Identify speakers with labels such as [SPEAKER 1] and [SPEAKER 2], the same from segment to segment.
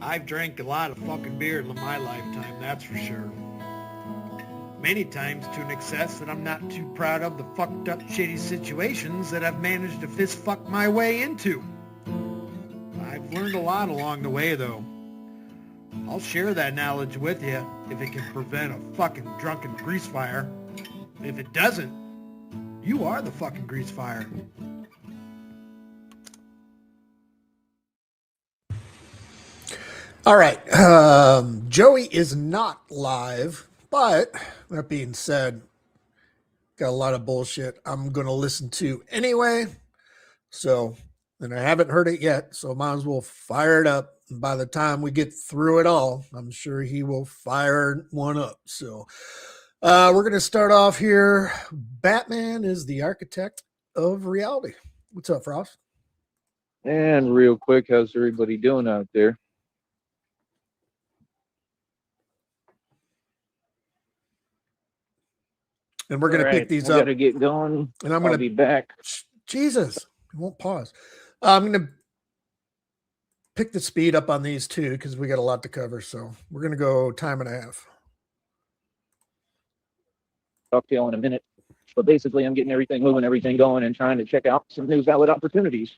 [SPEAKER 1] I've drank a lot of fucking beer in my lifetime, that's for sure. Many times to an excess that I'm not too proud of the fucked up shitty situations that I've managed to fist fuck my way into. I've learned a lot along the way though. I'll share that knowledge with you if it can prevent a fucking drunken grease fire. If it doesn't, you are the fucking grease fire.
[SPEAKER 2] All right. Joey is not live, but that being said, got a lot of bullshit I'm going to listen to anyway. So, and I haven't heard it yet, so might as well fire it up. And by the time we get through it all, I'm sure he will fire one up. So, we're going to start off here. Batman is the architect of reality. What's up, Frost?
[SPEAKER 3] And real quick, how's everybody doing out there?
[SPEAKER 2] And we're going to pick these
[SPEAKER 3] up.
[SPEAKER 2] up.
[SPEAKER 3] Got to get going.
[SPEAKER 2] And I'm going to
[SPEAKER 3] be back.
[SPEAKER 2] Jesus, it won't pause. I'm going to pick the speed up on these two because we got a lot to cover. So we're going to go time and a half.
[SPEAKER 3] Talk to you in a minute. But basically, I'm getting everything moving, everything going, and trying to check out some new valid opportunities.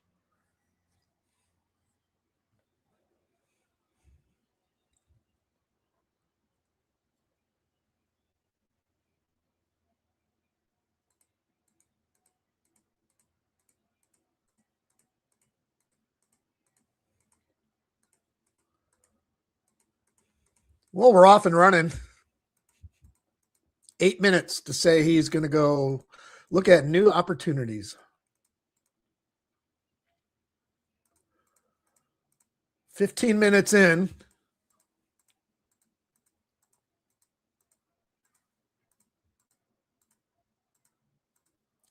[SPEAKER 2] Well, we're off and running. 8 minutes to say he's going to go look at new opportunities. 15 minutes in.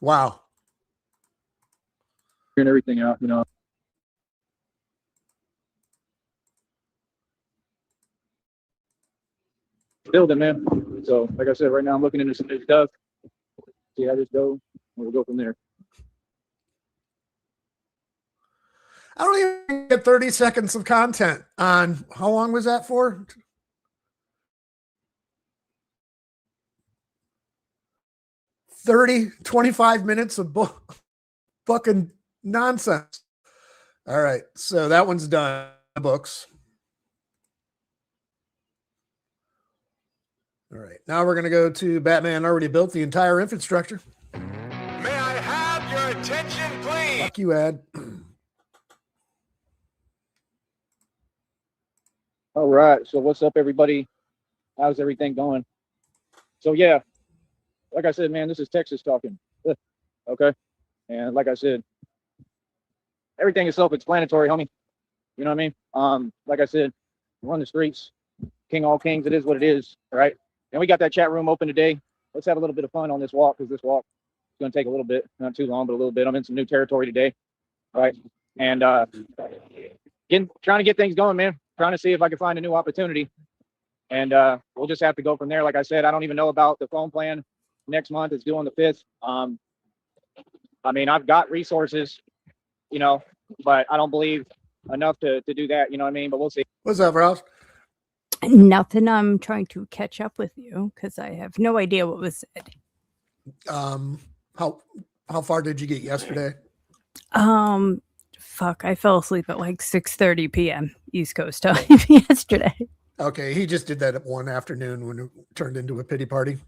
[SPEAKER 2] Wow.
[SPEAKER 3] Figuring everything out, you know. Building, man. So, like I said, right now I'm looking into some new stuff. See how this goes. We'll go from there.
[SPEAKER 2] I don't even get 30 seconds of content on how long was that for? $25 minutes of fucking nonsense. All right. So that one's done. Books. All right. Now we're going to go to Batman already built the entire infrastructure.
[SPEAKER 4] May I have your attention, please?
[SPEAKER 2] Fuck you, Ed.
[SPEAKER 3] All right. So what's up, everybody? How's everything going? So, yeah, like I said, man, this is Texas talking. Okay. And like I said, everything is self-explanatory, homie. You know what I mean? Like I said, run the streets. King all kings. It is what it is. All right. And we got that chat room open today. Let's have a little bit of fun on this walk, because this walk is going to take a little bit, not too long, but a little bit. I'm in some new territory today. All right. And trying to get things going, man. Trying to see if I can find a new opportunity. And we'll just have to go from there. Like I said, I don't even know about the phone plan. Next month is due on the 5th. I mean, I've got resources, you know, but I don't believe enough to do that. You know what I mean? But we'll see.
[SPEAKER 2] What's up, Ralph?
[SPEAKER 5] Nothing. I'm trying to catch up with you because I have no idea what was said.
[SPEAKER 2] How far did you get yesterday?
[SPEAKER 5] Fuck, I fell asleep at like 6:30 p.m. East Coast time yesterday.
[SPEAKER 2] Okay, he just did that at one afternoon when it turned into a pity party.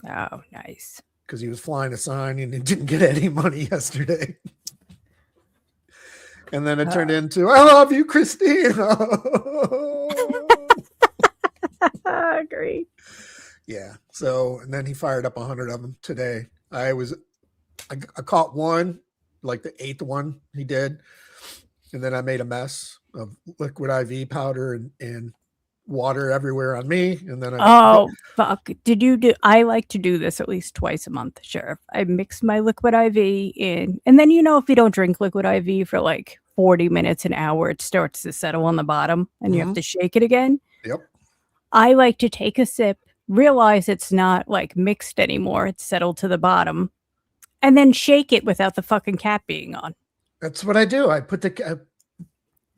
[SPEAKER 5] Oh, nice.
[SPEAKER 2] Because he was flying a sign and he didn't get any money yesterday. And then it turned into, I love you, Christina.
[SPEAKER 5] Great.
[SPEAKER 2] Yeah. So, and then he fired up 100 of them today. I caught one, like the 8th one he did. And then I made a mess of liquid IV powder and water everywhere on me. And then
[SPEAKER 5] fuck. I like to do this at least twice a month, Sheriff. I mix my liquid IV in, and then, you know, if you don't drink liquid IV for like 40 minutes, an hour, it starts to settle on the bottom and you have to shake it again.
[SPEAKER 2] Yep.
[SPEAKER 5] I like to take a sip, realize it's not like mixed anymore, it's settled to the bottom, and then shake it without the fucking cap being on.
[SPEAKER 2] That's what I do. I put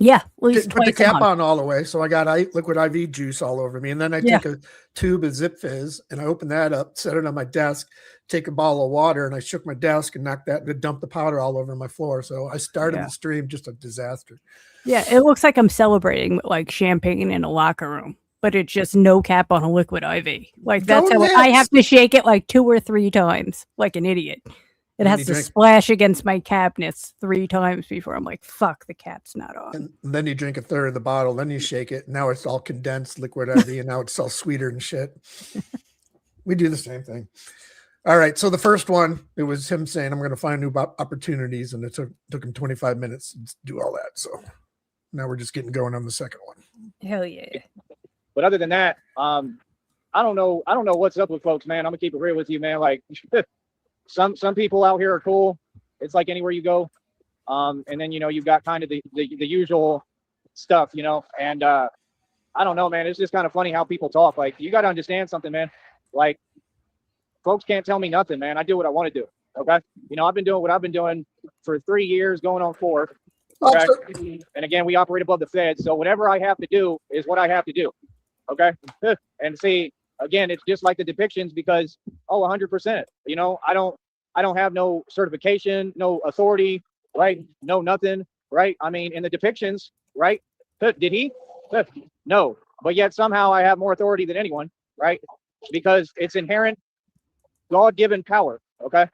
[SPEAKER 5] Yeah, at least
[SPEAKER 2] Put the
[SPEAKER 5] twice a
[SPEAKER 2] cap
[SPEAKER 5] month.
[SPEAKER 2] on all the way. So I got liquid IV juice all over me. And then I
[SPEAKER 5] Yeah.
[SPEAKER 2] take a tube of Zip Fizz and I open that up, set it on my desk, take a bottle of water, and I shook my desk and knocked that and dumped the powder all over my floor. So I started the stream just a disaster.
[SPEAKER 5] Yeah, it looks like I'm celebrating with like champagne in a locker room, but it's just no cap on a liquid IV. Like that's how I have to shake it like 2 or 3 times, like an idiot. It has to splash against my cabinets 3 times before I'm like, fuck, the cap's not on.
[SPEAKER 2] And then you drink a third of the bottle, then you shake it. Now it's all condensed liquid IV, and now it's all sweeter and shit. We do the same thing. All right. So the first one, it was him saying, I'm going to find new opportunities. And it took him 25 minutes to do all that. So now we're just getting going on the second one.
[SPEAKER 5] Hell yeah.
[SPEAKER 3] But other than that, I don't know what's up with folks, man. I'm gonna keep it real with you, man. Like some people out here are cool. It's like anywhere you go. And then, you know, you've got kind of the usual stuff, you know, and I don't know, man. It's just kind of funny how people talk. Like, you got to understand something, man. Like, folks can't tell me nothing, man. I do what I want to do. Okay. You know, I've been doing what I've been doing for 3 years, going on 4. Okay. And again, we operate above the Fed. So whatever I have to do is what I have to do. Okay. And see, again, it's just like the depictions because, 100%, you know, I don't have no certification, no authority, right? No, nothing, right? I mean, in the depictions, right? Did he? No, but yet somehow I have more authority than anyone, right? Because it's inherent God-given power. Okay.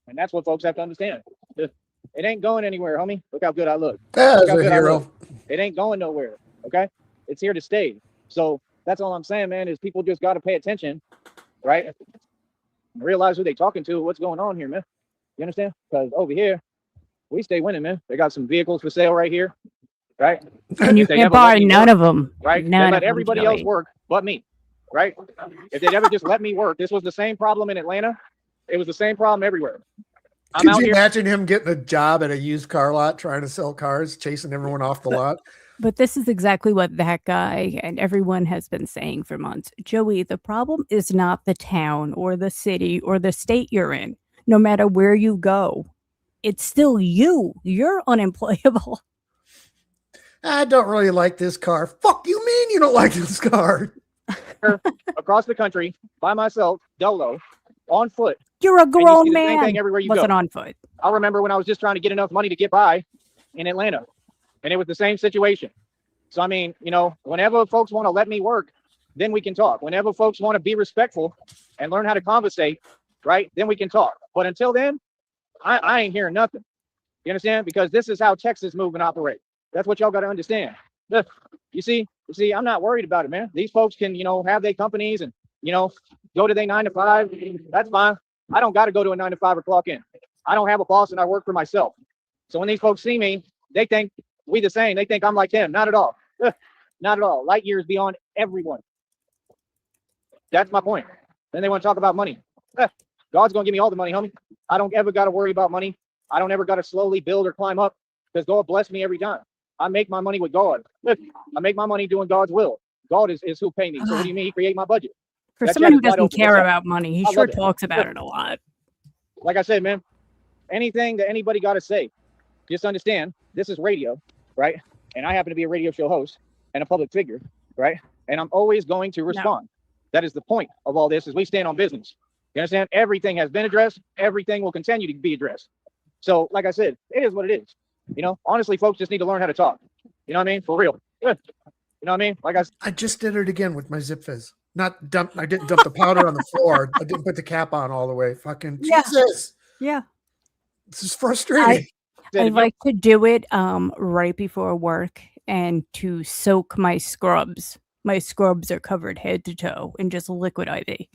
[SPEAKER 3] And that's what folks have to understand. It ain't going anywhere, homie. Look how good I look.
[SPEAKER 2] As a hero.
[SPEAKER 3] It ain't going nowhere. Okay. It's here to stay. So that's all I'm saying, man, is people just got to pay attention, right? And realize who they talking to, what's going on here, man. You understand? Because over here, we stay winning, man. They got some vehicles for sale right here, right?
[SPEAKER 5] And you can't buy none of them.
[SPEAKER 3] Right? They let everybody else work but me, right? If they'd ever just let me work, this was the same problem in Atlanta. It was the same problem everywhere.
[SPEAKER 2] Could you imagine him getting a job at a used car lot trying to sell cars, chasing everyone off the lot?
[SPEAKER 5] But this is exactly what that guy and everyone has been saying for months. Joey, the problem is not the town or the city or the state you're in. No matter where you go, it's still you. You're unemployable.
[SPEAKER 2] I don't really like this car. Fuck you mean you don't like this car?
[SPEAKER 3] Across the country, by myself, dolo, on foot.
[SPEAKER 5] You're a grown man.
[SPEAKER 3] Same thing everywhere you
[SPEAKER 5] wasn't
[SPEAKER 3] go.
[SPEAKER 5] On foot.
[SPEAKER 3] I remember when I was just trying to get enough money to get by in Atlanta, and it was the same situation. So, I mean, you know, whenever folks want to let me work, then we can talk. Whenever folks want to be respectful and learn how to conversate, right, then we can talk. But until then, I ain't hearing nothing. You understand? Because this is how Texas move and operate. That's what y'all got to understand. You see, I'm not worried about it, man. These folks can, you know, have their companies and, you know, go to their 9 to 5. That's fine. I don't got to go to a 9 to 5 or clock in. I don't have a boss and I work for myself. So when these folks see me, they think we the same. They think I'm like them. Not at all. Not at all. Light years beyond everyone. That's my point. Then they want to talk about money. God's going to give me all the money, homie. I don't ever got to worry about money. I don't ever got to slowly build or climb up because God bless me every time. I make my money with God. I make my money doing God's will. God is who pay me. So what do you mean? He create my budget.
[SPEAKER 5] For someone who doesn't care about money, he sure talks about it a lot.
[SPEAKER 3] Like I said, man, anything that anybody got to say, just understand this is radio, right? And I happen to be a radio show host and a public figure, right? And I'm always going to respond. That is the point of all this is we stand on business. You understand? Everything has been addressed. Everything will continue to be addressed. So like I said, it is what it is. You know, honestly, folks just need to learn how to talk. You know what I mean? For real. You know what I mean? Like
[SPEAKER 2] I just did it again with my Zip Fizz. I didn't dump the powder on the floor. I didn't put the cap on all the way. Fucking Jesus.
[SPEAKER 5] Yeah.
[SPEAKER 2] This is frustrating.
[SPEAKER 5] I like to do it right before work and to soak my scrubs. My scrubs are covered head to toe in just liquid IV.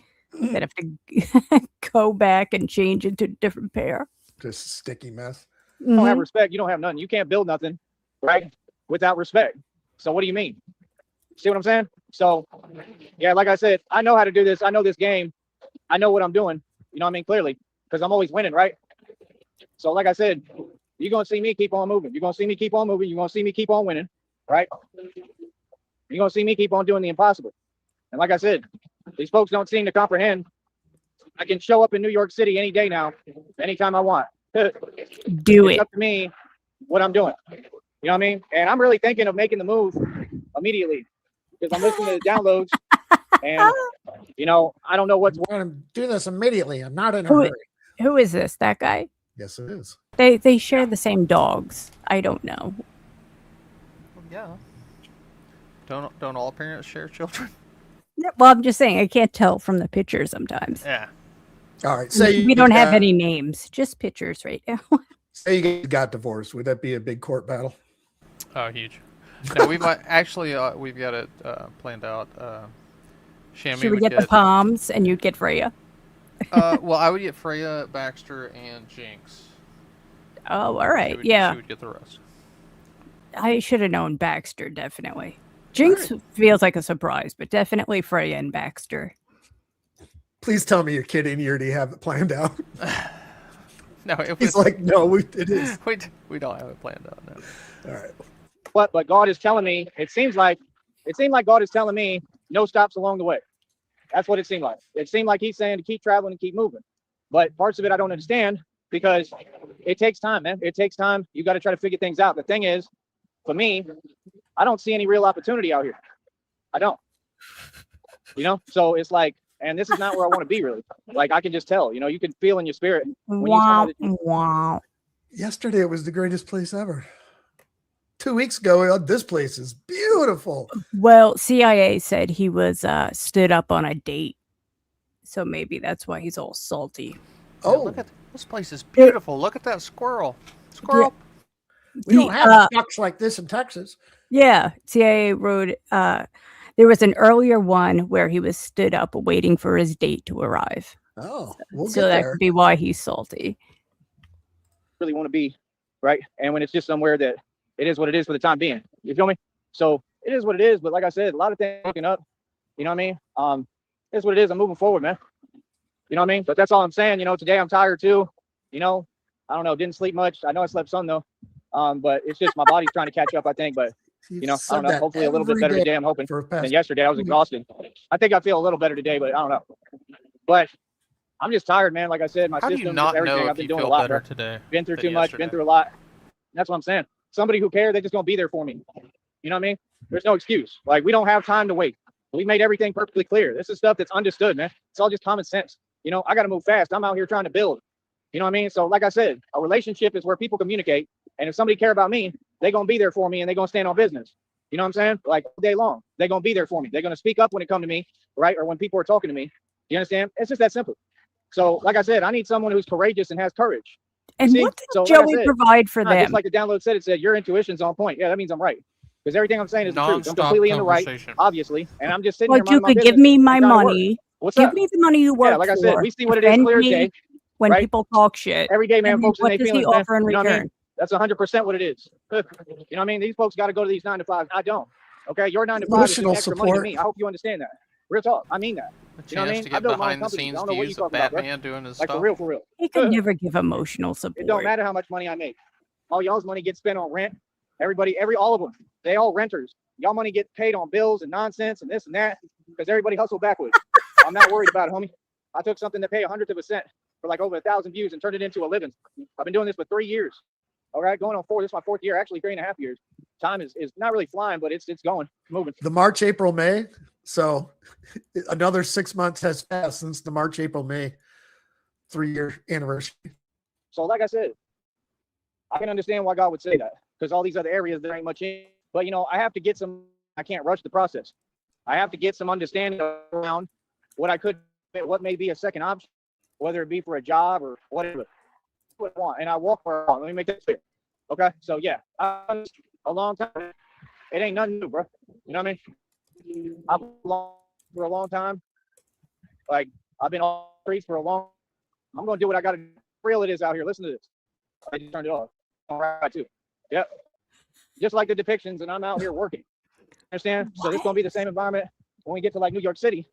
[SPEAKER 5] That have to go back and change into a different pair.
[SPEAKER 2] Just a sticky mess.
[SPEAKER 3] You don't have respect. You don't have nothing. You can't build nothing, right? Without respect. So what do you mean? See what I'm saying? So, yeah, like I said, I know how to do this. I know this game. I know what I'm doing. You know what I mean? Clearly, because I'm always winning, right? So, like I said, you're going to see me keep on moving. You're going to see me keep on moving. You're going to see me keep on winning, right? You're going to see me keep on doing the impossible. And like I said, these folks don't seem to comprehend. I can show up in New York City any day now, anytime I want.
[SPEAKER 5] Do
[SPEAKER 3] it's
[SPEAKER 5] it.
[SPEAKER 3] up to me what I'm doing. You You know what I mean? And I'm really thinking of making the move immediately because I'm listening to the downloads, and you know, I don't know what's.
[SPEAKER 2] I'm going to do this immediately. I'm not in a
[SPEAKER 5] Who-
[SPEAKER 2] hurry.
[SPEAKER 5] Who is this? That guy?
[SPEAKER 2] Yes, it is.
[SPEAKER 5] They share the same dogs. I don't know.
[SPEAKER 6] Yeah. Don't all parents share children?
[SPEAKER 5] Well, I'm just saying I can't tell from the pictures sometimes.
[SPEAKER 6] Yeah.
[SPEAKER 2] All right. Say
[SPEAKER 5] We don't have
[SPEAKER 2] got,
[SPEAKER 5] any names, just pictures right now.
[SPEAKER 2] Say you got divorced. Would that be a big court battle?
[SPEAKER 6] Oh, huge. No, we might actually. We've got it planned out. Shammy
[SPEAKER 5] Should we
[SPEAKER 6] would
[SPEAKER 5] get the palms and you'd get Freya?
[SPEAKER 6] well, I would get Freya, Baxter, and Jinx.
[SPEAKER 5] Oh, all right.
[SPEAKER 6] She
[SPEAKER 5] Yeah.
[SPEAKER 6] would get the rest.
[SPEAKER 5] I should have known Baxter, definitely. Jinx feels like a surprise, but definitely Freya and Baxter.
[SPEAKER 2] Please tell me you're kidding. You already have it planned out.
[SPEAKER 6] No, it was,
[SPEAKER 2] He's like, no, it is.
[SPEAKER 6] we don't have it planned out. No.
[SPEAKER 2] All right.
[SPEAKER 3] But God is telling me. It seemed like God is telling me no stops along the way. That's what it seemed like. It seemed like he's saying to keep traveling and keep moving. But parts of it I don't understand because it takes time, man. It takes time. You got to try to figure things out. The thing is, for me, I don't see any real opportunity out here. I don't. You know, so it's like, and this is not where I want to be really. Like I can just tell, you know, you can feel in your spirit.
[SPEAKER 5] Wow, wow.
[SPEAKER 2] Yesterday it was the greatest place ever. 2 weeks ago, this place is beautiful.
[SPEAKER 5] Well, CIA said he was stood up on a date, so maybe that's why he's all salty.
[SPEAKER 6] Yeah,
[SPEAKER 2] Oh,
[SPEAKER 6] look at this place is beautiful. Look at that squirrel. Squirrel.
[SPEAKER 2] we don't have ducks like this in Texas.
[SPEAKER 5] Yeah, CIA wrote. There was an earlier one where he was stood up waiting for his date to arrive.
[SPEAKER 2] Oh, we'll
[SPEAKER 5] So
[SPEAKER 2] get
[SPEAKER 5] that
[SPEAKER 2] there.
[SPEAKER 5] could be why he's salty.
[SPEAKER 3] Really want to be, right? And when it's just somewhere that it is what it is for the time being. You feel me? So it is what it is. But like I said, a lot of things looking up. You know what I mean? It's what it is. I'm moving forward, man. You know what I mean? But that's all I'm saying. You know, today I'm tired too. You know, I don't know. Didn't sleep much. I know I slept some though. But it's just my body's trying to catch up, I think. But you know, I don't know. Hopefully a little bit better today. I'm hoping than yesterday. I was exhausted. I think I feel a little better today, but I don't know. But I'm just tired, man. Like I said, my
[SPEAKER 6] How do
[SPEAKER 3] system,
[SPEAKER 6] you not
[SPEAKER 3] everything.
[SPEAKER 6] know
[SPEAKER 3] I've
[SPEAKER 6] if
[SPEAKER 3] been
[SPEAKER 6] you
[SPEAKER 3] doing a
[SPEAKER 6] feel
[SPEAKER 3] lot.
[SPEAKER 6] better
[SPEAKER 3] Bro.
[SPEAKER 6] today?
[SPEAKER 3] Been through
[SPEAKER 6] than
[SPEAKER 3] too much.
[SPEAKER 6] yesterday?
[SPEAKER 3] Been through a lot. That's what I'm saying. Somebody who cares, they just gonna be there for me. You know what I mean? There's no excuse. Like we don't have time to wait. We made everything perfectly clear. This is stuff that's understood, man. It's all just common sense. You know, I got to move fast. I'm out here trying to build. You know what I mean? So like I said, a relationship is where people communicate. And if somebody care about me, they're going to be there for me and they're going to stand on business. You know what I'm saying? Like all day long, they're going to be there for me. They're going to speak up when it come to me, right? Or when people are talking to me. You understand? It's just that simple. So like I said, I need someone who's courageous and has courage.
[SPEAKER 5] And
[SPEAKER 3] See?
[SPEAKER 5] what did
[SPEAKER 3] So, like I
[SPEAKER 5] Joey
[SPEAKER 3] said,
[SPEAKER 5] provide for them?
[SPEAKER 3] Just like the download said, it said your intuition's on point. Yeah, that means I'm right. Because everything I'm saying is the truth. I'm
[SPEAKER 6] Non-stop
[SPEAKER 3] completely in the right,
[SPEAKER 6] conversation.
[SPEAKER 3] obviously. And I'm just sitting
[SPEAKER 5] Well,
[SPEAKER 3] here
[SPEAKER 5] you
[SPEAKER 3] minding my
[SPEAKER 5] could give
[SPEAKER 3] business
[SPEAKER 5] me my
[SPEAKER 3] and trying to work.
[SPEAKER 5] money.
[SPEAKER 3] What's
[SPEAKER 5] Give
[SPEAKER 3] up?
[SPEAKER 5] me the money you work
[SPEAKER 3] Yeah, like I said,
[SPEAKER 5] for.
[SPEAKER 3] we see what it is
[SPEAKER 5] Defend
[SPEAKER 3] clear as
[SPEAKER 5] me
[SPEAKER 3] day.
[SPEAKER 5] when
[SPEAKER 3] right?
[SPEAKER 5] people talk shit.
[SPEAKER 3] Every day, man,
[SPEAKER 5] And
[SPEAKER 3] folks in
[SPEAKER 5] what
[SPEAKER 3] their
[SPEAKER 5] does he
[SPEAKER 3] feelings, man.
[SPEAKER 5] offer in
[SPEAKER 3] You know what I mean?
[SPEAKER 5] return?
[SPEAKER 3] That's 100% what it is. You know what I mean? These folks got to go to these 9 to 5. I don't. Okay, your 9 to 5 is
[SPEAKER 2] Emotional
[SPEAKER 3] just extra money to
[SPEAKER 2] support.
[SPEAKER 3] me. I hope you understand that. Real talk. I mean that.
[SPEAKER 6] A
[SPEAKER 3] You know what I
[SPEAKER 6] chance
[SPEAKER 3] mean?
[SPEAKER 6] to
[SPEAKER 3] I
[SPEAKER 6] get
[SPEAKER 3] built my own
[SPEAKER 6] behind the
[SPEAKER 3] company. I
[SPEAKER 6] scenes
[SPEAKER 3] don't know what you
[SPEAKER 6] views of
[SPEAKER 3] talking about, bro.
[SPEAKER 6] Batman doing his
[SPEAKER 3] Like
[SPEAKER 6] stuff.
[SPEAKER 3] for real.
[SPEAKER 5] He could never give emotional
[SPEAKER 3] It don't
[SPEAKER 5] support.
[SPEAKER 3] matter how much money I make. All y'all's money gets spent on rent. Everybody, all of them, they all renters. Y'all money get paid on bills and nonsense and this and that because everybody hustle backwards. I'm not worried about it, homie. I took something to pay 100% for like over 1,000 views and turned it into a living. I've been doing this for 3 years. All right, going on 4. This is my 4th year, actually 3.5 years. Time is not really flying, but it's going, moving.
[SPEAKER 2] The March, April, May. So another 6 months has passed since the March, April, May 3-year anniversary.
[SPEAKER 3] So like I said, I can understand why God would say that because all these other areas there ain't much in. But you know, I have to get some. I can't rush the process. I have to get some understanding around what may be a second option, whether it be for a job or whatever. What I want, and I walk where I want. Let me make that clear. Okay, so yeah, a long time. It ain't nothing new, bro. You know what I mean? I've been for a long time. Like I've been on the streets for a long. I'm gonna do what I gotta do. Real it is out here. Listen to this. I just turned it off. All right, too. Yep. Just like the depictions, and I'm out here working. Understand? So this gonna be the same environment when we get to like New York City,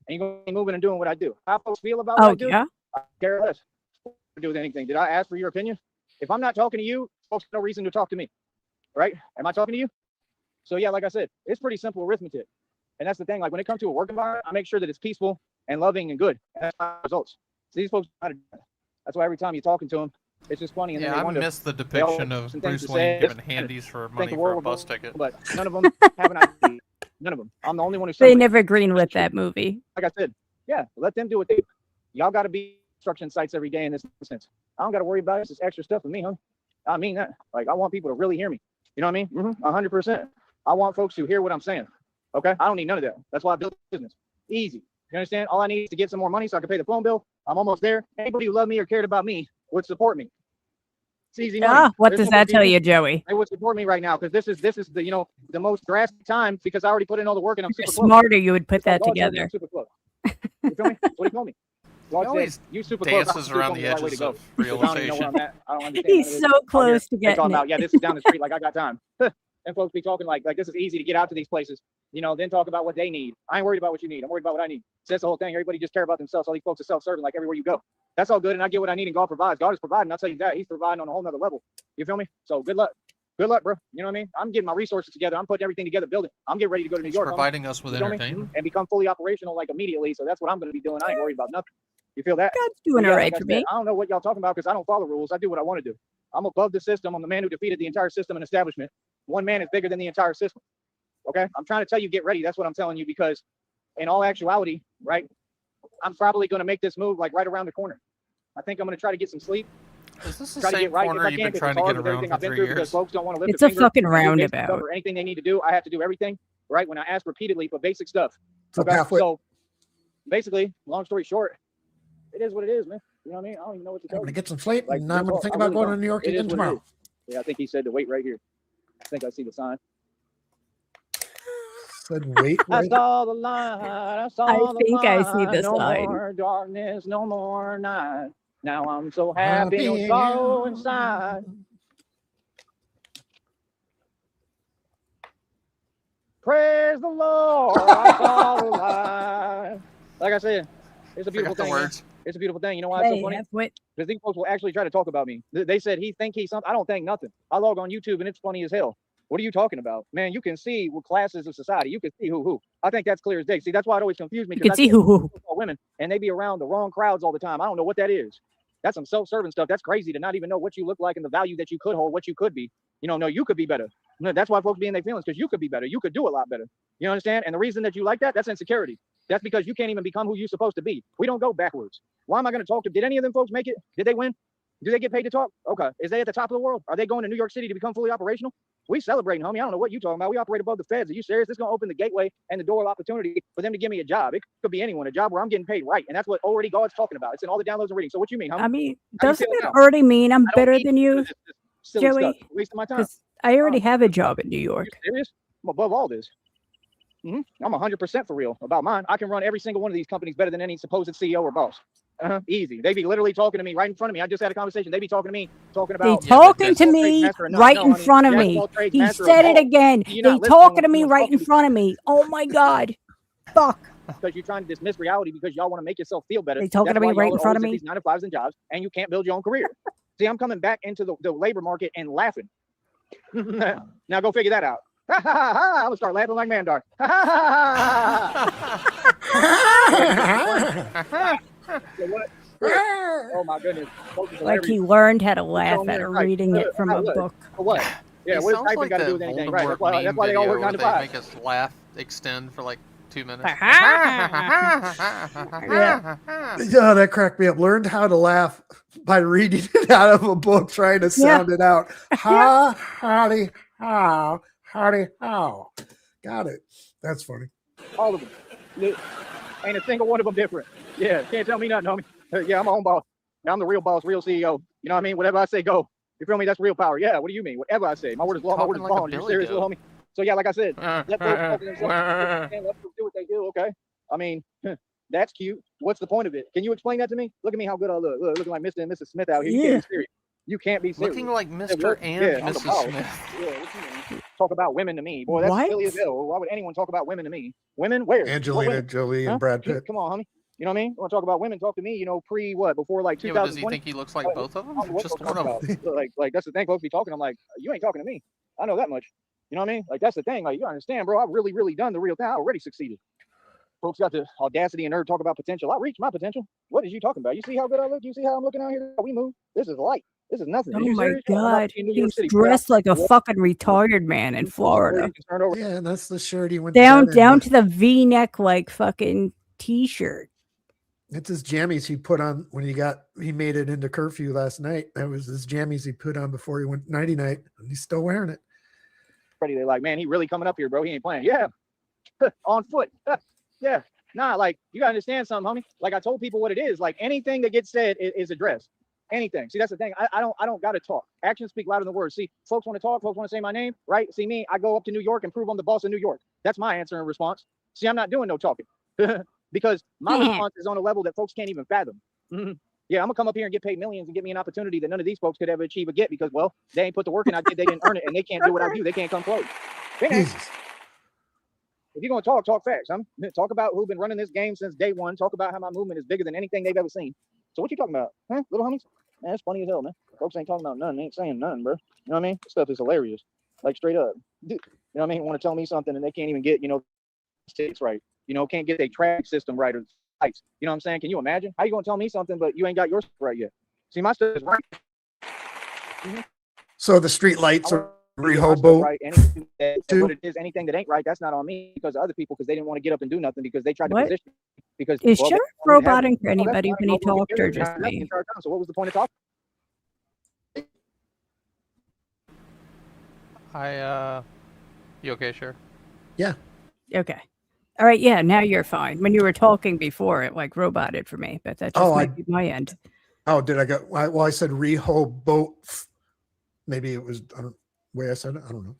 [SPEAKER 3] and you're gonna be moving and doing what I do. How folks feel about what I do?
[SPEAKER 5] Yeah.
[SPEAKER 3] I care less. To do with anything. Did I ask for your opinion? If I'm not talking to you, folks have no reason to talk to me. Right? Am I talking to you? So yeah, like I said, it's pretty simple arithmetic. And that's the thing. Like when it comes to a work environment, I make sure that it's peaceful and loving and good. And that's my results. So these folks, that's why every time you're talking to them, It's just funny. And
[SPEAKER 6] Yeah,
[SPEAKER 3] then they
[SPEAKER 6] I
[SPEAKER 3] wonder,
[SPEAKER 6] missed the
[SPEAKER 3] they all
[SPEAKER 6] depiction
[SPEAKER 3] have
[SPEAKER 6] of
[SPEAKER 3] some things
[SPEAKER 6] Bruce
[SPEAKER 3] to
[SPEAKER 6] Wayne
[SPEAKER 3] say.
[SPEAKER 6] giving handies for
[SPEAKER 3] Think
[SPEAKER 6] money
[SPEAKER 3] the
[SPEAKER 6] for a
[SPEAKER 3] world will
[SPEAKER 6] bus
[SPEAKER 3] go,
[SPEAKER 6] ticket.
[SPEAKER 3] but none of them have an ID. None of them. I'm the only one who's
[SPEAKER 5] They
[SPEAKER 3] somebody.
[SPEAKER 5] never greenlit that movie.
[SPEAKER 3] Like I said, yeah, let them do what they do. Y'all got to be construction sites every day in this instance. I don't got to worry about this extra stuff with me, huh? I mean that. Like, I want people to really hear me. You know what I mean? 100%. I want folks to hear what I'm saying. Okay? I don't need none of that. That's why I built a business. Easy. You understand? All I need is to get some more money so I can pay the phone bill. I'm almost there. Anybody who loved me or cared about me would support me. It's easy money.
[SPEAKER 5] Ah, what
[SPEAKER 3] There's
[SPEAKER 5] does
[SPEAKER 3] no
[SPEAKER 5] that
[SPEAKER 3] big
[SPEAKER 5] tell
[SPEAKER 3] deal.
[SPEAKER 5] you, Joey?
[SPEAKER 3] They would support me right now because this is the the most drastic time because I already put in all the work and I'm
[SPEAKER 5] You're
[SPEAKER 3] super close.
[SPEAKER 5] smarter, you would put
[SPEAKER 3] It's like
[SPEAKER 5] that
[SPEAKER 3] God told me
[SPEAKER 5] together.
[SPEAKER 3] I'm super close. You feel me? That's what he told me. God
[SPEAKER 6] He always
[SPEAKER 3] said, you super close.
[SPEAKER 6] dances around the edges of
[SPEAKER 3] I don't even know where
[SPEAKER 6] realization.
[SPEAKER 3] I'm at. I don't understand.
[SPEAKER 5] He's
[SPEAKER 3] none of
[SPEAKER 5] so
[SPEAKER 3] this. Out here,
[SPEAKER 5] close to
[SPEAKER 3] they talking
[SPEAKER 5] getting
[SPEAKER 3] about,
[SPEAKER 5] it.
[SPEAKER 3] yeah, this is down the street. Like, I got time. And folks be talking like this is easy to get out to these places. You know, then talk about what they need. I ain't worried about what you need. I'm worried about what I need. So that's the whole thing. Everybody just care about themselves. All these folks are self-serving, like everywhere you go. That's all good, and I get what I need, and God provides. God is providing. I'll tell you that. He's providing on a whole nother level. You feel me? So good luck. Good luck, bro. You know what I mean? I'm getting my resources together. I'm putting everything together, building. I'm getting ready to go to New
[SPEAKER 6] He's
[SPEAKER 3] York.
[SPEAKER 6] providing us with
[SPEAKER 3] You feel me?
[SPEAKER 6] entertainment.
[SPEAKER 3] And become fully operational like immediately. So that's what I'm going to be doing. I ain't worried about nothing. You feel that?
[SPEAKER 5] God's doing
[SPEAKER 3] Yeah,
[SPEAKER 5] all
[SPEAKER 3] like
[SPEAKER 5] right
[SPEAKER 3] I
[SPEAKER 5] for
[SPEAKER 3] said,
[SPEAKER 5] me.
[SPEAKER 3] I don't know what y'all talking about because I don't follow rules. I do what I want to do. I'm above the system. I'm the man who defeated the entire system and establishment. One man is bigger than the entire system. Okay? I'm trying to tell you, get ready. That's what I'm telling you because in all actuality, right, I'm probably going to make this move like right around the corner. I think I'm going to try to get some sleep.
[SPEAKER 6] Is this the
[SPEAKER 3] Try to
[SPEAKER 6] same
[SPEAKER 3] get right if
[SPEAKER 6] corner
[SPEAKER 3] I
[SPEAKER 6] you've
[SPEAKER 3] can
[SPEAKER 6] been
[SPEAKER 3] because
[SPEAKER 6] trying
[SPEAKER 3] it's
[SPEAKER 6] to
[SPEAKER 3] hard
[SPEAKER 6] get
[SPEAKER 3] with
[SPEAKER 6] around
[SPEAKER 3] everything
[SPEAKER 6] for
[SPEAKER 3] I've been
[SPEAKER 6] 3
[SPEAKER 3] through because
[SPEAKER 6] years?
[SPEAKER 3] folks don't want to lift
[SPEAKER 5] It's
[SPEAKER 3] a
[SPEAKER 5] a
[SPEAKER 3] finger.
[SPEAKER 5] fucking
[SPEAKER 3] and do basic
[SPEAKER 5] roundabout.
[SPEAKER 3] stuff or anything they need to do. I have to do everything, right? When I ask repeatedly for basic stuff.
[SPEAKER 2] So halfway.
[SPEAKER 3] So basically, long story short, it is what it is, man. You know what I mean? I don't even know what to
[SPEAKER 2] I'm
[SPEAKER 3] tell
[SPEAKER 2] going to
[SPEAKER 3] you.
[SPEAKER 2] get some sleep,
[SPEAKER 3] Like,
[SPEAKER 2] and I'm going to
[SPEAKER 3] that's
[SPEAKER 2] think
[SPEAKER 3] all. I
[SPEAKER 2] about
[SPEAKER 3] really
[SPEAKER 2] going to
[SPEAKER 3] don't.
[SPEAKER 2] New York
[SPEAKER 3] It is
[SPEAKER 2] again
[SPEAKER 3] what it
[SPEAKER 2] tomorrow.
[SPEAKER 3] is. Yeah, I think he said to wait right here. I think I see the sign.
[SPEAKER 2] Said wait,
[SPEAKER 3] I
[SPEAKER 2] wait.
[SPEAKER 3] saw the light. I saw
[SPEAKER 5] I
[SPEAKER 3] the
[SPEAKER 5] think I see
[SPEAKER 3] light.
[SPEAKER 5] the
[SPEAKER 3] No
[SPEAKER 5] sign.
[SPEAKER 3] more darkness, no more night. Now I'm so happy, no
[SPEAKER 2] Happy
[SPEAKER 3] sorrow inside. Praise the Lord. I saw the light. Like I said, it's a beautiful
[SPEAKER 6] Forgot the
[SPEAKER 3] thing. Man.
[SPEAKER 6] words.
[SPEAKER 3] It's a beautiful thing. You know why it's so
[SPEAKER 5] Hey,
[SPEAKER 3] funny?
[SPEAKER 5] halfway.
[SPEAKER 3] Because these folks will actually try to talk about me. They said he think he's something. I don't think nothing. I log on YouTube and it's funny as hell. What are you talking about? Man, you can see what classes of society. You can see who. I think that's clear as day. See, that's why it always confused me.
[SPEAKER 5] You can see who.
[SPEAKER 3] Women, and they be around the wrong crowds all the time. I don't know what that is. That's some self-serving stuff. That's crazy to not even know what you look like and the value that you could hold, what you could be. You know, no, you could be better. No, that's why folks be in their feelings, because you could be better. You could do a lot better. You understand? And the reason that you like that, that's insecurity. That's because you can't even become who you're supposed to be. We don't go backwards. Why am I going to talk to? Did any of them folks make it? Did they win? Do they get paid to talk? Okay. Is they at the top of the world? Are they going to New York City to become fully operational? We celebrating, homie. I don't know what you talking about. We operate above the feds. Are you serious? This is going to open the gateway and the door of opportunity for them to give me a job. It could be anyone, a job where I'm getting paid right. And that's what already God's talking about. It's in all the downloads and readings. So what you mean, homie?
[SPEAKER 5] I mean,
[SPEAKER 3] How you
[SPEAKER 5] doesn't
[SPEAKER 3] feeling
[SPEAKER 5] it
[SPEAKER 3] now?
[SPEAKER 5] already mean I'm
[SPEAKER 3] I don't
[SPEAKER 5] better
[SPEAKER 3] need
[SPEAKER 5] than you,
[SPEAKER 3] this silly
[SPEAKER 5] Joey?
[SPEAKER 3] stuff. Wasting my time.
[SPEAKER 5] Because I already have a job in New York.
[SPEAKER 3] You serious? I'm above all this. I'm 100% for real about mine. I can run every single one of these companies better than any supposed CEO or boss. Easy. They be literally talking to me right in front of me. I just had a conversation. They be talking to me, talking
[SPEAKER 5] They
[SPEAKER 3] about
[SPEAKER 5] talking
[SPEAKER 6] that's
[SPEAKER 5] to
[SPEAKER 6] all
[SPEAKER 5] me right in front of me. He said it again. They talking to me right in front of me. Oh my God. Fuck.
[SPEAKER 3] Because you're trying to dismiss reality because y'all want to make yourself feel better.
[SPEAKER 5] They talking
[SPEAKER 3] That's
[SPEAKER 5] to me
[SPEAKER 3] why
[SPEAKER 5] right
[SPEAKER 3] y'all
[SPEAKER 5] in
[SPEAKER 3] are
[SPEAKER 5] front of
[SPEAKER 3] always at
[SPEAKER 5] me.
[SPEAKER 3] these 9 to 5s and jobs, and you can't build your own career. See, I'm coming back into the labor market and laughing. Now go figure that out. I'm gonna start laughing like Mandar. What? Oh my goodness.
[SPEAKER 5] Like he learned how to laugh at reading it from a book.
[SPEAKER 3] For what? Yeah,
[SPEAKER 6] It
[SPEAKER 3] what does
[SPEAKER 6] sounds
[SPEAKER 3] typing
[SPEAKER 6] like
[SPEAKER 3] got to
[SPEAKER 6] the
[SPEAKER 3] do with anything?
[SPEAKER 6] Voldemort
[SPEAKER 3] Right, that's why they all work
[SPEAKER 6] meme
[SPEAKER 3] 9 to
[SPEAKER 6] video where
[SPEAKER 3] 5.
[SPEAKER 6] they make us laugh extend for like 2 minutes.
[SPEAKER 5] Yeah.
[SPEAKER 2] Yeah, that cracked me up. Learned how to laugh by reading it out of a book, trying to sound it out. Ha, howdy, how, howdy, how. Got it. That's funny.
[SPEAKER 3] All of them. Ain't a single one of them different. Yeah, can't tell me nothing, homie. Yeah, I'm my own boss. I'm the real boss, real CEO. You know what I mean? Whatever I say, go. You feel me? That's real power. Yeah, what do you mean? Whatever I say. My word is law, my word is
[SPEAKER 6] Talking like a
[SPEAKER 3] bond. You
[SPEAKER 6] billy
[SPEAKER 3] serious,
[SPEAKER 6] goat.
[SPEAKER 3] little homie? So yeah, like I said, let folks talk to themselves. Let folks do what they do, okay? I mean, that's cute. What's the point of it? Can you explain that to me? Look at me how good I look. Looking like Mr. and Mrs. Smith out here. You can't be serious. You can't be serious.
[SPEAKER 6] Looking like Mr.
[SPEAKER 3] look,
[SPEAKER 6] and
[SPEAKER 3] yeah, I'm the
[SPEAKER 6] Mrs.
[SPEAKER 3] boss.
[SPEAKER 6] Smith.
[SPEAKER 3] Yeah, what you mean? Talk about women to me. Boy, that's
[SPEAKER 5] What?
[SPEAKER 3] silly as hell. Why would anyone talk about women to me? Women? Where? What
[SPEAKER 2] Angelina
[SPEAKER 3] women?
[SPEAKER 2] Jolie
[SPEAKER 3] Huh?
[SPEAKER 2] and Brad Pitt.
[SPEAKER 3] Come on, homie. You know what I mean? You want to talk about women? Talk to me. You know, before like
[SPEAKER 6] Yeah, but does
[SPEAKER 3] 2020.
[SPEAKER 6] he think he looks like both of
[SPEAKER 3] I don't
[SPEAKER 6] them?
[SPEAKER 3] know what
[SPEAKER 6] Just
[SPEAKER 3] folks
[SPEAKER 6] one of
[SPEAKER 3] talking
[SPEAKER 6] them.
[SPEAKER 3] about. Like that's the thing. Folks be talking. I'm like, you ain't talking to me. I know that much. You know what I mean? Like that's the thing. Like you understand, bro? I've really done the real thing. I already succeeded. Folks got the audacity and nerve talk about potential. I reached my potential. What is you talking about? You see how good I look? You see how I'm looking out here? We move. This is light. This is nothing. Are
[SPEAKER 5] Oh
[SPEAKER 3] you
[SPEAKER 5] my
[SPEAKER 3] serious? I'm about
[SPEAKER 5] god,
[SPEAKER 3] to be in New York
[SPEAKER 5] he's
[SPEAKER 3] City.
[SPEAKER 5] dressed like a fucking retired man in Florida.
[SPEAKER 2] Yeah, and that's the shirt he went
[SPEAKER 5] Down
[SPEAKER 2] to bed in
[SPEAKER 5] down
[SPEAKER 2] with.
[SPEAKER 5] to the V-neck like fucking t-shirt.
[SPEAKER 2] It's his jammies he put on when he made it into curfew last night. That was his jammies he put on before he went nighty night, and he's still wearing it.
[SPEAKER 3] They're like, man, he really coming up here, bro. He ain't playing. Yeah, on foot. Yeah, nah, like you gotta understand something, homie. Like I told people what it is. Like anything that gets said is addressed. Anything. See, that's the thing. I don't gotta talk. Actions speak louder than words. See, folks want to talk. Folks want to say my name, right? See me, I go up to New York and prove I'm the boss of New York. That's my answer and response. See, I'm not doing no talking because my response is on a level that folks can't even fathom. Yeah, I'm gonna come up here and get paid millions and get me an opportunity that none of these folks could ever achieve or get because, well, they ain't put the work in. I did. They didn't earn it, and they can't do what I do. They can't come close.
[SPEAKER 2] Jesus.
[SPEAKER 3] If you're gonna talk facts. Talk about who's been running this game since day one. Talk about how my movement is bigger than anything they've ever seen. So what you talking about, huh, little homies? Man, it's funny as hell, man. Folks ain't talking about nothing. They ain't saying nothing, bro. You know what I mean? This stuff is hilarious. Like straight up. You know what I mean? Want to tell me something and they can't even get, states right. Can't get their traffic system right or lights. You know what I'm saying? Can you imagine? How you gonna tell me something but you ain't got your stuff right yet? See, my stuff is right.
[SPEAKER 2] So the street lights are
[SPEAKER 3] Rehoboth. Right. Anything
[SPEAKER 2] too.
[SPEAKER 3] What it is, anything that ain't right, that's not on me because of other people because they didn't want to get up and do nothing because they tried to position because
[SPEAKER 5] is Sheriff roboting for anybody when he talked or just me?
[SPEAKER 3] So what was the point of talking?
[SPEAKER 6] You okay, Sheriff?
[SPEAKER 2] Yeah.
[SPEAKER 5] Okay. All right, yeah, now you're fine. When you were talking before, it like roboted for me, but that just might be my end.
[SPEAKER 2] Oh, did I go? Well, I said Rehoboth. Maybe it was the way I said it. I don't know.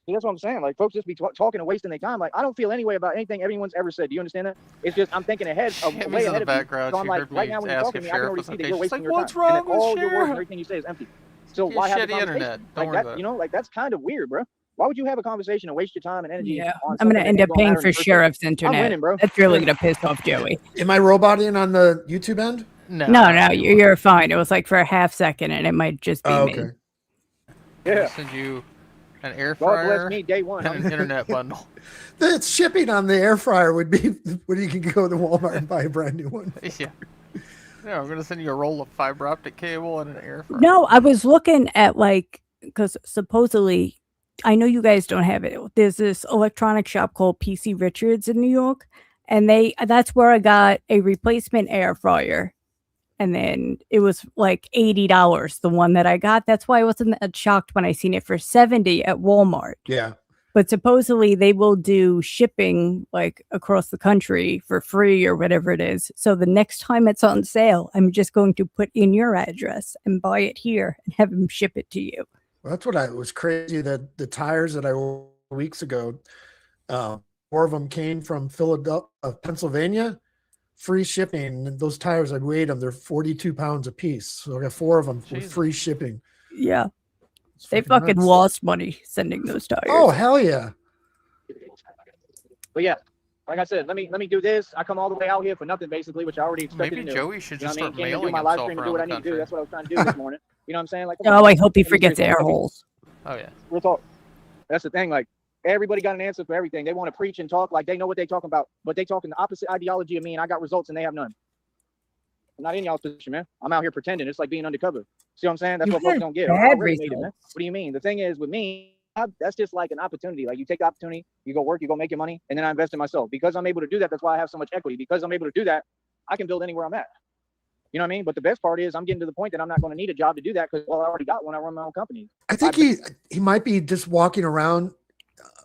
[SPEAKER 3] That's what I'm saying. Like, folks just be talking and wasting their time. Like, I don't feel any way about anything everyone's ever said. Do you understand that? It's just I'm thinking ahead of way ahead of you. So I'm like, right now when you're talking to me, I can already see that you're wasting your time.
[SPEAKER 6] What's wrong with
[SPEAKER 3] all your words and
[SPEAKER 6] Sheriff?
[SPEAKER 3] everything you say is empty. So why have a conversation?
[SPEAKER 6] Internet. Don't
[SPEAKER 3] like that? Like that's kind of weird, bro. Why would you have a conversation and waste your time and energy?
[SPEAKER 5] Yeah,
[SPEAKER 3] on
[SPEAKER 5] I'm gonna end up paying for Sheriff's internet.
[SPEAKER 3] I'm winning, bro.
[SPEAKER 5] That's really gonna piss off Joey.
[SPEAKER 2] Am I roboting on the YouTube end?
[SPEAKER 5] No, you're fine. It was like for a half second, and it might just be me.
[SPEAKER 2] Okay.
[SPEAKER 3] Yeah.
[SPEAKER 6] I'll send you an air
[SPEAKER 3] God
[SPEAKER 6] fryer
[SPEAKER 3] bless me, day one.
[SPEAKER 6] and an internet bundle.
[SPEAKER 2] The shipping on the air fryer would be when you can go to Walmart and buy a brand new one.
[SPEAKER 6] Yeah. Yeah, I'm gonna send you a roll of fiber optic cable and an air fryer.
[SPEAKER 5] No, I was looking at because supposedly, I know you guys don't have it. There's this electronic shop called PC Richards in New York, and that's where I got a replacement air fryer. And then it was like $80, the one that I got. That's why I wasn't that shocked when I seen it for $70 at Walmart.
[SPEAKER 2] Yeah.
[SPEAKER 5] But supposedly they will do shipping like across the country for free or whatever it is. So the next time it's on sale, I'm just going to put in your address and buy it here and have them ship it to you.
[SPEAKER 2] Well, that's what was crazy that the tires that I ordered weeks ago, 4 of them came from Philadelphia, Pennsylvania. Free shipping. And those tires, I weighed them. They're 42 pounds a piece. So I got 4 of them with free shipping.
[SPEAKER 5] Yeah. They fucking lost money sending those tires.
[SPEAKER 2] Oh, hell yeah.
[SPEAKER 3] But yeah, like I said, let me do this. I come all the way out here for nothing, basically, which I already expected.
[SPEAKER 6] Maybe
[SPEAKER 3] to do.
[SPEAKER 6] Joey should just start
[SPEAKER 3] Can't
[SPEAKER 6] mailing
[SPEAKER 3] do my live
[SPEAKER 6] himself
[SPEAKER 3] stream and
[SPEAKER 6] around
[SPEAKER 3] do what
[SPEAKER 6] the
[SPEAKER 3] I need to do.
[SPEAKER 6] country.
[SPEAKER 3] That's what I was trying to do this morning. You know what I'm saying? Like,
[SPEAKER 5] I hope he forgets air holes.
[SPEAKER 6] Oh yeah.
[SPEAKER 3] Real talk. That's the thing. Like, everybody got an answer for everything. They want to preach and talk like they know what they're talking about, but they talking the opposite ideology of me, and I got results and they have none. I'm not in y'all's position, man. I'm out here pretending. It's like being undercover. See what I'm saying? That's what folks don't get. I really made it, man. What do you mean? The thing is, with me, that's just like an opportunity. Like, you take the opportunity, you go work, you go make your money, and then I invest in myself. Because I'm able to do that, that's why I have so much equity. Because I'm able to do that, I can build anywhere I'm at. You know what I mean? But the best part is I'm getting to the point that I'm not going to need a job to do that because, well, I already got one. I run my own company.
[SPEAKER 2] I think he might be just walking around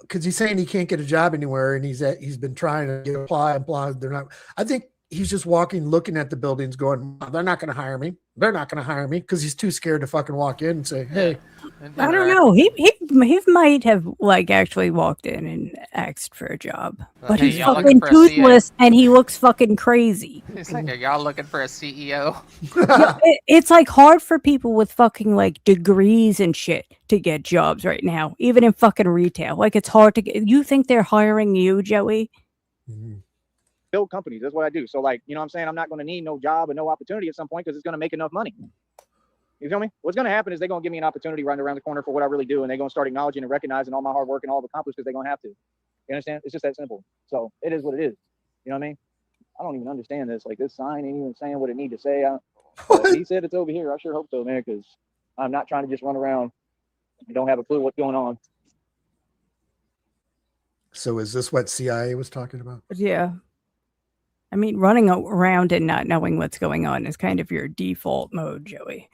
[SPEAKER 2] because he's saying he can't get a job anywhere, and he's been trying to apply. They're not. I think he's just walking, looking at the buildings, going, "They're not going to hire me. They're not going to hire me," because he's too scared to fucking walk in and say, "Hey."
[SPEAKER 5] I don't know. He might have actually walked in and asked for a job, but he's fucking toothless and he looks fucking crazy.
[SPEAKER 6] He's like, "Are y'all looking for a CEO?"
[SPEAKER 5] Yeah, it's like hard for people with fucking like degrees and shit to get jobs right now, even in fucking retail. Like, it's hard to get. You think they're hiring you, Joey?
[SPEAKER 2] Mm-hmm.
[SPEAKER 3] Build companies. That's what I do. So, like, you know what I'm saying? I'm not going to need no job or no opportunity at some point because it's going to make enough money. You feel me? What's going to happen is they're going to give me an opportunity right around the corner for what I really do, and they're going to start acknowledging and recognizing all my hard work and all I've accomplished because they're going to have to. You understand? It's just that simple. So it is what it is. You know what I mean? I don't even understand this. Like, this sign ain't even saying what it need to say. Well, he said it's over here. I sure hope so, man, because I'm not trying to just run around and don't have a clue what's going on.
[SPEAKER 2] So is this what CIA was talking about?
[SPEAKER 5] Yeah. I mean, running around and not knowing what's going on is kind of your default mode, Joey.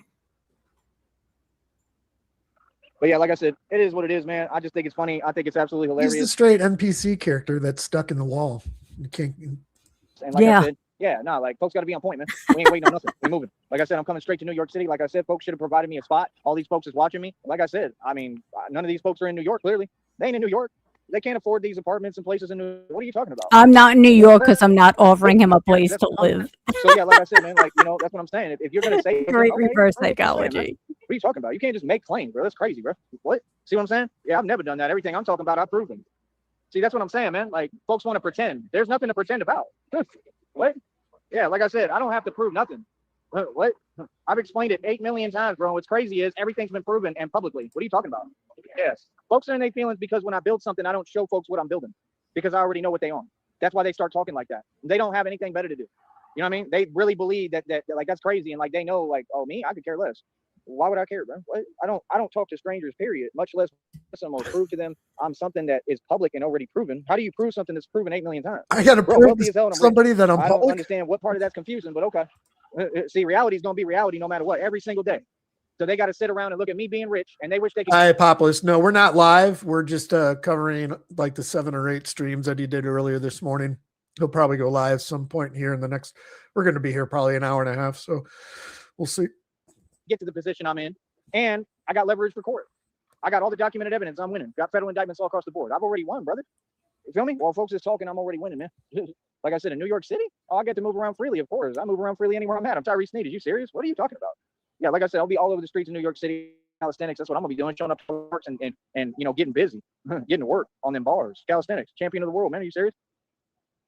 [SPEAKER 3] But yeah, like I said, it is what it is, man. I just think it's funny. I think it's absolutely hilarious.
[SPEAKER 2] He's the straight NPC character that's stuck in the wall. You can't.
[SPEAKER 3] And like I said, like folks got to be on point, man. We ain't waiting on nothing. We're moving. Like I said, I'm coming straight to New York City. Like I said, folks should have provided me a spot. All these folks is watching me. Like I said, I mean, none of these folks are in New York. Clearly, they ain't in New York. They can't afford these apartments and places in New York. What are you talking about?
[SPEAKER 5] I'm not in New York because I'm not offering him a place to live.
[SPEAKER 3] So yeah, like I said, man, like, you know, that's what I'm saying. If you're gonna say
[SPEAKER 5] Great
[SPEAKER 3] okay,
[SPEAKER 5] reverse
[SPEAKER 3] bro,
[SPEAKER 5] psychology.
[SPEAKER 3] what are you talking about? You can't just make claims, bro. That's crazy, bro. What? See what I'm saying? Yeah, I've never done that. Everything I'm talking about, I've proven. See, that's what I'm saying, man. Like, folks want to pretend. There's nothing to pretend about. What? Yeah, like I said, I don't have to prove nothing. What? I've explained it 8 million times, bro. What's crazy is everything's been proven and publicly. What are you talking about? Yes. Folks are in their feelings because when I build something, I don't show folks what I'm building because I already know what they own. That's why they start talking like that. They don't have anything better to do. You know what I mean? They really believe that like that's crazy, and like they know, like, oh, me, I could care less. Why would I care, bro? What? I don't talk to strangers, period. Much less I'm gonna prove to them I'm something that is public and already proven. How do you prove something that's proven 8 million times?
[SPEAKER 2] I gotta prove to somebody that I'm
[SPEAKER 3] I
[SPEAKER 2] public.
[SPEAKER 3] don't understand what part of that's confusing, but okay. See, reality is gonna be reality no matter what, every single day. So they got to sit around and look at me being rich, and they wish they could.
[SPEAKER 2] Hi, Populous. No, we're not live. We're just covering like the 7 or 8 streams that he did earlier this morning. He'll probably go live some point here in the next. We're going to be here probably an hour and a half, so we'll see.
[SPEAKER 3] Get to the position I'm in, and I got leverage for court. I got all the documented evidence. I'm winning. Got federal indictments all across the board. I've already won, brother. You feel me? While folks is talking, I'm already winning, man. Like I said, in New York City, I get to move around freely. Of course, I move around freely anywhere I'm at. I'm Tyree Sneed. Are you serious? What are you talking about? Yeah, like I said, I'll be all over the streets of New York City. Calisthenics, that's what I'm gonna be doing, showing up for work and you know, getting busy, getting to work on them bars. Calisthenics, champion of the world, man. Are you serious?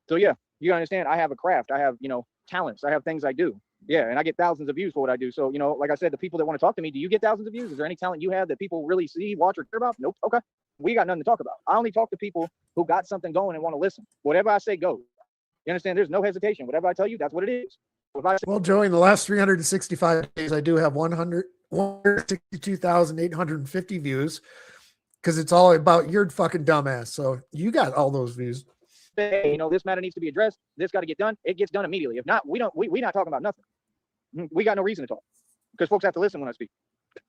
[SPEAKER 3] So yeah, you understand, I have a craft, I have, you know, talents, I have things I do. Yeah, and I get thousands of views for what I do. So, you know, like I said, the people that want to talk to me, do you get thousands of views? Is there any talent you have that people really see, watch, or care about? Nope. Okay. We got nothing to talk about. I only talk to people who got something going and want to listen. Whatever I say goes. You understand? There's no hesitation. Whatever I tell you, that's what it is.
[SPEAKER 2] Well, Joey, in the last 365 days, I do have 162,850 views because it's all about your fucking dumbass. So you got all those views.
[SPEAKER 3] You know, this matter needs to be addressed. This got to get done. It gets done immediately. If not, we not talking about nothing. We got no reason to talk because folks have to listen when I speak.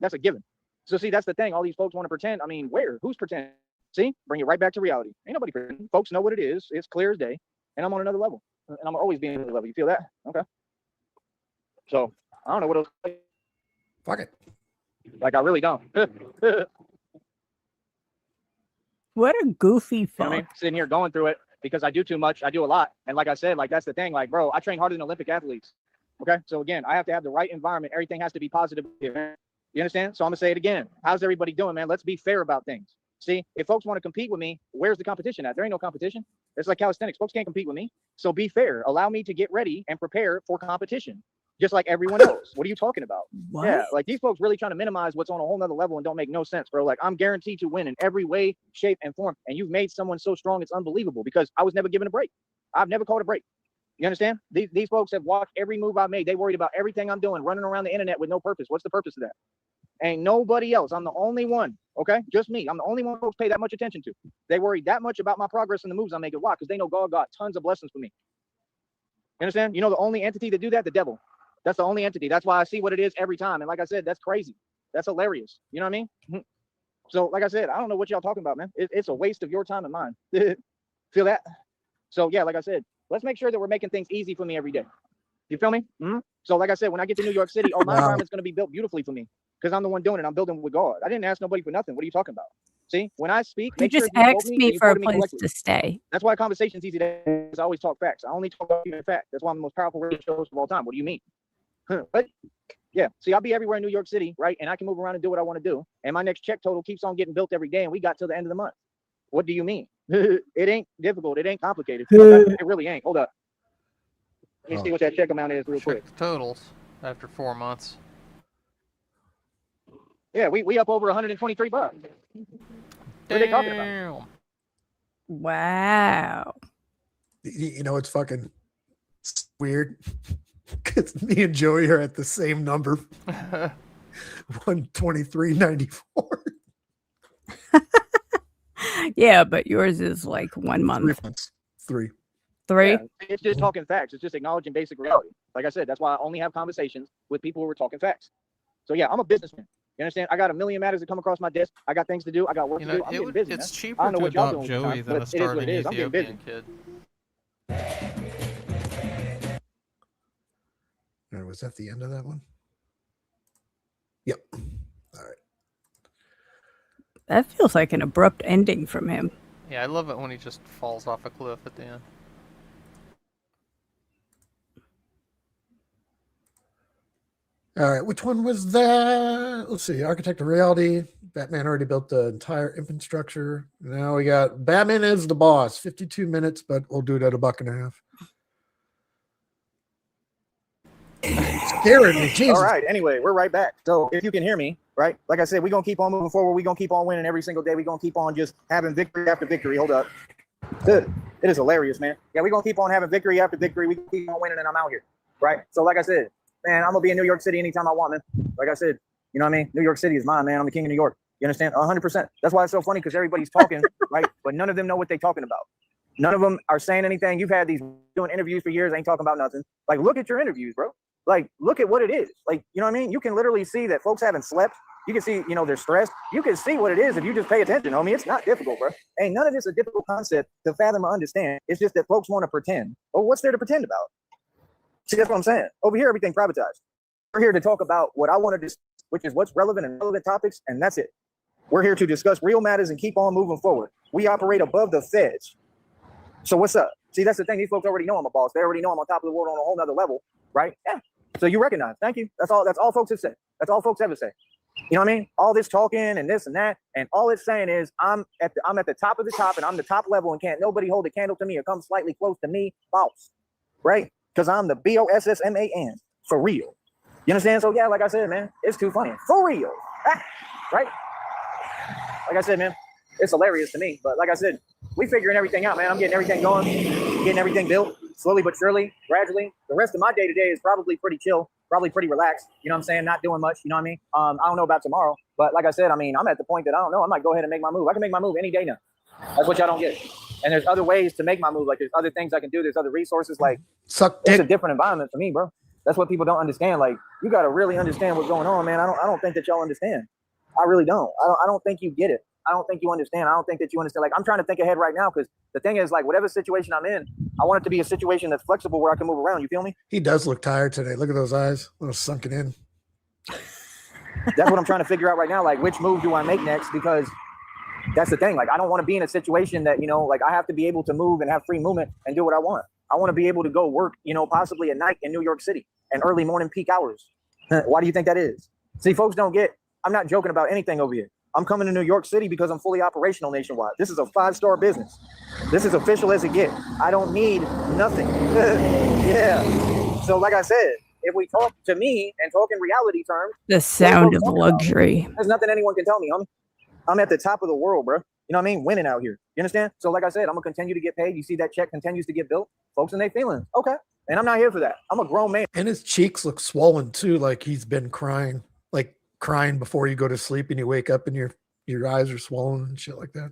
[SPEAKER 3] That's a given. So see, that's the thing. All these folks want to pretend. I mean, where? Who's pretending? See, bring it right back to reality. Ain't nobody pretending. Folks know what it is. It's clear as day. And I'm on another level. And I'm always being on another level. You feel that? Okay. So I don't know what else.
[SPEAKER 2] Fuck it.
[SPEAKER 3] Like, I really don't.
[SPEAKER 5] What a goofy fuck.
[SPEAKER 3] You know what I mean? Sitting here going through it because I do too much. I do a lot. And like I said, like, that's the thing. Like, bro, I train harder than Olympic athletes. Okay. So again, I have to have the right environment. Everything has to be positive here. You understand? So I'm gonna say it again. How's everybody doing, man? Let's be fair about things. See, if folks want to compete with me, where's the competition at? There ain't no competition. It's like calisthenics. Folks can't compete with me. So be fair. Allow me to get ready and prepare for competition, just like everyone else. What are you talking about?
[SPEAKER 5] What?
[SPEAKER 3] Yeah, like these folks really trying to minimize what's on a whole nother level and don't make no sense, bro. Like, I'm guaranteed to win in every way, shape, and form. And you've made someone so strong, it's unbelievable because I was never given a break. I've never called a break. You understand? These folks have watched every move I made. They worried about everything I'm doing, running around the internet with no purpose. What's the purpose of that? Ain't nobody else. I'm the only one. Okay, just me. I'm the only one folks pay that much attention to. They worry that much about my progress and the moves I'm making. Why? Because they know God got tons of blessings for me. You understand? You know the only entity that do that? The devil. That's the only entity. That's why I see what it is every time. And like I said, that's crazy. That's hilarious. You know what I mean? So like I said, I don't know what y'all talking about, man. It's a waste of your time and mine. Feel that? So yeah, like I said, let's make sure that we're making things easy for me every day. You feel me? So like I said, when I get to New York City, my environment's going to be built beautifully for me because I'm the one doing it. I'm building with God. I didn't ask nobody for nothing. What are you talking about? See, when I speak,
[SPEAKER 5] You just asked me for a place to stay.
[SPEAKER 3] That's why conversation's easy to I always talk facts. I only talk about human fact. That's why I'm the most powerful radio shows of all time. What do you mean? But yeah, see, I'll be everywhere in New York City, right? And I can move around and do what I want to do. And my next check total keeps on getting built every day. And we got till the end of the month. What do you mean? It ain't difficult. It ain't complicated. Okay? It really ain't. Hold up. Let me see what that check amount is real quick.
[SPEAKER 6] Check the totals after 4 months.
[SPEAKER 3] Yeah, we up over 123 bucks. What are they talking about?
[SPEAKER 5] Wow.
[SPEAKER 2] You know, it's fucking weird. Because me and Joey are at the same number. 123.94.
[SPEAKER 5] Yeah, but yours is like 1 month.
[SPEAKER 2] 3 months. 3.
[SPEAKER 5] 3?
[SPEAKER 3] Yeah, it's just talking facts. It's just acknowledging basic reality. Like I said, that's why I only have conversations with people who are talking facts. So yeah, I'm a businessman. You understand? I got a million matters that come across my desk. I got things to do. I got work to do. I'm getting busy.
[SPEAKER 6] It's
[SPEAKER 3] man.
[SPEAKER 6] cheaper
[SPEAKER 3] I don't know
[SPEAKER 6] to
[SPEAKER 3] what y'all
[SPEAKER 6] adopt
[SPEAKER 3] doing with
[SPEAKER 6] Joey
[SPEAKER 3] your
[SPEAKER 6] than
[SPEAKER 3] time,
[SPEAKER 6] a
[SPEAKER 3] but it is what
[SPEAKER 6] starving
[SPEAKER 3] it is. I'm getting busy.
[SPEAKER 6] Ethiopian kid.
[SPEAKER 2] All right, was that the end of that one? Yep. All right.
[SPEAKER 5] That feels like an abrupt ending from him.
[SPEAKER 6] Yeah, I love it when he just falls off a cliff at the end.
[SPEAKER 2] All right, which one was that? Let's see. Architect of Reality. Batman already built the entire infrastructure. Now we got Batman is the boss. 52 minutes, but we'll do it at $1.50. Scaring me, Jesus.
[SPEAKER 3] All right. Anyway, we're right back. So if you can hear me, right? Like I said, we're going to keep on moving forward. We're going to keep on winning every single day. We're going to keep on just having victory after victory. Hold up. Good. It is hilarious, man. Yeah, we're going to keep on having victory after victory. We keep on winning and I'm out here, right? So like I said, man, I'm going to be in New York City anytime I want, man. Like I said, you know what I mean? New York City is mine, man. I'm the king of New York. You understand? 100%. That's why it's so funny because everybody's talking, right? But none of them know what they're talking about. None of them are saying anything. You've had these doing interviews for years, ain't talking about nothing. Like, look at your interviews, bro. Like, look at what it is. Like, you know what I mean? You can literally see that folks haven't slept. You can see, you know, they're stressed. You can see what it is if you just pay attention, homie. It's not difficult, bro. Ain't none of this a difficult concept to fathom or understand. It's just that folks want to pretend. Well, what's there to pretend about? See, that's what I'm saying. Over here, everything privatized. We're here to talk about what I want to discuss, which is what's relevant and relevant topics, and that's it. We're here to discuss real matters and keep on moving forward. We operate above the feds. So what's up? See, that's the thing. These folks already know I'm a boss. They already know I'm on top of the world on a whole nother level, right? Yeah. So you recognize. Thank you. That's all folks have said. That's all folks ever say. You know what I mean? All this talking and this and that, and all it's saying is I'm at the top of the top, and I'm the top level, and can't nobody hold a candle to me or come slightly close to me, boss, right? Because I'm the BOSSMAN for real. You understand? So yeah, like I said, man, it's too funny for real, right? Like I said, man, it's hilarious to me. But like I said, we figuring everything out, man. I'm getting everything going, getting everything built slowly but surely, gradually. The rest of my day to day is probably pretty chill, probably pretty relaxed. You know what I'm saying? Not doing much. You know what I mean? I don't know about tomorrow, but like I said, I mean, I'm at the point that I don't know. I might go ahead and make my move. I can make my move any day now. That's what y'all don't get. And there's other ways to make my move. Like there's other things I can do. There's other resources. Like
[SPEAKER 2] Suck
[SPEAKER 3] it's
[SPEAKER 2] dick.
[SPEAKER 3] a different environment for me, bro. That's what people don't understand. Like you got to really understand what's going on, man. I don't think that y'all understand. I really don't. I don't think you get it. I don't think you understand. I don't think that you understand. Like I'm trying to think ahead right now because the thing is, like, whatever situation I'm in, I want it to be a situation that's flexible where I can move around. You feel me?
[SPEAKER 2] He does look tired today. Look at those eyes. A little sunken in.
[SPEAKER 3] That's what I'm trying to figure out right now. Like, which move do I make next? Because that's the thing. Like, I don't want to be in a situation that, you know, like I have to be able to move and have free movement and do what I want. I want to be able to go work, you know, possibly at night in New York City and early morning peak hours. Why do you think that is? See, folks don't get, I'm not joking about anything over here. I'm coming to New York City because I'm fully operational nationwide. This is a 5-star business. This is official as it gets. I don't need nothing. Yeah. So like I said, if we talk to me and talk in reality terms,
[SPEAKER 5] The sound of luxury.
[SPEAKER 3] there's nothing anyone can tell me, homie. I'm at the top of the world, bro. You know what I mean? Winning out here. You understand? So like I said, I'm going to continue to get paid. You see that check continues to get built. Folks and they feelings. Okay. And I'm not here for that. I'm a grown man.
[SPEAKER 2] And his cheeks look swollen too, like he's been crying. Like crying before you go to sleep and you wake up and your eyes are swollen and shit like that.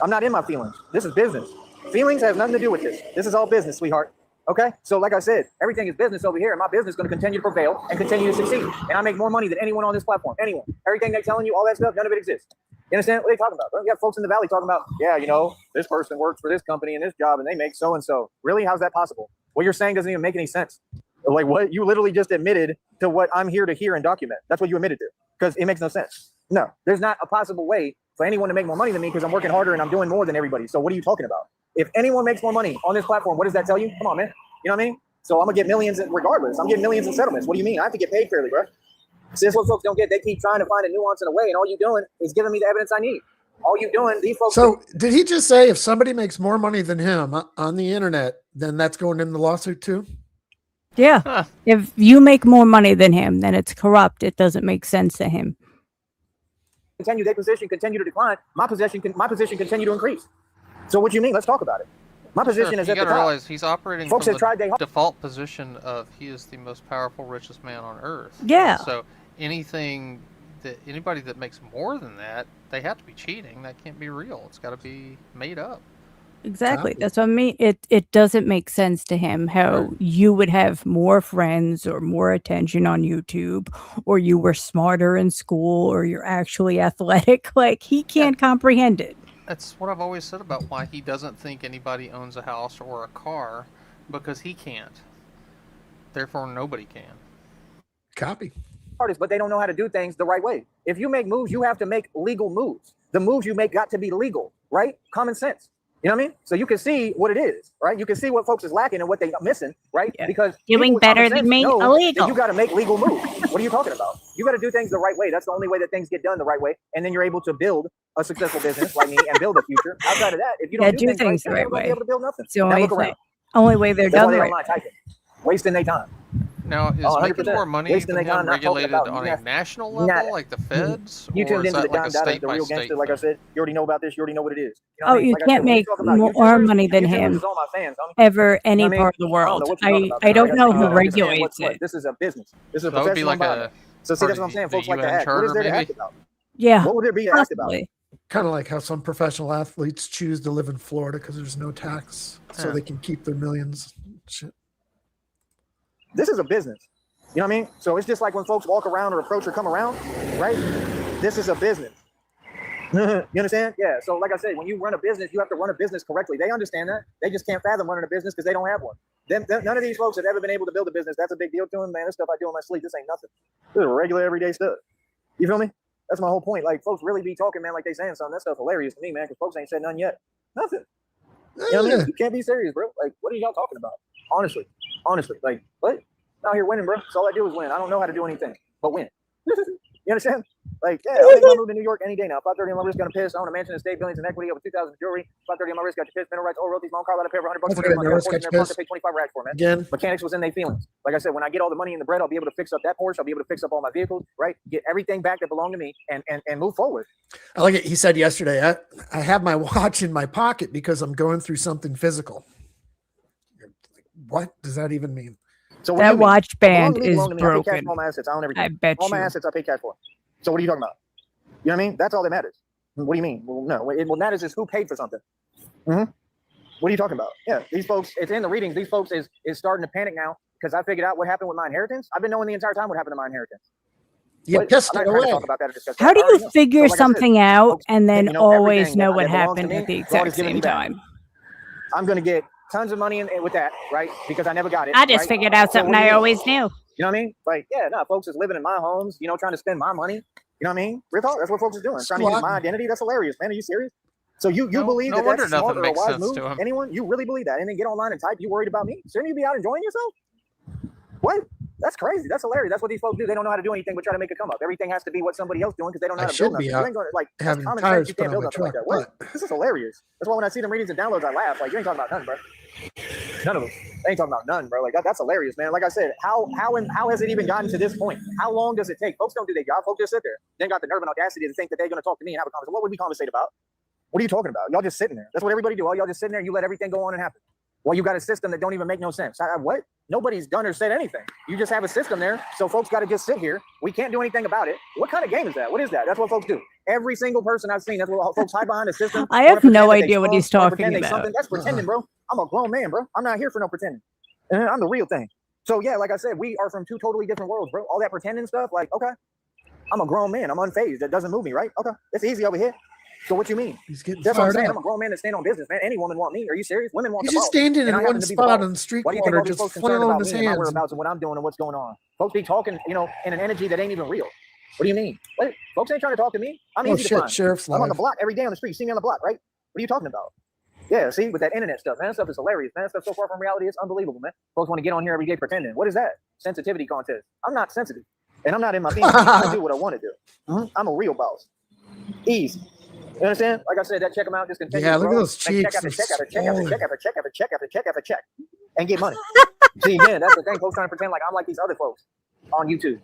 [SPEAKER 3] I'm not in my feelings. This is business. Feelings has nothing to do with this. This is all business, sweetheart. Okay? So like I said, everything is business over here, and my business is going to continue to prevail and continue to succeed. And I make more money than anyone on this platform. Anyone. Everything they're telling you, all that stuff, none of it exists. You understand what they talking about? Bro? You got folks in the valley talking about, yeah, you know, this person works for this company and this job and they make so and so. Really? How's that possible? What you're saying doesn't even make any sense. Like what? You literally just admitted to what I'm here to hear and document. That's what you admitted to, because it makes no sense. No, there's not a possible way for anyone to make more money than me because I'm working harder and I'm doing more than everybody. So what are you talking about? If anyone makes more money on this platform, what does that tell you? Come on, man. You know what I mean? So I'm gonna get millions regardless. I'm getting millions in settlements. What do you mean? I have to get paid fairly, bro. See, that's what folks don't get. They keep trying to find a nuance in a way, and all you're doing is giving me the evidence I need. All you're doing, these folks.
[SPEAKER 2] So did he just say if somebody makes more money than him on the internet, then that's going in the lawsuit too?
[SPEAKER 5] Yeah.
[SPEAKER 6] Huh.
[SPEAKER 5] If you make more money than him, then it's corrupt. It doesn't make sense to him.
[SPEAKER 3] Continue, their position continue to decline. My position continue to increase. So what do you mean? Let's talk about it. My position
[SPEAKER 6] Sheriff,
[SPEAKER 3] is
[SPEAKER 6] you
[SPEAKER 3] at the
[SPEAKER 6] gotta
[SPEAKER 3] top.
[SPEAKER 6] realize he's operating
[SPEAKER 3] Folks
[SPEAKER 6] from
[SPEAKER 3] have tried
[SPEAKER 6] the
[SPEAKER 3] their
[SPEAKER 6] default position of he is the most powerful, richest man on earth.
[SPEAKER 5] Yeah.
[SPEAKER 6] So anything that anybody that makes more than that, they have to be cheating. That can't be real. It's got to be made up.
[SPEAKER 5] Exactly.
[SPEAKER 2] Copy.
[SPEAKER 5] That's what I mean. It doesn't make sense to him how
[SPEAKER 6] Right.
[SPEAKER 5] you would have more friends or more attention on YouTube, or you were smarter in school, or you're actually athletic. Like, he can't comprehend it.
[SPEAKER 6] That's what I've always said about why he doesn't think anybody owns a house or a car, because he can't. Therefore, nobody can.
[SPEAKER 2] Copy.
[SPEAKER 3] artists, but they don't know how to do things the right way. If you make moves, you have to make legal moves. The moves you make got to be legal, right? Common sense. You know what I mean? So you can see what it is, right? You can see what folks is lacking and what they're missing, right?
[SPEAKER 5] Yeah.
[SPEAKER 3] Because
[SPEAKER 5] Doing
[SPEAKER 3] people with common
[SPEAKER 5] better than
[SPEAKER 3] sense
[SPEAKER 5] me,
[SPEAKER 3] know that
[SPEAKER 5] illegal.
[SPEAKER 3] you got to make legal moves. What are you talking about? You got to do things the right way. That's the only way that things get done the right way, and then you're able to build a successful business like me and build a future. Outside of that, if you don't
[SPEAKER 5] Yeah,
[SPEAKER 3] do things
[SPEAKER 5] the
[SPEAKER 3] right,
[SPEAKER 5] right
[SPEAKER 3] you're not gonna
[SPEAKER 5] way.
[SPEAKER 3] be able to build nothing.
[SPEAKER 5] It's the
[SPEAKER 3] Now
[SPEAKER 5] only
[SPEAKER 3] look
[SPEAKER 5] thing.
[SPEAKER 3] around.
[SPEAKER 5] Only way they're
[SPEAKER 3] That's why
[SPEAKER 5] done
[SPEAKER 3] they're
[SPEAKER 5] right.
[SPEAKER 3] online typing, wasting their time.
[SPEAKER 6] Now, is
[SPEAKER 3] Oh,
[SPEAKER 6] making
[SPEAKER 3] 100%.
[SPEAKER 6] more money
[SPEAKER 3] Wasting
[SPEAKER 6] than
[SPEAKER 3] their time
[SPEAKER 6] him
[SPEAKER 3] not talking
[SPEAKER 6] regulated
[SPEAKER 3] about
[SPEAKER 6] on a
[SPEAKER 3] nothing.
[SPEAKER 6] national level,
[SPEAKER 3] Nada.
[SPEAKER 6] like the feds,
[SPEAKER 3] You
[SPEAKER 6] or
[SPEAKER 3] tuned
[SPEAKER 6] is
[SPEAKER 3] into the
[SPEAKER 6] that like
[SPEAKER 3] Don
[SPEAKER 6] a
[SPEAKER 3] Dada,
[SPEAKER 6] state
[SPEAKER 3] the
[SPEAKER 6] by
[SPEAKER 3] real
[SPEAKER 6] state
[SPEAKER 3] gangster. Like I
[SPEAKER 6] thing?
[SPEAKER 3] said, you already know about this. You already know what it is. You know
[SPEAKER 5] Oh,
[SPEAKER 3] what I mean?
[SPEAKER 5] you
[SPEAKER 3] Like I
[SPEAKER 5] can't
[SPEAKER 3] said, when you
[SPEAKER 5] make
[SPEAKER 3] talk about
[SPEAKER 5] more
[SPEAKER 3] YouTubers,
[SPEAKER 5] money than
[SPEAKER 3] YouTubers
[SPEAKER 5] him
[SPEAKER 3] is all my fans, homie.
[SPEAKER 5] ever any
[SPEAKER 3] You know what I mean?
[SPEAKER 5] part of the
[SPEAKER 3] I don't
[SPEAKER 5] world.
[SPEAKER 3] know what you're talking about.
[SPEAKER 5] I don't
[SPEAKER 3] Like
[SPEAKER 5] know
[SPEAKER 3] said,
[SPEAKER 5] who
[SPEAKER 3] you don't understand
[SPEAKER 5] regulates
[SPEAKER 3] what.
[SPEAKER 5] it.
[SPEAKER 3] This is a business. This is a
[SPEAKER 6] So that would be
[SPEAKER 3] professional
[SPEAKER 6] like
[SPEAKER 3] environment.
[SPEAKER 6] a
[SPEAKER 3] So see,
[SPEAKER 6] part
[SPEAKER 3] that's
[SPEAKER 6] of
[SPEAKER 3] what I'm saying.
[SPEAKER 6] the
[SPEAKER 3] Folks like to
[SPEAKER 6] UN
[SPEAKER 3] act. What
[SPEAKER 6] charter,
[SPEAKER 3] is there to
[SPEAKER 6] maybe?
[SPEAKER 3] act about?
[SPEAKER 5] Yeah,
[SPEAKER 3] What would there be to act about?
[SPEAKER 5] possibly.
[SPEAKER 2] Kind of like how some professional athletes choose to live in Florida because there's no tax, so
[SPEAKER 6] Yeah.
[SPEAKER 2] they can keep their millions. Shit.
[SPEAKER 3] This is a business. You know what I mean? So it's just like when folks walk around or approach or come around, right? This is a business. You understand? Yeah. So like I said, when you run a business, you have to run a business correctly. They understand that. They just can't fathom running a business because they don't have one. None of these folks have ever been able to build a business. That's a big deal to them, man. This stuff I do in my sleep, this ain't nothing. This is regular everyday stuff. You feel me? That's my whole point. Like folks really be talking, man, like they saying something. That stuff hilarious to me, man, because folks ain't said nothing yet. Nothing. You know what I mean? You can't be serious, bro. Like, what are y'all talking about? Honestly, like, what? I'm out here winning, bro. So all I do is win. I don't know how to do anything but win. You understand? Like, yeah, I'll make my move to New York any day now. 530 on my wrist, gonna piss. I own a mansion, estate, billions in equity, over 2,000 jewelry. 530 on my wrist, got your piss, mineral rights, oil royalties, my own car, let a pay over $100 for my car, Porsche in their pocket, pay 25 racks for, man.
[SPEAKER 2] Again,
[SPEAKER 3] Mechanics was in their feelings. Like I said, when I get all the money in the bread, I'll be able to fix up that Porsche. I'll be able to fix up all my vehicles, right? Get everything back that belonged to me and move forward.
[SPEAKER 2] I like it. He said yesterday, I have my watch in my pocket because I'm going through something physical. What does that even mean?
[SPEAKER 3] So
[SPEAKER 5] That watch band is
[SPEAKER 3] I pay cash
[SPEAKER 5] broken.
[SPEAKER 3] for all my assets. I own everything.
[SPEAKER 5] I bet
[SPEAKER 3] All my
[SPEAKER 5] you.
[SPEAKER 3] assets I pay cash for. So what are you talking about? You know what I mean? That's all that matters. What do you mean? Well, no. What matters is who paid for something. Mm-hmm. What are you talking about? Yeah, these folks, it's in the readings. These folks is starting to panic now because I figured out what happened with my inheritance. I've been knowing the entire time what happened to my inheritance.
[SPEAKER 2] You pissed
[SPEAKER 3] I'm
[SPEAKER 2] it
[SPEAKER 3] not trying to
[SPEAKER 2] away.
[SPEAKER 3] talk about that or discuss that.
[SPEAKER 5] How do
[SPEAKER 3] I already
[SPEAKER 5] you
[SPEAKER 3] know.
[SPEAKER 5] figure
[SPEAKER 3] So like I said,
[SPEAKER 5] something out
[SPEAKER 3] folks,
[SPEAKER 5] and then
[SPEAKER 3] you know,
[SPEAKER 5] always
[SPEAKER 3] everything
[SPEAKER 5] know
[SPEAKER 3] that
[SPEAKER 5] what
[SPEAKER 3] belongs to
[SPEAKER 5] happened
[SPEAKER 3] me,
[SPEAKER 5] at the
[SPEAKER 3] God
[SPEAKER 5] exact
[SPEAKER 3] has given
[SPEAKER 5] same
[SPEAKER 3] me back.
[SPEAKER 5] time?
[SPEAKER 3] I'm going to get tons of money with that, right? Because I never got it.
[SPEAKER 5] I just
[SPEAKER 3] right?
[SPEAKER 5] figured out
[SPEAKER 3] So
[SPEAKER 5] something
[SPEAKER 3] what do you
[SPEAKER 5] I
[SPEAKER 3] mean?
[SPEAKER 5] always knew.
[SPEAKER 3] You know what I mean? Like, yeah, no, folks is living in my homes, you know, trying to spend my money. You know what I mean? Real talk, that's what folks is doing. Trying to use my identity. That's hilarious, man. Are you serious? So you believe
[SPEAKER 6] No
[SPEAKER 3] that
[SPEAKER 6] wonder
[SPEAKER 3] that's smart
[SPEAKER 6] nothing
[SPEAKER 3] or a
[SPEAKER 6] makes
[SPEAKER 3] wise
[SPEAKER 6] sense
[SPEAKER 3] move?
[SPEAKER 6] to him.
[SPEAKER 3] Anyone? You really believe that? And then get online and type, you worried about me? Shouldn't you be out enjoying yourself? What? That's crazy. That's hilarious. That's what these folks do. They don't know how to do anything but try to make it come up. Everything has to be what somebody else doing because they don't know
[SPEAKER 2] I
[SPEAKER 3] how to build
[SPEAKER 2] should be
[SPEAKER 3] nothing.
[SPEAKER 2] out
[SPEAKER 3] You ain't gonna, like, that's
[SPEAKER 2] having
[SPEAKER 3] common
[SPEAKER 2] tires
[SPEAKER 3] sense. You
[SPEAKER 2] put
[SPEAKER 3] can't
[SPEAKER 2] on
[SPEAKER 3] build
[SPEAKER 2] my
[SPEAKER 3] nothing like
[SPEAKER 2] truck.
[SPEAKER 3] that. What? This is hilarious. That's why when I see them readings and downloads, I laugh. Like, you ain't talking about nothing, bro. None of them. They ain't talking about none, bro. Like that's hilarious, man. Like I said, how has it even gotten to this point? How long does it take? Folks don't do their job. Folks just sit there. They got the nerve and audacity to think that they're going to talk to me and have a conversation. What would we conversate about? What are you talking about? Y'all just sitting there. That's what everybody do. All y'all just sitting there. You let everything go on and happen. Well, you got a system that don't even make no sense. What? Nobody's done or said anything. You just have a system there. So folks got to just sit here. We can't do anything about it. What kind of game is that? What is that? That's what folks do. Every single person I've seen, that's what folks hide behind the system.
[SPEAKER 5] I have no idea what he's talking about.
[SPEAKER 3] That's pretending, bro. I'm a grown man, bro. I'm not here for no pretending. I'm the real thing. So yeah, like I said, we are from two totally different worlds, bro. All that pretending stuff, like, okay, I'm a grown man. I'm unfazed. That doesn't move me, right? Okay, it's easy over here. So what you mean?
[SPEAKER 2] He's getting
[SPEAKER 3] That's what I'm
[SPEAKER 2] fired
[SPEAKER 3] saying.
[SPEAKER 2] up.
[SPEAKER 3] I'm a grown man that stand on business, man. Any woman want me? Are you serious? Women want
[SPEAKER 2] He's
[SPEAKER 3] the
[SPEAKER 2] just
[SPEAKER 3] boss.
[SPEAKER 2] standing
[SPEAKER 3] And I
[SPEAKER 2] in
[SPEAKER 3] happen
[SPEAKER 2] one
[SPEAKER 3] to be the
[SPEAKER 2] spot
[SPEAKER 3] boss.
[SPEAKER 2] on the street
[SPEAKER 3] Why do you think
[SPEAKER 2] corner,
[SPEAKER 3] all these
[SPEAKER 2] just
[SPEAKER 3] folks concerned
[SPEAKER 2] flailing
[SPEAKER 3] about
[SPEAKER 2] his
[SPEAKER 3] me and my
[SPEAKER 2] hands.
[SPEAKER 3] whereabouts and what I'm doing and what's going on? Folks be talking, you know, in an energy that ain't even real. What do you mean? What? Folks ain't trying to talk to me. I'm
[SPEAKER 2] Oh
[SPEAKER 3] easy to
[SPEAKER 2] shit,
[SPEAKER 3] find.
[SPEAKER 2] Sheriff's
[SPEAKER 3] I'm on the
[SPEAKER 2] live.
[SPEAKER 3] block every day on the street. See me on the block, right? What are you talking about? Yeah, see, with that internet stuff, man, that stuff is hilarious, man. That stuff so far from reality, it's unbelievable, man. Folks want to get on here every day pretending. What is that? Sensitivity contest. I'm not sensitive, and I'm not in my feelings. I do what I want to do. I'm a real boss. Easy. You understand? Like I said, that check amount just continues.
[SPEAKER 2] Yeah, look at
[SPEAKER 3] bro.
[SPEAKER 2] those
[SPEAKER 3] Make
[SPEAKER 2] cheeks.
[SPEAKER 3] check after
[SPEAKER 2] They're
[SPEAKER 3] check after check after
[SPEAKER 2] swollen.
[SPEAKER 3] check after check after check after check after check, and get money. See, again, that's the thing. Folks trying to pretend like I'm like these other folks on YouTube,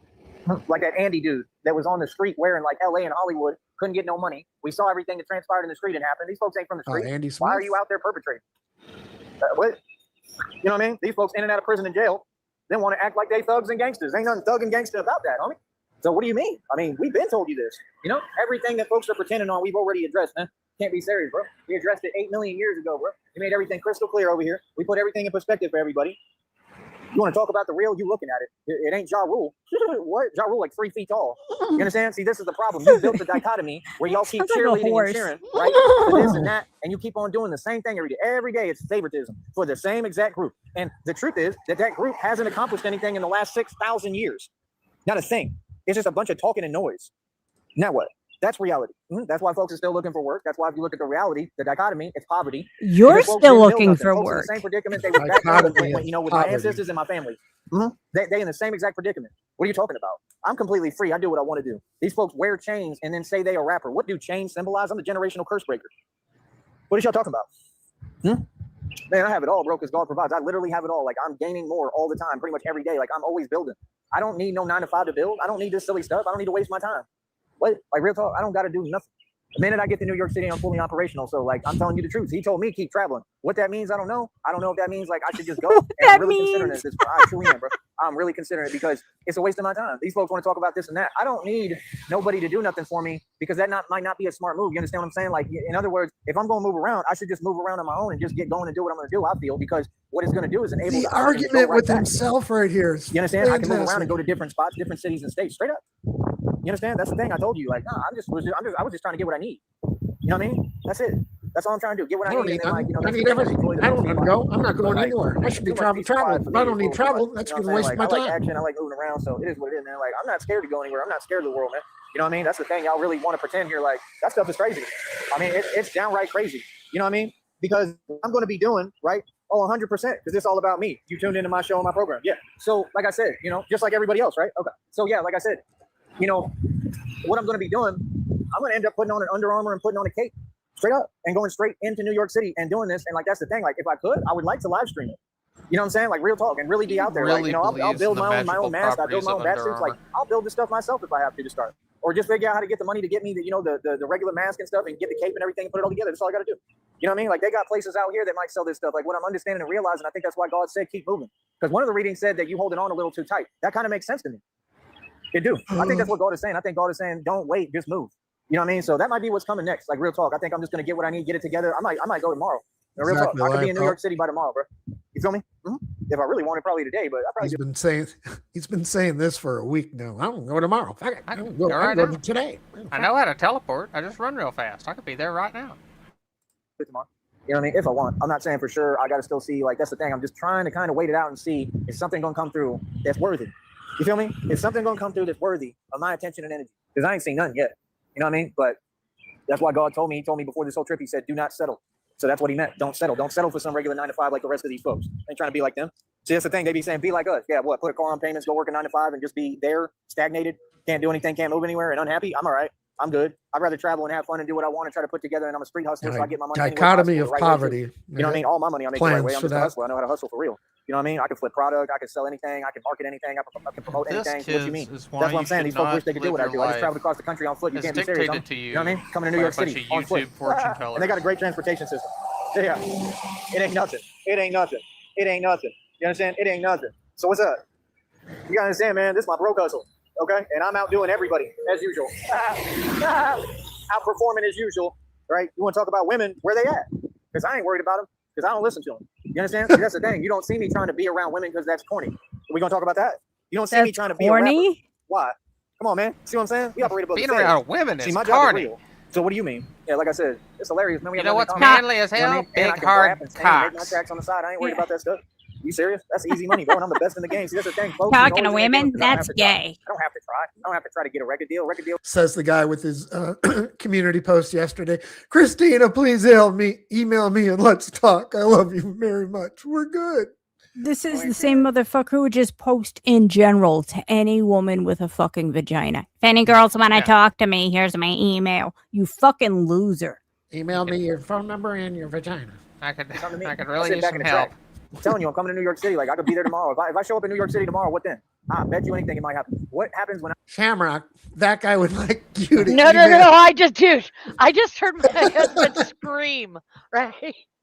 [SPEAKER 3] like that Andy dude that was on the street wearing like LA and Hollywood, couldn't get no money. We saw everything that transpired in the street and happened. These folks ain't from the street.
[SPEAKER 2] Andy
[SPEAKER 3] Why are
[SPEAKER 2] Smith.
[SPEAKER 3] you out there perpetrating? What? You know what I mean? These folks in and out of prison and jail, then want to act like they thugs and gangsters. Ain't nothing thug and gangster about that, homie. So what do you mean? I mean, we've been told you this. You know, everything that folks are pretending on, we've already addressed, man. Can't be serious, bro. We addressed it 8 million years ago, bro. We made everything crystal clear over here. We put everything in perspective for everybody. You want to talk about the real? You looking at it. It ain't Ja Rule. What? Ja Rule like 3 feet tall. You understand? See, this is the problem. You built the dichotomy where y'all keep cheerleading and cheering, right? For this and that, and you keep on doing the same thing every day. Every day it's favoritism for the same exact group. And the truth is that that group hasn't accomplished anything in the last 6,000 years. Not a thing. It's just a bunch of talking and noise. Now what? That's reality. That's why folks are still looking for work. That's why if you look at the reality, the dichotomy, it's poverty.
[SPEAKER 5] You're still looking for work.
[SPEAKER 3] In the same predicament they were back then when, you know, with my ancestors and my family. They in the same exact predicament. What are you talking about? I'm completely free. I do what I want to do. These folks wear chains and then say they a rapper. What do chains symbolize? I'm the generational curse breaker. What is y'all talking about? Man, I have it all, bro, because God provides. I literally have it all. Like, I'm gaining more all the time, pretty much every day. Like, I'm always building. I don't need no 9 to 5 to build. I don't need this silly stuff. I don't need to waste my time. What? Like, real talk, I don't got to do nothing. The minute I get to New York City, I'm fully operational. So, like, I'm telling you the truth. He told me keep traveling. What that means, I don't know. I don't know if that means, like, I should just go. And I'm really considering this. I truly am, bro. I'm really considering it because it's a waste of my time. These folks want to talk about this and that. I don't need nobody to do nothing for me because that might not be a smart move. You understand what I'm saying? Like, in other words, if I'm going to move around, I should just move around on my own and just get going and do what I'm going to do, I feel, because what it's going to do is enable
[SPEAKER 2] the argument with himself right here.
[SPEAKER 3] You understand? I can move around and go to different spots, different cities and states, straight up. You understand? That's the thing I told you. Like, nah, I was just trying to get what I need. You know what I mean? That's it. That's all I'm trying to do. Get what I need.
[SPEAKER 2] I need everything. I don't want to go. I'm not going anywhere. I should be traveling. I don't need travel. That's going to waste my time.
[SPEAKER 3] I like action. I like moving around. So it is what it is, man. Like, I'm not scared to go anywhere. I'm not scared of the world, man. You know what I mean? That's the thing. Y'all really want to pretend here. Like, that stuff is crazy. I mean, it's downright crazy. You know what I mean? Because I'm going to be doing, right? Oh, 100%. Because it's all about me. You tuned into my show and my program. Yeah. So, like I said, you know, just like everybody else, right? Okay. So, yeah, like I said, you know, what I'm going to be doing, I'm going to end up putting on an Under Armour and putting on a cape. Straight up and going straight into New York City and doing this. And like, that's the thing. Like, if I could, I would like to live stream it. You know what I'm saying? Like, real talk and really be out there.
[SPEAKER 6] Really,
[SPEAKER 3] like, you know, I'll build my own mask. I build my own bat suits. Like, I'll build this stuff myself if I have to start. Or just figure out how to get the money to get me the, you know, the regular mask and stuff and get the cape and everything and put it all together. That's all I got to do. You know what I mean? Like, they got places out here that might sell this stuff. Like, what I'm understanding and realizing, I think that's why God said, keep moving. Because one of the readings said that you holding on a little too tight. That kind of makes sense to me. It do. I think that's what God is saying. I think God is saying, don't wait, just move. You know what I mean? So that might be what's coming next. Like, real talk. I think I'm just going to get what I need, get it together. I might go tomorrow. Real talk. I could be in New York City by tomorrow, bro. You feel me? If I really wanted, probably today, but I probably
[SPEAKER 2] he's been saying this for a week now. I don't go tomorrow. I can go today.
[SPEAKER 6] I know how to teleport. I just run real fast. I could be there right now.
[SPEAKER 3] Tomorrow. You know what I mean? If I want. I'm not saying for sure. I got to still see. Like, that's the thing. I'm just trying to kind of wait it out and see if something going to come through that's worthy. You feel me? If something going to come through that's worthy of my attention and energy. Because I ain't seen none yet. You know what I mean? But that's why God told me. He told me before this whole trip, he said, do not settle. So that's what he meant. Don't settle. Don't settle for some regular 9 to 5 like the rest of these folks. Ain't trying to be like them. See, that's the thing. They be saying, be like us. Yeah, what? Put a car on payments, go work a 9 to 5 and just be there, stagnated, can't do anything, can't move anywhere, and unhappy. I'm all right. I'm good. I'd rather travel and have fun and do what I want and try to put together. And I'm a street hustler, so I get my money.
[SPEAKER 2] Dichotomy of poverty.
[SPEAKER 3] You know what I mean? All my money I make the right way. I'm just a hustler. I know how to hustle for real. You know what I mean? I can flip product. I can sell anything. I can market anything. I can promote anything. What you mean? That's what I'm saying. These folks wish they could do what I do. I just traveled across the country on foot. You can't be serious. You know what I mean? Coming to New York City on foot. And they got a great transportation system. Yeah. It ain't nothing. It ain't nothing. It ain't nothing. You understand? It ain't nothing. So what's up? You gotta understand, man. This is my broke hustle. Okay? And I'm outdoing everybody as usual. Outperforming as usual. Right? You want to talk about women? Where they at? Because I ain't worried about them. Because I don't listen to them. You understand? That's the thing. You don't see me trying to be around women because that's corny. Are we gonna talk about that? You don't see me trying to be corny? A rapper. Why? Come on, man. See what I'm saying? We operate above
[SPEAKER 6] being
[SPEAKER 3] the
[SPEAKER 6] around women is corny.
[SPEAKER 3] So what do you mean? Yeah, like I said, it's hilarious. Man,
[SPEAKER 6] you know what's manly as hell? You know I mean? Big hard cocks.
[SPEAKER 3] Make my tracks on the side. I ain't worried about that stuff. You serious? That's easy money, bro. And I'm the best in the game. See, that's the thing, folks.
[SPEAKER 5] Talking to women, that's gay.
[SPEAKER 3] I don't have to try. I don't have to try to get a record deal.
[SPEAKER 2] Says the guy with his community post yesterday. Christina, please email me and let's talk. I love you very much. We're good.
[SPEAKER 5] This is the same motherfucker who would just post in general to any woman with a fucking vagina. If any girls want to talk to me, here's my email. You fucking loser.
[SPEAKER 2] Email me your phone number and your vagina.
[SPEAKER 6] I could really use some help.
[SPEAKER 3] I'm telling you, I'm coming to New York City. Like, I could be there tomorrow. If I show up in New York City tomorrow, what then? I bet you anything it might happen. What happens when
[SPEAKER 2] Shamrock, that guy would like you to
[SPEAKER 7] No, I just heard my husband scream, right?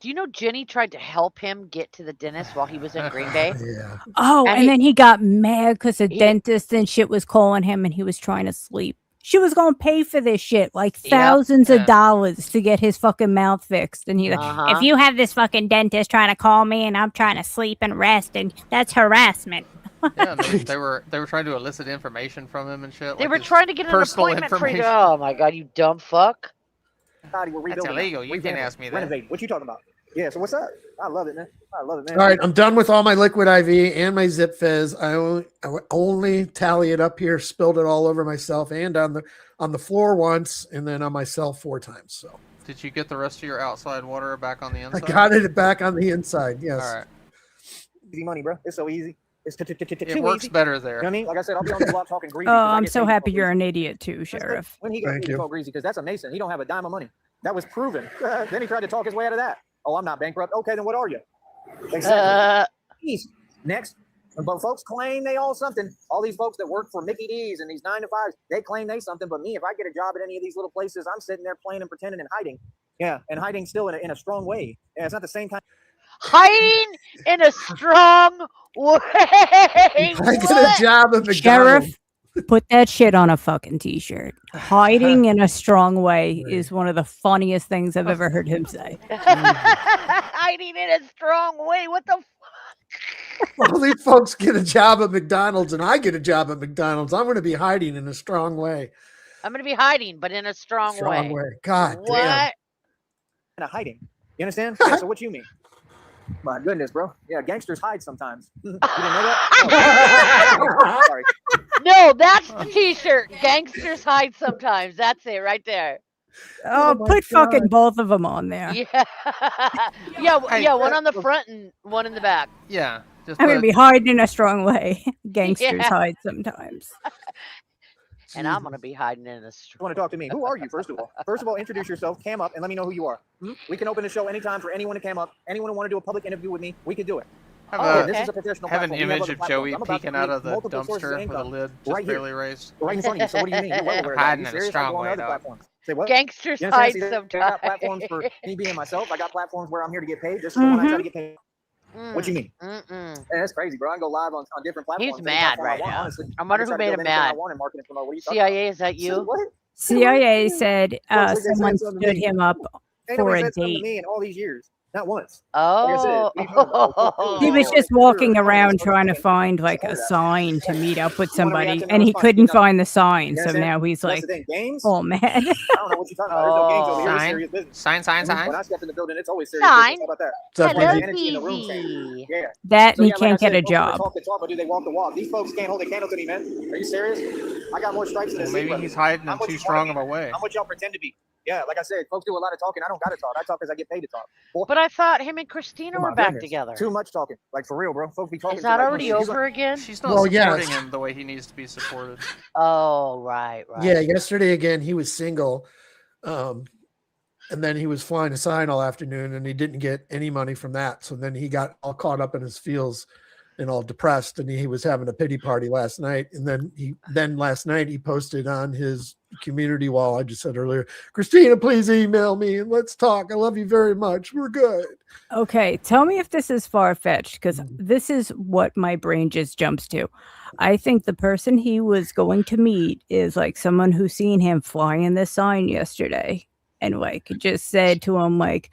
[SPEAKER 7] Do you know Jenny tried to help him get to the dentist while he was in Green Bay?
[SPEAKER 2] Yeah.
[SPEAKER 5] Oh,
[SPEAKER 7] And
[SPEAKER 5] and
[SPEAKER 7] he-
[SPEAKER 5] then he got mad because the
[SPEAKER 7] he-
[SPEAKER 5] dentist and shit was calling him and he was trying to sleep. She was going to pay for this shit, like
[SPEAKER 7] Yep.
[SPEAKER 5] thousands
[SPEAKER 6] Yeah.
[SPEAKER 5] of dollars to get his fucking mouth fixed. And he's like,
[SPEAKER 7] Uh-huh.
[SPEAKER 5] if you have this fucking dentist trying to call me and I'm trying to sleep and rest, and that's harassment.
[SPEAKER 6] Yeah, and they were trying to elicit information from him and shit.
[SPEAKER 7] They
[SPEAKER 6] like
[SPEAKER 7] were
[SPEAKER 6] his
[SPEAKER 7] trying to get an
[SPEAKER 6] personal
[SPEAKER 7] appointment for you.
[SPEAKER 6] information.
[SPEAKER 7] Oh my god, you dumb fuck.
[SPEAKER 8] We're rebuilding
[SPEAKER 6] That's
[SPEAKER 8] now.
[SPEAKER 6] illegal. You can't
[SPEAKER 8] Revamping,
[SPEAKER 6] ask me that.
[SPEAKER 8] Renovating. What you talking about? Yeah. So what's up? I love it, man. I love it, man.
[SPEAKER 2] All right, I'm done with all my liquid IV and my Zip Fizz. I only tally it up here, spilled it all over myself and on the floor once, and then on myself 4 times. So
[SPEAKER 6] Did you get the rest of your outside water back on the
[SPEAKER 2] I
[SPEAKER 6] inside?
[SPEAKER 2] got it back on the inside. Yes.
[SPEAKER 6] All right.
[SPEAKER 8] Easy money, bro. It's so easy. It's
[SPEAKER 6] It
[SPEAKER 8] too
[SPEAKER 6] works
[SPEAKER 8] easy.
[SPEAKER 6] better
[SPEAKER 8] You know
[SPEAKER 6] there.
[SPEAKER 8] what I mean? Like I said, I'll be on the block talking greasy.
[SPEAKER 5] Oh,
[SPEAKER 8] 'cause I
[SPEAKER 5] I'm
[SPEAKER 8] get
[SPEAKER 5] so
[SPEAKER 8] paid to
[SPEAKER 5] happy
[SPEAKER 8] talk
[SPEAKER 5] you're
[SPEAKER 8] greasy.
[SPEAKER 5] an idiot too,
[SPEAKER 8] That's good.
[SPEAKER 5] Sheriff.
[SPEAKER 8] When he got
[SPEAKER 2] Thank
[SPEAKER 8] paid to
[SPEAKER 2] you.
[SPEAKER 8] talk greasy, because that's a Mason. He don't have a dime of money. That was proven. Then he tried to talk his way out of that. Oh, I'm not bankrupt. Okay, then what are you? Exactly. Easy. Next. But folks claim they all something. All these folks that work for Mickey D's and these 9-to-5s, they claim they something. But me, if I get a job at any of these little places, I'm sitting there playing and pretending and hiding. Yeah, and hiding still in a strong way. Yeah, it's not the same kind.
[SPEAKER 7] Hiding in a strong way.
[SPEAKER 2] I get a
[SPEAKER 7] What?
[SPEAKER 2] job at McDonald's.
[SPEAKER 5] Sheriff, put that shit on a fucking t-shirt. Hiding in a strong way is one of the funniest things I've ever heard him say.
[SPEAKER 7] Hiding in a strong way. What the
[SPEAKER 2] All these folks get a job at McDonald's, and I get a job at McDonald's. I'm going to be hiding in a strong way.
[SPEAKER 7] I'm gonna be hiding, but in a strong way.
[SPEAKER 2] God
[SPEAKER 7] What?
[SPEAKER 2] damn.
[SPEAKER 8] Of hiding. You understand? Yeah, so what you mean? My goodness, bro. Yeah, gangsters hide sometimes. You didn't know that? Oh, sorry.
[SPEAKER 7] No, that's the t-shirt. Gangsters hide sometimes. That's it right there.
[SPEAKER 5] Oh,
[SPEAKER 2] my
[SPEAKER 5] put fucking
[SPEAKER 2] God.
[SPEAKER 5] both of them on there.
[SPEAKER 7] Yeah. yeah,
[SPEAKER 6] Hey,
[SPEAKER 7] yeah, one on the front and one in the back.
[SPEAKER 6] Yeah. Just
[SPEAKER 5] I'm going to
[SPEAKER 6] put-
[SPEAKER 5] be hiding in a strong way. Gangsters
[SPEAKER 7] Yeah.
[SPEAKER 5] hide sometimes.
[SPEAKER 7] And I'm gonna be hiding in a
[SPEAKER 8] You
[SPEAKER 7] strong.
[SPEAKER 8] want to talk to me? Who are you, first of all? First of all, introduce yourself, cam up, and let me know who you are. We can open the show anytime for anyone to cam up. Anyone who want to do a public interview with me, we can do it.
[SPEAKER 6] Have,
[SPEAKER 7] Oh,
[SPEAKER 6] a,
[SPEAKER 8] This
[SPEAKER 7] okay.
[SPEAKER 8] is a professional
[SPEAKER 6] have an
[SPEAKER 8] platform. We have
[SPEAKER 6] image
[SPEAKER 8] other
[SPEAKER 6] of
[SPEAKER 8] platforms.
[SPEAKER 6] Joey
[SPEAKER 8] I'm about to
[SPEAKER 6] peeking out of
[SPEAKER 8] create
[SPEAKER 6] the
[SPEAKER 8] multiple sources of
[SPEAKER 6] dumpster with a
[SPEAKER 8] income
[SPEAKER 6] lid just
[SPEAKER 8] right here.
[SPEAKER 6] barely raised.
[SPEAKER 8] right in front of you. So what do you mean? You're well aware of that.
[SPEAKER 6] Hiding
[SPEAKER 8] You
[SPEAKER 6] in a
[SPEAKER 8] serious?
[SPEAKER 6] strong
[SPEAKER 8] I'm going
[SPEAKER 6] way,
[SPEAKER 8] on other
[SPEAKER 6] dog.
[SPEAKER 8] platforms. Say what?
[SPEAKER 7] Gangsters
[SPEAKER 8] You understand?
[SPEAKER 7] hide
[SPEAKER 8] See, I
[SPEAKER 7] sometimes.
[SPEAKER 8] got platforms for me being myself. I got platforms where I'm here to get paid. This is the one I try to get paid. What you mean?
[SPEAKER 7] Mm-mm.
[SPEAKER 8] Yeah, that's crazy, bro. I can go live on different platforms.
[SPEAKER 7] He's
[SPEAKER 8] Any
[SPEAKER 7] mad
[SPEAKER 8] platform
[SPEAKER 7] right
[SPEAKER 8] want,
[SPEAKER 7] now.
[SPEAKER 8] honestly.
[SPEAKER 7] I wonder
[SPEAKER 8] can
[SPEAKER 7] who
[SPEAKER 8] try to
[SPEAKER 7] made
[SPEAKER 8] build
[SPEAKER 7] him
[SPEAKER 8] anything I
[SPEAKER 7] mad.
[SPEAKER 8] want and market and promote. What are you talking about?
[SPEAKER 7] CIA, is that you?
[SPEAKER 8] What?
[SPEAKER 5] CIA said
[SPEAKER 8] Looks like they
[SPEAKER 5] someone
[SPEAKER 8] said something to
[SPEAKER 5] stood
[SPEAKER 8] me.
[SPEAKER 5] him up
[SPEAKER 8] Ain't
[SPEAKER 5] for
[SPEAKER 8] nobody
[SPEAKER 5] a
[SPEAKER 8] said something to
[SPEAKER 5] date.
[SPEAKER 8] me in all these years. Not once.
[SPEAKER 7] Oh.
[SPEAKER 8] Like I said, what are you talking about?
[SPEAKER 5] He was
[SPEAKER 8] Oh,
[SPEAKER 5] just
[SPEAKER 8] sure.
[SPEAKER 5] walking
[SPEAKER 8] Sure.
[SPEAKER 5] around trying to
[SPEAKER 8] Okay.
[SPEAKER 5] find like
[SPEAKER 8] All
[SPEAKER 5] a
[SPEAKER 8] that.
[SPEAKER 5] sign to meet up with
[SPEAKER 8] You wanna react
[SPEAKER 5] somebody,
[SPEAKER 8] to me?
[SPEAKER 5] and he
[SPEAKER 8] Fine.
[SPEAKER 5] couldn't
[SPEAKER 8] Keep
[SPEAKER 5] find the sign.
[SPEAKER 8] You
[SPEAKER 5] So
[SPEAKER 8] understand?
[SPEAKER 5] now he's
[SPEAKER 8] That's
[SPEAKER 5] like,
[SPEAKER 8] the thing. Games?
[SPEAKER 5] oh man.
[SPEAKER 8] I don't know what you're talking about. There's no games over here. It's
[SPEAKER 6] Sign.
[SPEAKER 8] serious business.
[SPEAKER 6] Sign.
[SPEAKER 8] When I step in the building, it's always serious
[SPEAKER 7] Sign.
[SPEAKER 8] business. How about that?
[SPEAKER 2] What's up,
[SPEAKER 7] Hello,
[SPEAKER 2] Lindsay?
[SPEAKER 8] Energy in the room
[SPEAKER 7] Phoebe.
[SPEAKER 8] Yeah.
[SPEAKER 5] That
[SPEAKER 8] So
[SPEAKER 5] and he
[SPEAKER 8] yeah, like I
[SPEAKER 5] can't get
[SPEAKER 8] said,
[SPEAKER 5] a
[SPEAKER 8] folks that
[SPEAKER 5] job.
[SPEAKER 8] talk the talk, but do they walk the walk? These folks can't hold a candle to me, man. Are you serious? I got more stripes than a
[SPEAKER 6] Well, maybe
[SPEAKER 8] zebra.
[SPEAKER 6] he's hiding
[SPEAKER 8] I'm
[SPEAKER 6] in
[SPEAKER 8] what
[SPEAKER 6] too
[SPEAKER 8] you
[SPEAKER 6] strong
[SPEAKER 8] wanna
[SPEAKER 6] of a way.
[SPEAKER 8] I'm what y'all pretend to be. Yeah, like I said, folks do a lot of talking. I don't gotta talk. I talk because I get paid to talk. Boy,
[SPEAKER 7] But I thought him and Christina
[SPEAKER 8] oh
[SPEAKER 7] were
[SPEAKER 8] my
[SPEAKER 7] back
[SPEAKER 8] goodness.
[SPEAKER 7] together.
[SPEAKER 8] Too much talking. Like for real, bro. Folks be talking.
[SPEAKER 7] Is
[SPEAKER 8] to
[SPEAKER 7] that
[SPEAKER 8] like,
[SPEAKER 7] already
[SPEAKER 8] he's
[SPEAKER 7] over again?
[SPEAKER 6] She's not
[SPEAKER 2] Well,
[SPEAKER 6] supporting
[SPEAKER 2] yes.
[SPEAKER 6] him the way he needs to be supported.
[SPEAKER 7] Oh, right, right.
[SPEAKER 2] Yeah, yesterday again, he was single. And then he was flying a sign all afternoon and he didn't get any money from that. So then he got all caught up in his feels and all depressed. And he was having a pity party last night. And then last night he posted on his community wall, I just said earlier, Christina, please email me and let's talk. I love you very much. We're good.
[SPEAKER 5] Okay, tell me if this is far-fetched, because this is what my brain just jumps to. I think the person he was going to meet is like someone who's seen him flying the sign yesterday and like just said to him like,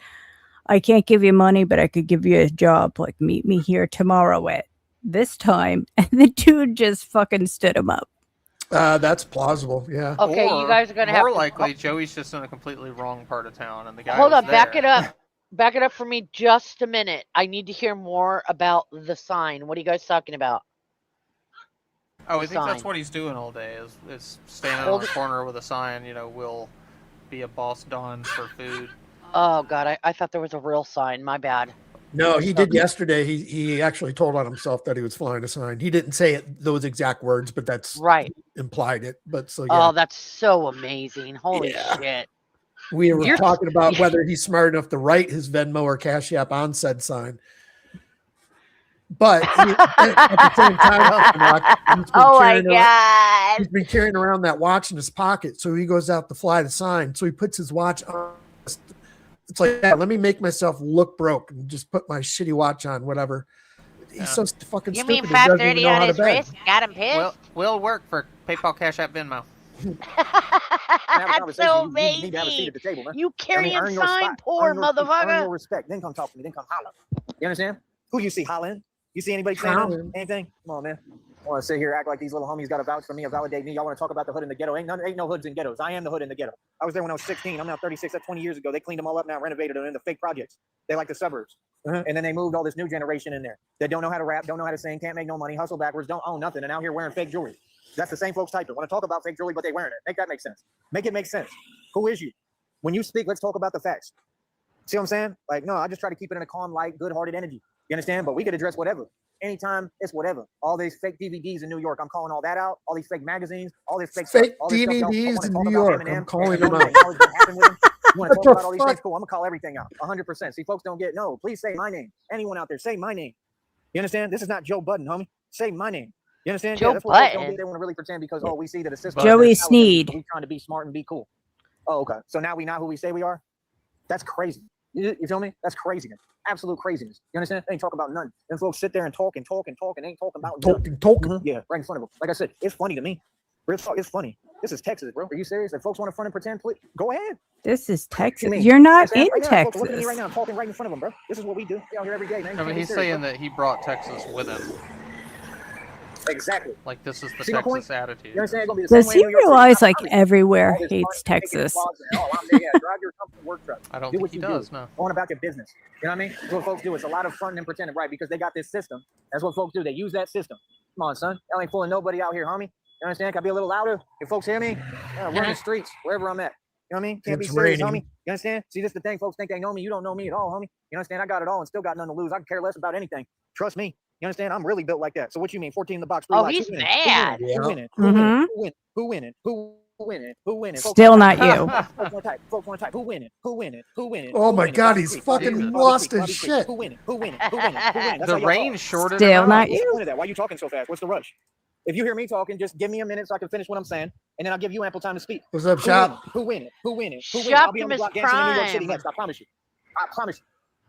[SPEAKER 5] I can't give you money, but I could give you a job. Like, meet me here tomorrow at this time. And the dude just fucking stood him up.
[SPEAKER 2] That's plausible. Yeah.
[SPEAKER 7] Okay,
[SPEAKER 6] Or,
[SPEAKER 7] you guys are gonna have
[SPEAKER 6] more
[SPEAKER 7] to
[SPEAKER 6] likely Joey's just in a completely wrong part of town, and the guy.
[SPEAKER 7] hold
[SPEAKER 6] was
[SPEAKER 7] on. Back
[SPEAKER 6] there.
[SPEAKER 7] it up. Back it up for me just a minute. I need to hear more about the sign. What are you guys talking about?
[SPEAKER 6] Oh, I
[SPEAKER 7] the
[SPEAKER 6] think that's
[SPEAKER 7] sign.
[SPEAKER 6] what he's doing all day. Is standing
[SPEAKER 7] Hold
[SPEAKER 6] on a
[SPEAKER 7] it-
[SPEAKER 6] corner with a sign. You know, will be a boss Don for food.
[SPEAKER 7] Oh God, I thought there was a real sign. My bad.
[SPEAKER 2] No, he did yesterday. He actually told on himself that he was flying a sign. He didn't say it, those exact words, but that's
[SPEAKER 7] Right.
[SPEAKER 2] implied it. But so yeah,
[SPEAKER 7] Oh, that's so amazing. Holy
[SPEAKER 2] Yeah.
[SPEAKER 7] shit.
[SPEAKER 2] we were
[SPEAKER 7] you're-
[SPEAKER 2] talking about whether he's smart enough to write his Venmo or Cash App on said sign. But at the same time, he's been
[SPEAKER 7] Oh my
[SPEAKER 2] carrying around-
[SPEAKER 7] God.
[SPEAKER 2] he's been carrying around that watch in his pocket. So he goes out to fly the sign. So he puts his watch on It's like, yeah, let me make myself look broke and just put my shitty watch on, whatever. He's so fucking
[SPEAKER 7] You
[SPEAKER 2] stupid.
[SPEAKER 7] mean
[SPEAKER 2] He doesn't even
[SPEAKER 7] 530
[SPEAKER 2] know
[SPEAKER 7] on
[SPEAKER 2] how to
[SPEAKER 7] his
[SPEAKER 2] bet.
[SPEAKER 7] wrist? Got him pissed?
[SPEAKER 6] Will work for PayPal, Cash App, Venmo.
[SPEAKER 7] That's so
[SPEAKER 8] You need to have a seat
[SPEAKER 7] amazing.
[SPEAKER 8] at the table, man.
[SPEAKER 7] You carrying
[SPEAKER 8] earn your
[SPEAKER 7] sign,
[SPEAKER 8] spot.
[SPEAKER 7] poor
[SPEAKER 8] Earn your
[SPEAKER 7] motherfucker.
[SPEAKER 8] respect. Then come talk to me. Then come holler. You understand? Who do you see hollering? You see anybody saying anything? Come on, man. I want to sit here, act like these little homies got to vouch for me and validate me. Y'all want to talk about the hood in the ghetto? Ain't no hoods in ghettos. I am the hood in the ghetto. I was there when I was 16. I'm now 36. That's 20 years ago. They cleaned them all up now, renovated them into fake projects. They like the suburbs. And then they moved all this new generation in there that don't know how to rap, don't know how to sing, can't make no money, hustle backwards, don't own nothing, and out here wearing fake jewelry. That's the same folks typing. Want to talk about fake jewelry, but they wearing it. Make that make sense. Make it make sense. Who is you? When you speak, let's talk about the facts. See what I'm saying? Like, no, I just try to keep it in a calm, light, good-hearted energy. You understand? But we could address whatever. Anytime, it's whatever. All these fake DVDs in New York, I'm calling all that out. All these fake magazines, all this fake
[SPEAKER 2] Fake
[SPEAKER 8] all this stuff,
[SPEAKER 2] DVDs in
[SPEAKER 8] talk
[SPEAKER 2] New
[SPEAKER 8] about
[SPEAKER 2] York,
[SPEAKER 8] Eminem,
[SPEAKER 2] I'm calling
[SPEAKER 8] and
[SPEAKER 2] them
[SPEAKER 8] all
[SPEAKER 2] out.
[SPEAKER 8] the knowledge that happened with him. You want to
[SPEAKER 2] What
[SPEAKER 8] talk
[SPEAKER 2] the
[SPEAKER 8] about all these
[SPEAKER 2] fuck?
[SPEAKER 8] things? Cool. I'm going to call everything out. 100%. See, folks don't get, no, please say my name. Anyone out there, say my name. You understand? This is not Joe Budden, homie. Say my name. You understand?
[SPEAKER 7] Joe
[SPEAKER 8] That's what folks don't
[SPEAKER 7] Button?
[SPEAKER 8] do. They want to really pretend because, oh, we see that the system.
[SPEAKER 5] Joey
[SPEAKER 8] is
[SPEAKER 5] Sneed.
[SPEAKER 8] We trying to be smart and be cool. Oh, okay. So now we not who we say we are? That's crazy. You feel me? That's craziness. Absolute craziness. You understand? They ain't talking about none. And folks sit there and talk and talk and talk and ain't talking about nothing.
[SPEAKER 2] Talking.
[SPEAKER 8] Yeah, right in front of them. Like I said, it's funny to me. Real talk, it's funny. This is Texas, bro. Are you serious? If folks want to front and pretend, please go ahead.
[SPEAKER 5] This is Texas.
[SPEAKER 8] mean?
[SPEAKER 5] You're not
[SPEAKER 8] Right
[SPEAKER 5] in
[SPEAKER 8] now, folks
[SPEAKER 5] Texas.
[SPEAKER 8] are looking at me right now. I'm talking right in front of them, bro. This is what we do. We out here every day, man.
[SPEAKER 6] I mean, he's saying that he brought Texas with him.
[SPEAKER 8] Exactly.
[SPEAKER 6] Like, this is the
[SPEAKER 8] See my point?
[SPEAKER 6] Texas attitude.
[SPEAKER 8] You understand? It's gonna be the
[SPEAKER 5] Does
[SPEAKER 8] same way
[SPEAKER 5] he
[SPEAKER 8] in New York City.
[SPEAKER 5] realize
[SPEAKER 8] I
[SPEAKER 5] like
[SPEAKER 8] promise.
[SPEAKER 5] everywhere
[SPEAKER 8] All this
[SPEAKER 5] hates
[SPEAKER 8] fun, taking
[SPEAKER 5] Texas?
[SPEAKER 8] applause and, oh, I'm there. Yeah, drive your company work truck.
[SPEAKER 6] I don't
[SPEAKER 8] Do
[SPEAKER 6] think
[SPEAKER 8] what
[SPEAKER 6] he
[SPEAKER 8] you
[SPEAKER 6] does,
[SPEAKER 8] do.
[SPEAKER 6] no.
[SPEAKER 8] Going about your business. You know what I mean? That's what folks do. It's a lot of fronting and pretending, right? Because they got this system. That's what folks do. They use that system. Come on, son. I ain't fooling nobody out here, homie. You understand? Can I be a little louder? If folks hear me, run the streets, wherever I'm at. You know what I mean? Can't be
[SPEAKER 2] It's
[SPEAKER 8] serious,
[SPEAKER 2] raining.
[SPEAKER 8] homie. You understand? See, this is the thing. Folks think they know me. You don't know me at all, homie. You understand? I got it all and still got nothing to lose. I can care less about anything. Trust me. You understand? I'm really built like that. So what you mean? 14 in the box. 3
[SPEAKER 7] Oh,
[SPEAKER 8] lights.
[SPEAKER 7] he's
[SPEAKER 8] Who winning?
[SPEAKER 7] mad.
[SPEAKER 8] Who winning?
[SPEAKER 2] Yeah.
[SPEAKER 8] Who winning?
[SPEAKER 5] Mhm.
[SPEAKER 8] Who winning? Who winning? Who winning? Who winning? Folks
[SPEAKER 5] Still
[SPEAKER 8] wanna
[SPEAKER 5] not
[SPEAKER 8] type.
[SPEAKER 5] you.
[SPEAKER 8] Folks want to type. Folks want to type. Who winning? Who winning? Who winning?
[SPEAKER 2] Oh
[SPEAKER 8] Who
[SPEAKER 2] my
[SPEAKER 8] winning?
[SPEAKER 2] God,
[SPEAKER 8] Bobby
[SPEAKER 2] he's
[SPEAKER 8] Creek, Bobby
[SPEAKER 2] fucking
[SPEAKER 8] Creek,
[SPEAKER 2] lost
[SPEAKER 8] Bobby
[SPEAKER 2] his
[SPEAKER 8] Creek.
[SPEAKER 2] shit.
[SPEAKER 8] Who winning? Who winning? Who winning? Who winning? That's
[SPEAKER 6] The
[SPEAKER 8] how y'all
[SPEAKER 6] rain
[SPEAKER 8] talk.
[SPEAKER 6] shorted
[SPEAKER 5] Still
[SPEAKER 6] him
[SPEAKER 5] not
[SPEAKER 6] out.
[SPEAKER 8] What's the
[SPEAKER 5] you.
[SPEAKER 8] point of that? Why are you talking so fast? What's the rush? If you hear me talking, just give me a minute so I can finish what I'm saying, and then I'll give you ample time to speak.
[SPEAKER 2] What's up, Shop?
[SPEAKER 8] Who winning? Who winning? Who winning? I'll be on the
[SPEAKER 7] Shoptimus
[SPEAKER 8] block dancing in New York City
[SPEAKER 7] Prime.
[SPEAKER 8] next. I promise you. I promise you.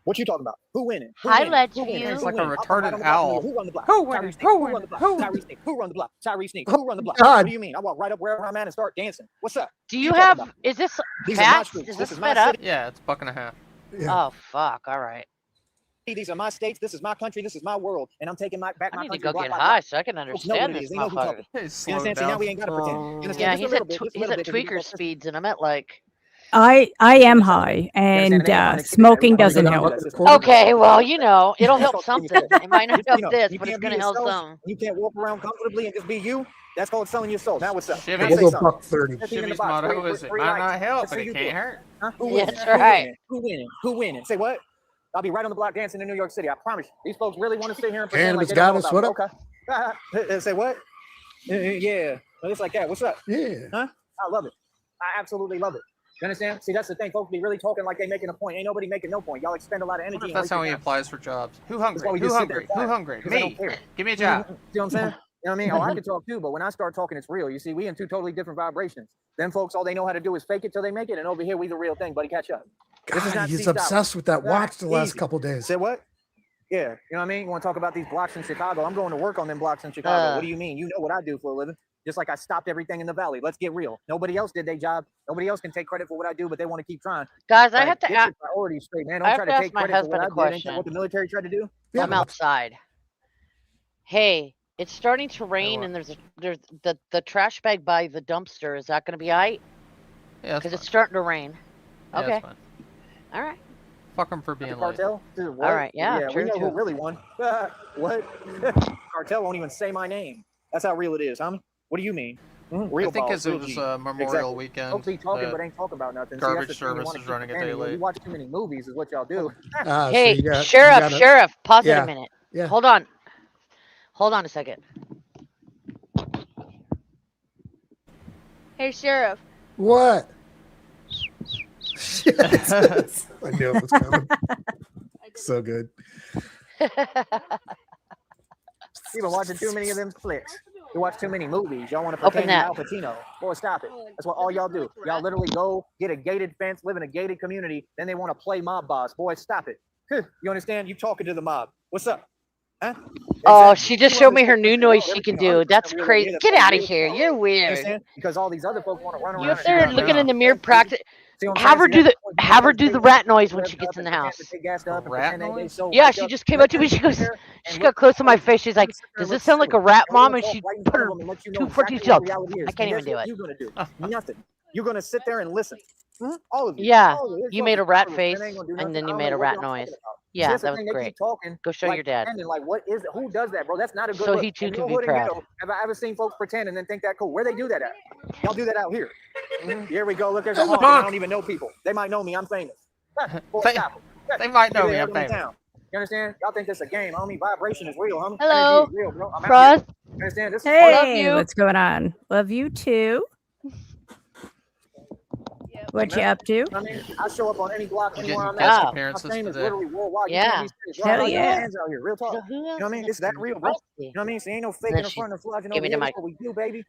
[SPEAKER 8] What you talking about? Who winning? Who
[SPEAKER 7] Hi,
[SPEAKER 8] winning? Who
[SPEAKER 7] Let's
[SPEAKER 8] winning?
[SPEAKER 7] View.
[SPEAKER 6] It's
[SPEAKER 8] Who
[SPEAKER 6] like a
[SPEAKER 8] winning? I'll come right
[SPEAKER 6] retarded
[SPEAKER 8] on the block.
[SPEAKER 6] owl.
[SPEAKER 8] Who run the block?
[SPEAKER 6] Who winning?
[SPEAKER 8] Tyree Sneed.
[SPEAKER 6] Who
[SPEAKER 8] Who run the
[SPEAKER 6] winning?
[SPEAKER 8] block?
[SPEAKER 6] Who?
[SPEAKER 8] Tyree Sneed. Who run the block? Tyree Sneed.
[SPEAKER 2] Oh,
[SPEAKER 8] Who run the block?
[SPEAKER 2] God.
[SPEAKER 8] What do you mean? I walk right up wherever I'm at and start dancing. What's up?
[SPEAKER 7] Do you
[SPEAKER 8] What you talking
[SPEAKER 7] have,
[SPEAKER 8] about?
[SPEAKER 7] is this
[SPEAKER 8] These are my
[SPEAKER 7] fast?
[SPEAKER 8] streets.
[SPEAKER 7] Is
[SPEAKER 8] This
[SPEAKER 7] this
[SPEAKER 8] is my
[SPEAKER 7] sped up?
[SPEAKER 8] city.
[SPEAKER 6] Yeah, it's $1.50.
[SPEAKER 7] Oh, fuck. All right.
[SPEAKER 8] These are my states. This is my country. This is my world. And I'm taking back
[SPEAKER 7] I
[SPEAKER 8] my
[SPEAKER 7] need to
[SPEAKER 8] country
[SPEAKER 7] go
[SPEAKER 8] block
[SPEAKER 7] get
[SPEAKER 8] by
[SPEAKER 7] high
[SPEAKER 8] block.
[SPEAKER 7] so I can
[SPEAKER 8] Folks know what
[SPEAKER 7] understand
[SPEAKER 8] it
[SPEAKER 7] this
[SPEAKER 8] is. They know who
[SPEAKER 7] motherfucker.
[SPEAKER 8] talking.
[SPEAKER 6] Hey,
[SPEAKER 8] You
[SPEAKER 6] slow
[SPEAKER 8] understand? See, now we ain't got to pretend. You understand?
[SPEAKER 7] Yeah,
[SPEAKER 8] Just a
[SPEAKER 7] he's
[SPEAKER 8] little
[SPEAKER 7] at
[SPEAKER 8] bit. Just a
[SPEAKER 7] he's
[SPEAKER 8] little
[SPEAKER 7] at
[SPEAKER 8] bit. 'cause we
[SPEAKER 7] tweaker
[SPEAKER 8] got system.
[SPEAKER 7] speeds, and I'm at like.
[SPEAKER 5] I am high, and smoking doesn't
[SPEAKER 2] Are we
[SPEAKER 5] help.
[SPEAKER 2] gonna record?
[SPEAKER 7] Okay, well, you know, it'll help
[SPEAKER 8] That's called
[SPEAKER 7] something. It might not
[SPEAKER 8] You
[SPEAKER 7] help
[SPEAKER 8] know,
[SPEAKER 7] this,
[SPEAKER 8] you
[SPEAKER 7] but it's
[SPEAKER 8] can't be
[SPEAKER 7] gonna help
[SPEAKER 8] yourself.
[SPEAKER 7] some.
[SPEAKER 8] You can't walk around comfortably and just be you. That's called selling your soul. Now what's up?
[SPEAKER 6] Chevy.
[SPEAKER 8] Now
[SPEAKER 2] We'll
[SPEAKER 8] say
[SPEAKER 2] go
[SPEAKER 8] something.
[SPEAKER 2] buck 30.
[SPEAKER 8] 15 in the
[SPEAKER 6] Chivy's
[SPEAKER 8] box.
[SPEAKER 6] motto
[SPEAKER 8] Three-
[SPEAKER 6] is it
[SPEAKER 8] three
[SPEAKER 6] might
[SPEAKER 8] lights.
[SPEAKER 6] not help,
[SPEAKER 8] Let's
[SPEAKER 6] but
[SPEAKER 8] see
[SPEAKER 6] it
[SPEAKER 8] you
[SPEAKER 6] can't
[SPEAKER 8] do it.
[SPEAKER 6] hurt.
[SPEAKER 8] Huh? Who
[SPEAKER 7] Yeah,
[SPEAKER 8] winning?
[SPEAKER 7] that's
[SPEAKER 8] Who
[SPEAKER 7] right.
[SPEAKER 8] winning? Who winning? Who winning? Say what? I'll be right on the block dancing in New York City. I promise you. These folks really want to sit here and pretend like
[SPEAKER 2] Cannabis
[SPEAKER 8] they don't know
[SPEAKER 2] goddess,
[SPEAKER 8] about
[SPEAKER 2] what
[SPEAKER 8] me. Okay. Say what? Yeah. Well, it's like that. What's up?
[SPEAKER 2] Yeah.
[SPEAKER 8] Huh? I love it. I absolutely love it. You understand? See, that's the thing. Folks be really talking like they making a point. Ain't nobody making no point. Y'all expend a lot of
[SPEAKER 6] I
[SPEAKER 8] energy.
[SPEAKER 6] wonder if
[SPEAKER 8] and
[SPEAKER 6] that's
[SPEAKER 8] waste
[SPEAKER 6] how
[SPEAKER 8] your
[SPEAKER 6] he
[SPEAKER 8] time.
[SPEAKER 6] applies for jobs. Who
[SPEAKER 8] That's why we
[SPEAKER 6] hungry? Who
[SPEAKER 8] just sit there
[SPEAKER 6] hungry? Who
[SPEAKER 8] quiet,
[SPEAKER 6] hungry?
[SPEAKER 8] 'cause they don't
[SPEAKER 6] Me.
[SPEAKER 8] care.
[SPEAKER 6] Give me a job.
[SPEAKER 8] See what I'm saying? You know what I mean? Oh, I can talk too, but when I start talking, it's real. You see, we in two totally different vibrations. Them folks, all they know how to do is fake it till they make it, and over here, we the real thing, buddy. Catch up. This is
[SPEAKER 2] God,
[SPEAKER 8] not
[SPEAKER 2] he's
[SPEAKER 8] C-style.
[SPEAKER 2] obsessed with that watch the last
[SPEAKER 8] Easy.
[SPEAKER 2] couple days.
[SPEAKER 8] Say what? Yeah, you know what I mean? You want to talk about these blocks in Chicago? I'm going to work on them blocks in Chicago. What do you mean? You know what I do for a living. Just like I stopped everything in the valley. Let's get real. Nobody else did their job. Nobody else can take credit for what I do, but they want to keep trying.
[SPEAKER 7] Guys, I
[SPEAKER 8] Like,
[SPEAKER 7] have to
[SPEAKER 8] get
[SPEAKER 7] ask.
[SPEAKER 8] your priorities straight, man.
[SPEAKER 7] I
[SPEAKER 8] Don't
[SPEAKER 7] have
[SPEAKER 8] try
[SPEAKER 7] to
[SPEAKER 8] to
[SPEAKER 7] ask
[SPEAKER 8] take
[SPEAKER 7] my
[SPEAKER 8] credit for what
[SPEAKER 7] husband
[SPEAKER 8] I
[SPEAKER 7] a
[SPEAKER 8] did. Ain't that
[SPEAKER 7] question.
[SPEAKER 8] what the military tried to do?
[SPEAKER 2] Yeah,
[SPEAKER 7] I'm outside. Hey, it's starting to rain,
[SPEAKER 6] what?
[SPEAKER 7] and there's the trash bag by the dumpster. Is that gonna be alright?
[SPEAKER 6] Yeah, that's
[SPEAKER 7] Because
[SPEAKER 6] fine.
[SPEAKER 7] it's starting to rain.
[SPEAKER 6] Yeah,
[SPEAKER 7] Okay.
[SPEAKER 6] that's fine.
[SPEAKER 7] All right.
[SPEAKER 6] Fuck him for
[SPEAKER 8] The
[SPEAKER 6] being late.
[SPEAKER 8] cartel? Dude, what?
[SPEAKER 7] All right, yeah,
[SPEAKER 8] we
[SPEAKER 7] true,
[SPEAKER 8] know
[SPEAKER 7] true.
[SPEAKER 8] who really won. What? Cartel won't even say my name. That's how real it is, homie. What do you mean? Real
[SPEAKER 6] I think
[SPEAKER 8] balls,
[SPEAKER 6] because it
[SPEAKER 8] real
[SPEAKER 6] was
[SPEAKER 8] G.
[SPEAKER 6] Memorial
[SPEAKER 8] Exactly.
[SPEAKER 6] Weekend.
[SPEAKER 8] Folks be talking,
[SPEAKER 6] the
[SPEAKER 8] but ain't talking about nothing.
[SPEAKER 6] garbage
[SPEAKER 8] See, that's the thing. You
[SPEAKER 6] service
[SPEAKER 8] wanna
[SPEAKER 6] is
[SPEAKER 8] keep
[SPEAKER 6] running a day
[SPEAKER 8] pretending. When
[SPEAKER 6] late.
[SPEAKER 8] You watch too many movies is what y'all do.
[SPEAKER 2] So
[SPEAKER 7] Hey,
[SPEAKER 2] you got- you
[SPEAKER 7] Sheriff,
[SPEAKER 2] gotta-
[SPEAKER 7] Sheriff, pause it
[SPEAKER 2] Yeah.
[SPEAKER 7] a minute.
[SPEAKER 2] Yeah.
[SPEAKER 7] Hold on. Hold on a second. Hey, Sheriff.
[SPEAKER 2] What? Shit. I knew it was coming. So good.
[SPEAKER 8] You've been watching too many of them flicks. You watch too many movies. Y'all want to
[SPEAKER 7] Open
[SPEAKER 8] pretend you're
[SPEAKER 7] that.
[SPEAKER 8] Al Pacino. Boy, stop it. That's what all y'all do. Y'all literally go get a gated fence, live in a gated community, then they want to play mob boss. Boy, stop it. You understand? You talking to the mob. What's up? Huh?
[SPEAKER 7] Oh,
[SPEAKER 8] Exactly.
[SPEAKER 7] she just
[SPEAKER 8] You
[SPEAKER 7] showed me her
[SPEAKER 8] understand
[SPEAKER 7] new
[SPEAKER 8] the world,
[SPEAKER 7] noise she can
[SPEAKER 8] everything
[SPEAKER 7] do.
[SPEAKER 8] 100%
[SPEAKER 7] That's
[SPEAKER 8] real
[SPEAKER 7] crazy.
[SPEAKER 8] in here,
[SPEAKER 7] Get
[SPEAKER 8] that's
[SPEAKER 7] out
[SPEAKER 8] why
[SPEAKER 7] of
[SPEAKER 8] you
[SPEAKER 7] here.
[SPEAKER 8] talk.
[SPEAKER 7] You're
[SPEAKER 8] You
[SPEAKER 7] weird.
[SPEAKER 8] understand? Because all these other folks want to run
[SPEAKER 7] You
[SPEAKER 8] around
[SPEAKER 7] up there
[SPEAKER 8] and
[SPEAKER 7] looking in the mirror,
[SPEAKER 8] crazy.
[SPEAKER 7] practice.
[SPEAKER 8] See what I'm
[SPEAKER 7] Have
[SPEAKER 8] saying?
[SPEAKER 7] her
[SPEAKER 8] See,
[SPEAKER 7] do
[SPEAKER 8] that's
[SPEAKER 7] the
[SPEAKER 8] the point.
[SPEAKER 7] have her do the rat noise when
[SPEAKER 8] Revved
[SPEAKER 7] she gets
[SPEAKER 8] up
[SPEAKER 7] in
[SPEAKER 8] and
[SPEAKER 7] the
[SPEAKER 8] pretend
[SPEAKER 7] house.
[SPEAKER 8] that they gassed up and
[SPEAKER 6] Rat
[SPEAKER 8] pretend that they
[SPEAKER 6] noise?
[SPEAKER 8] so
[SPEAKER 7] Yeah,
[SPEAKER 8] hyped
[SPEAKER 7] she
[SPEAKER 8] up.
[SPEAKER 7] just came
[SPEAKER 8] Let
[SPEAKER 7] up to
[SPEAKER 8] them
[SPEAKER 7] me. She
[SPEAKER 8] sit
[SPEAKER 7] goes,
[SPEAKER 8] there
[SPEAKER 7] she
[SPEAKER 8] and
[SPEAKER 7] got
[SPEAKER 8] look
[SPEAKER 7] close to my
[SPEAKER 8] silly.
[SPEAKER 7] face. She's
[SPEAKER 8] Let
[SPEAKER 7] like,
[SPEAKER 8] them sit there
[SPEAKER 7] "Does
[SPEAKER 8] and
[SPEAKER 7] this
[SPEAKER 8] look
[SPEAKER 7] sound like
[SPEAKER 8] silly.
[SPEAKER 7] a rat,
[SPEAKER 8] And we're
[SPEAKER 7] mom?"
[SPEAKER 8] gonna
[SPEAKER 7] And
[SPEAKER 8] talk
[SPEAKER 7] she
[SPEAKER 8] right in
[SPEAKER 7] put
[SPEAKER 8] front
[SPEAKER 7] her
[SPEAKER 8] of them and let you know
[SPEAKER 7] 214
[SPEAKER 8] exactly what
[SPEAKER 7] up.
[SPEAKER 8] reality is.
[SPEAKER 7] I can't
[SPEAKER 8] And
[SPEAKER 7] even
[SPEAKER 8] guess
[SPEAKER 7] do
[SPEAKER 8] what
[SPEAKER 7] it.
[SPEAKER 8] you're gonna do? Nothing. You're gonna sit there and listen. All of you.
[SPEAKER 7] Yeah,
[SPEAKER 8] All of you. This
[SPEAKER 7] you
[SPEAKER 8] folks
[SPEAKER 7] made
[SPEAKER 8] is
[SPEAKER 7] a rat
[SPEAKER 8] powerless,
[SPEAKER 7] face,
[SPEAKER 8] man. They ain't gonna do
[SPEAKER 7] and
[SPEAKER 8] nothing.
[SPEAKER 7] then
[SPEAKER 8] I
[SPEAKER 7] you
[SPEAKER 8] don't
[SPEAKER 7] made
[SPEAKER 8] know
[SPEAKER 7] a
[SPEAKER 8] what
[SPEAKER 7] rat
[SPEAKER 8] y'all
[SPEAKER 7] noise.
[SPEAKER 8] talking about. See,
[SPEAKER 7] Yeah,
[SPEAKER 8] that's the
[SPEAKER 7] that was
[SPEAKER 8] thing. They
[SPEAKER 7] great.
[SPEAKER 8] keep talking,
[SPEAKER 7] Go show
[SPEAKER 8] like
[SPEAKER 7] your dad,
[SPEAKER 8] pretending, like what is it? Who does that, bro? That's not a good
[SPEAKER 7] so
[SPEAKER 8] look.
[SPEAKER 7] he too
[SPEAKER 8] In
[SPEAKER 7] can
[SPEAKER 8] your
[SPEAKER 7] be
[SPEAKER 8] hood and
[SPEAKER 7] proud.
[SPEAKER 8] ghetto, have I ever seen folks pretend and then think that cool? Where they do that at? Y'all do that out here. Here we go. Look, there's a
[SPEAKER 2] There's a
[SPEAKER 8] honk. And I
[SPEAKER 2] honk.
[SPEAKER 8] don't even know people. They might know me. I'm famous. Boy,
[SPEAKER 6] They,
[SPEAKER 8] stop it.
[SPEAKER 6] they might know
[SPEAKER 8] Maybe
[SPEAKER 6] me.
[SPEAKER 8] they
[SPEAKER 6] I'm
[SPEAKER 8] heard them in
[SPEAKER 6] famous.
[SPEAKER 8] town. You understand? Y'all think this a game, homie. Vibration is real, homie.
[SPEAKER 7] Hello,
[SPEAKER 8] Energy is real, bro. I'm out here.
[SPEAKER 7] Frost.
[SPEAKER 8] You understand? This is fun.
[SPEAKER 7] Love
[SPEAKER 5] Hey,
[SPEAKER 7] you.
[SPEAKER 5] what's going on? Love you too. What you
[SPEAKER 8] man.
[SPEAKER 5] up to?
[SPEAKER 8] I mean, I show up on any block
[SPEAKER 6] You
[SPEAKER 8] anywhere
[SPEAKER 6] getting
[SPEAKER 8] I'm
[SPEAKER 6] guest
[SPEAKER 8] at.
[SPEAKER 7] Oh.
[SPEAKER 8] My
[SPEAKER 6] appearances
[SPEAKER 8] fame is
[SPEAKER 6] today?
[SPEAKER 8] literally worldwide. You
[SPEAKER 7] Yeah.
[SPEAKER 8] can't be serious.
[SPEAKER 5] Hell
[SPEAKER 8] Right?
[SPEAKER 5] yeah.
[SPEAKER 8] Hands out here. Real talk.
[SPEAKER 7] So who
[SPEAKER 8] You know
[SPEAKER 7] else
[SPEAKER 8] what I mean?
[SPEAKER 7] is
[SPEAKER 8] This is that
[SPEAKER 7] in
[SPEAKER 8] real, bro.
[SPEAKER 7] Frosty?
[SPEAKER 8] You know what I mean? So ain't no
[SPEAKER 7] And
[SPEAKER 8] faking
[SPEAKER 7] then
[SPEAKER 8] in
[SPEAKER 7] she
[SPEAKER 8] front of flogging
[SPEAKER 7] gave
[SPEAKER 8] over
[SPEAKER 7] me the
[SPEAKER 8] here. That's
[SPEAKER 7] mic.
[SPEAKER 8] what we do, baby. Man,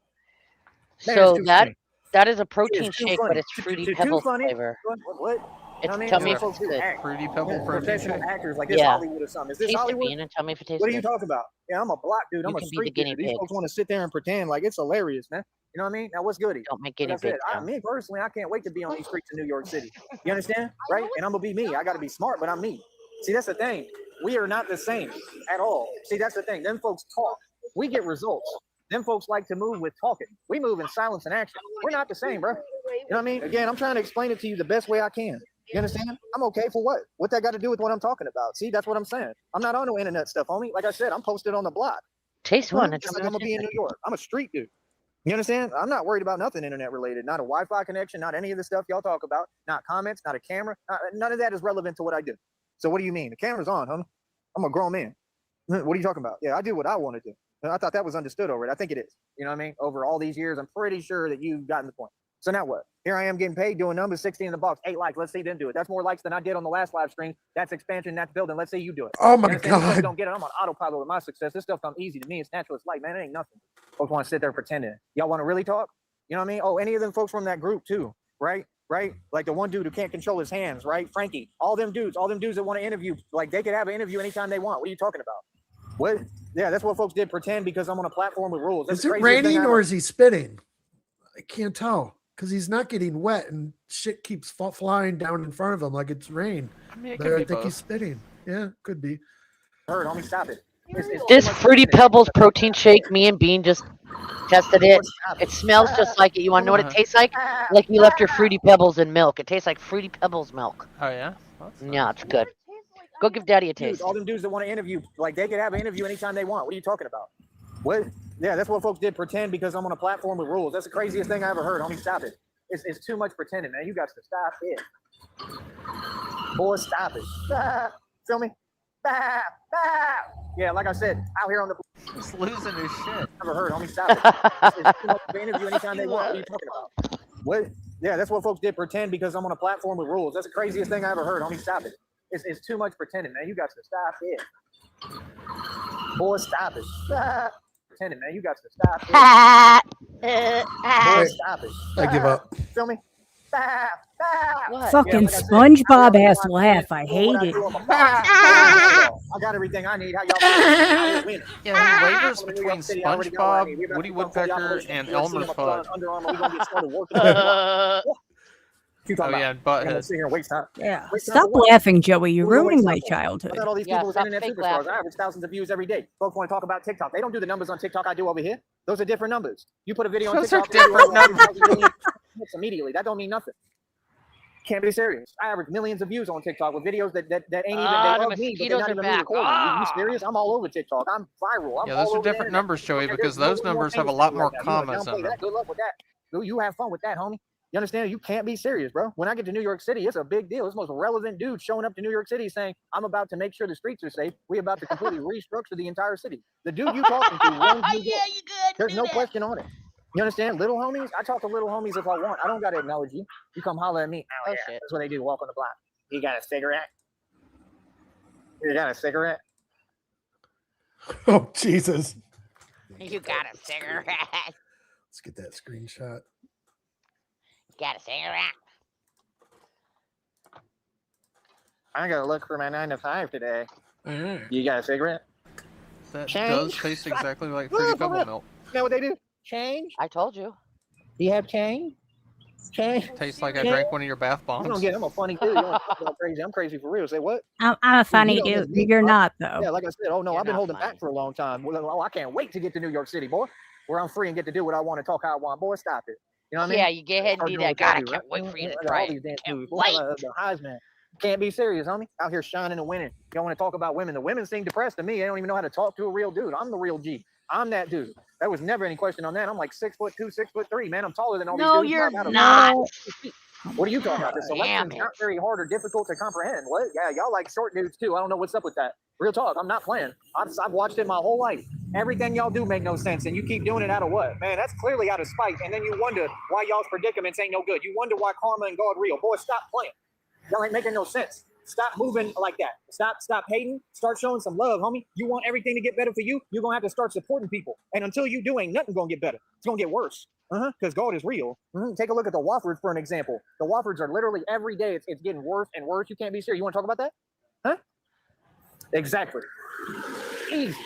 [SPEAKER 8] it's
[SPEAKER 7] So
[SPEAKER 8] too
[SPEAKER 7] that
[SPEAKER 8] funny.
[SPEAKER 7] that is a
[SPEAKER 8] It
[SPEAKER 7] protein
[SPEAKER 8] is too
[SPEAKER 7] shake,
[SPEAKER 8] funny.
[SPEAKER 7] but it's fruity
[SPEAKER 8] Too
[SPEAKER 7] pebbles
[SPEAKER 8] funny.
[SPEAKER 7] flavor.
[SPEAKER 8] What? You know
[SPEAKER 7] It's
[SPEAKER 8] what I mean?
[SPEAKER 7] tell
[SPEAKER 8] That's
[SPEAKER 7] me
[SPEAKER 8] what
[SPEAKER 7] if
[SPEAKER 8] folks
[SPEAKER 7] it's
[SPEAKER 8] do.
[SPEAKER 7] good.
[SPEAKER 8] Act.
[SPEAKER 6] Fruity Pebble protein
[SPEAKER 8] Professional
[SPEAKER 6] shake?
[SPEAKER 8] actors like this
[SPEAKER 7] Yeah.
[SPEAKER 8] Hollywood or something. Is this
[SPEAKER 7] Taste the
[SPEAKER 8] Hollywood?
[SPEAKER 7] bean and tell me if it tastes
[SPEAKER 8] What are you
[SPEAKER 7] good.
[SPEAKER 8] talking about? Yeah, I'm a block dude.
[SPEAKER 7] You
[SPEAKER 8] I'm a
[SPEAKER 7] can be the
[SPEAKER 8] street
[SPEAKER 7] guinea
[SPEAKER 8] dude. These
[SPEAKER 7] pig.
[SPEAKER 8] folks want to sit there and pretend like it's hilarious, man. You know what I mean? Now, what's goody?
[SPEAKER 7] Don't make
[SPEAKER 8] Like
[SPEAKER 7] guinea
[SPEAKER 8] I said,
[SPEAKER 7] pig sound.
[SPEAKER 8] me personally, I can't wait to be on these streets of New York City. You understand? Right? And I'm gonna be me. I gotta be smart, but I'm me. See, that's the thing. We are not the same at all. See, that's the thing. Them folks talk. We get results. Them folks like to move with talking. We move in silence and action. We're not the same, bro. You know what I mean? Again, I'm trying to explain it to you the best way I can. You understand? I'm okay for what? What that got to do with what I'm talking about? See, that's what I'm saying. I'm not on no internet stuff, homie. Like I said, I'm posted on the block.
[SPEAKER 7] Taste one and
[SPEAKER 8] Just
[SPEAKER 7] tell
[SPEAKER 8] like
[SPEAKER 7] me
[SPEAKER 8] I'm
[SPEAKER 7] what
[SPEAKER 8] gonna be
[SPEAKER 7] it
[SPEAKER 8] in
[SPEAKER 7] tastes
[SPEAKER 8] New
[SPEAKER 7] like.
[SPEAKER 8] York. I'm a street dude. You understand? I'm not worried about nothing internet related. Not a Wi-Fi connection, not any of the stuff y'all talk about, not comments, not a camera. None of that is relevant to what I do. So what do you mean? The camera's on, homie. I'm a grown man. What are you talking about? Yeah, I do what I want to do. And I thought that was understood already. I think it is. You know what I mean? Over all these years, I'm pretty sure that you've gotten the point. So now what? Here I am getting paid, doing numbers, 16 in the box, 8 likes. Let's see them do it. That's more likes than I did on the last live stream. That's expansion, that's building. Let's see you do it.
[SPEAKER 2] Oh my
[SPEAKER 8] You understand? These folks
[SPEAKER 2] God.
[SPEAKER 8] don't get it. I'm on autopilot with my success. This stuff comes easy to me. It's natural. It's light, man. It ain't nothing. Folks want to sit there pretending. Y'all want to really talk? You know what I mean? Oh, any of them folks from that group too, right? Right? Like the one dude who can't control his hands, right? Frankie. All them dudes that want to interview, like they could have an interview anytime they want. What are you talking about? What? Yeah, that's what folks did. Pretend because I'm on a platform with rules. That's
[SPEAKER 2] Is
[SPEAKER 8] the
[SPEAKER 2] it
[SPEAKER 8] craziest thing
[SPEAKER 2] raining
[SPEAKER 8] I
[SPEAKER 2] or
[SPEAKER 8] ever-
[SPEAKER 2] is he spitting? I can't tell because he's not getting wet and shit keeps flying down in front of him like it's rain.
[SPEAKER 6] I mean, it
[SPEAKER 2] But
[SPEAKER 6] could
[SPEAKER 2] I
[SPEAKER 6] be
[SPEAKER 2] think he's
[SPEAKER 6] both.
[SPEAKER 2] spitting. Yeah, could be.
[SPEAKER 8] heard, homie. Stop it. It's
[SPEAKER 7] This
[SPEAKER 8] too much
[SPEAKER 7] Fruity
[SPEAKER 8] pretending.
[SPEAKER 7] Pebbles protein shake, me and Bean just tested it.
[SPEAKER 8] Stop
[SPEAKER 7] It smells just like it. You want to know what it
[SPEAKER 6] Uh-huh.
[SPEAKER 7] tastes like? Like you left your Fruity Pebbles in milk. It tastes like Fruity Pebbles milk.
[SPEAKER 6] Oh, yeah? That's
[SPEAKER 7] Yeah,
[SPEAKER 6] nice.
[SPEAKER 7] it's good. Go give Daddy a
[SPEAKER 8] Dudes,
[SPEAKER 7] taste.
[SPEAKER 8] all them dudes that want to interview, like they could have an interview anytime they want. What are you talking about? What? Yeah, that's what folks did. Pretend because I'm on a platform with rules. That's the craziest thing I ever heard, homie. Stop it. It's too much pretending, man. You got to stop it. Boy, stop it. Feel me? Yeah, like I said, out here on the
[SPEAKER 6] He's losing his shit.
[SPEAKER 8] never heard, homie. Stop it. It's too much of an interview anytime they want. What are you talking about? What? Yeah, that's what folks did. Pretend because I'm on a platform with rules. That's the craziest thing I ever heard, homie. Stop it. It's too much pretending, man. You got to stop it. Boy, stop it. Pretending, man. You got to stop it. Boy,
[SPEAKER 2] Wait,
[SPEAKER 8] stop it.
[SPEAKER 2] I give up.
[SPEAKER 8] Feel me?
[SPEAKER 7] What?
[SPEAKER 5] Fucking
[SPEAKER 8] like I said,
[SPEAKER 5] SpongeBob
[SPEAKER 8] I
[SPEAKER 5] ass laugh. I hate it.
[SPEAKER 8] I got everything I need. How y'all feel? I will win.
[SPEAKER 6] Yeah, the waivers
[SPEAKER 8] New
[SPEAKER 6] between
[SPEAKER 8] York City, I already got what I
[SPEAKER 6] SpongeBob,
[SPEAKER 8] need. We're about
[SPEAKER 6] Woody
[SPEAKER 8] to come for the
[SPEAKER 6] Woodpecker,
[SPEAKER 8] operation.
[SPEAKER 6] and
[SPEAKER 8] New York City,
[SPEAKER 6] Elmer
[SPEAKER 8] I'm gonna put on
[SPEAKER 6] Fudd.
[SPEAKER 8] Under Armour. We're gonna get started working. You
[SPEAKER 6] Oh,
[SPEAKER 8] talking about?
[SPEAKER 6] yeah,
[SPEAKER 8] I'm gonna
[SPEAKER 6] Butthead.
[SPEAKER 8] sit here and waste time.
[SPEAKER 5] Yeah.
[SPEAKER 8] Waste time
[SPEAKER 5] Stop
[SPEAKER 8] for what?
[SPEAKER 5] laughing, Joey. You're
[SPEAKER 8] Who we
[SPEAKER 5] ruining
[SPEAKER 8] waste
[SPEAKER 5] my
[SPEAKER 8] time for? I
[SPEAKER 5] childhood.
[SPEAKER 8] thought all these
[SPEAKER 7] Yeah,
[SPEAKER 8] people was
[SPEAKER 7] stop
[SPEAKER 8] internet
[SPEAKER 7] fake
[SPEAKER 8] superstars.
[SPEAKER 7] laughing.
[SPEAKER 8] I average thousands of views every day. Folks want to talk about TikTok. They don't do the numbers on TikTok I do over here. Those are different numbers. You put a video on
[SPEAKER 6] Those are
[SPEAKER 8] TikTok, and you
[SPEAKER 6] different
[SPEAKER 8] have
[SPEAKER 6] numbers.
[SPEAKER 8] 1,000 million hits immediately. That don't mean nothing. Can't be serious. I average millions of views on TikTok with videos that ain't even
[SPEAKER 7] Ah,
[SPEAKER 8] they
[SPEAKER 7] the
[SPEAKER 8] of me, but
[SPEAKER 7] mosquitoes
[SPEAKER 8] they're not
[SPEAKER 7] are
[SPEAKER 8] even me
[SPEAKER 7] back.
[SPEAKER 8] recording. You
[SPEAKER 7] Ah.
[SPEAKER 8] serious? I'm all over TikTok. I'm viral. I'm
[SPEAKER 6] Yeah,
[SPEAKER 8] all
[SPEAKER 6] those are
[SPEAKER 8] over the
[SPEAKER 6] different
[SPEAKER 8] internet.
[SPEAKER 6] numbers, Joey,
[SPEAKER 8] There's
[SPEAKER 6] because
[SPEAKER 8] no
[SPEAKER 6] those
[SPEAKER 8] more
[SPEAKER 6] numbers have a
[SPEAKER 8] famous
[SPEAKER 6] lot
[SPEAKER 8] people
[SPEAKER 6] more
[SPEAKER 8] like that. You wanna
[SPEAKER 6] comments
[SPEAKER 8] downplay
[SPEAKER 6] in them.
[SPEAKER 8] that? Good luck with that. You have fun with that, homie. You understand? You can't be serious, bro. When I get to New York City, it's a big deal. It's the most relevant dude showing up to New York City saying, I'm about to make sure the streets are safe. We about to completely restructure the entire city. The dude you talking to runs New York.
[SPEAKER 7] you good.
[SPEAKER 8] There's no question on it. You understand? Little homies, I talk to little homies if I want. I don't got to acknowledge you. You come holler at me.
[SPEAKER 7] Oh,
[SPEAKER 8] yeah.
[SPEAKER 7] shit.
[SPEAKER 8] That's what they do. Walk on the block. You got a cigarette? You got a cigarette?
[SPEAKER 2] Oh, Jesus.
[SPEAKER 7] You got a cigarette.
[SPEAKER 2] Let's get that screenshot.
[SPEAKER 7] Got a cigarette.
[SPEAKER 8] I gotta look for my 9 to 5 today.
[SPEAKER 2] Mm.
[SPEAKER 8] You got a cigarette?
[SPEAKER 6] That
[SPEAKER 8] Change?
[SPEAKER 6] does taste exactly like Fruity Pebble milk.
[SPEAKER 8] You know what they do? Change?
[SPEAKER 7] I told you.
[SPEAKER 8] Do you have change? Change?
[SPEAKER 6] Tastes like I drank one of your bath
[SPEAKER 8] I'm
[SPEAKER 6] bombs.
[SPEAKER 8] I'm a funny dude. You don't talk about crazy. I'm crazy for real. Say what?
[SPEAKER 5] I'm a funny
[SPEAKER 8] You don't
[SPEAKER 5] dude.
[SPEAKER 8] miss me,
[SPEAKER 5] You're
[SPEAKER 8] huh?
[SPEAKER 5] not though.
[SPEAKER 8] Yeah, like I said, oh no,
[SPEAKER 7] You're
[SPEAKER 8] I've been
[SPEAKER 7] not
[SPEAKER 8] holding
[SPEAKER 7] funny.
[SPEAKER 8] back for a long time. Well, I can't wait to get to New York City, boy, where I'm free and get to do what I want to talk how I want. Boy, stop it. You know what I mean?
[SPEAKER 7] Yeah, you get ahead and
[SPEAKER 8] Start
[SPEAKER 7] do
[SPEAKER 8] doing
[SPEAKER 7] that.
[SPEAKER 8] what
[SPEAKER 7] God, I
[SPEAKER 8] you do,
[SPEAKER 7] can't
[SPEAKER 8] right?
[SPEAKER 7] wait for you to
[SPEAKER 8] I got
[SPEAKER 7] try
[SPEAKER 8] all
[SPEAKER 7] it.
[SPEAKER 8] these damn
[SPEAKER 7] Can't
[SPEAKER 8] foods.
[SPEAKER 7] wait.
[SPEAKER 8] The Heisman. Can't be serious, homie. Out here shining and winning. You don't want to talk about women. The women seem depressed to me. They don't even know how to talk to a real dude. I'm the real G. I'm that dude. There was never any question on that. I'm like 6'2", 6'3", man. I'm taller than all
[SPEAKER 7] No,
[SPEAKER 8] these dudes.
[SPEAKER 7] you're
[SPEAKER 8] Not about
[SPEAKER 7] not.
[SPEAKER 8] What are you talking about? The selection's
[SPEAKER 7] Damn
[SPEAKER 8] not very hard or difficult to comprehend. What? Yeah, y'all like short dudes too. I don't know what's up with that. Real talk. I'm not playing. I've watched it my whole life. Everything y'all do make no sense, and you keep doing it out of what? Man, that's clearly out of spite. And then you wonder why y'all's predicaments ain't no good. You wonder why karma and God real. Boy, stop playing. Y'all ain't making no sense. Stop moving like that. Stop hating. Start showing some love, homie. You want everything to get better for you? You're gonna have to start supporting people. And until you do, ain't nothing gonna get better. It's gonna get worse. Because God is real. Take a look at the Woffords for an example. The Woffords are literally every day. It's getting worse and worse. You can't be serious. You want to talk about that? Huh? Exactly. Easy.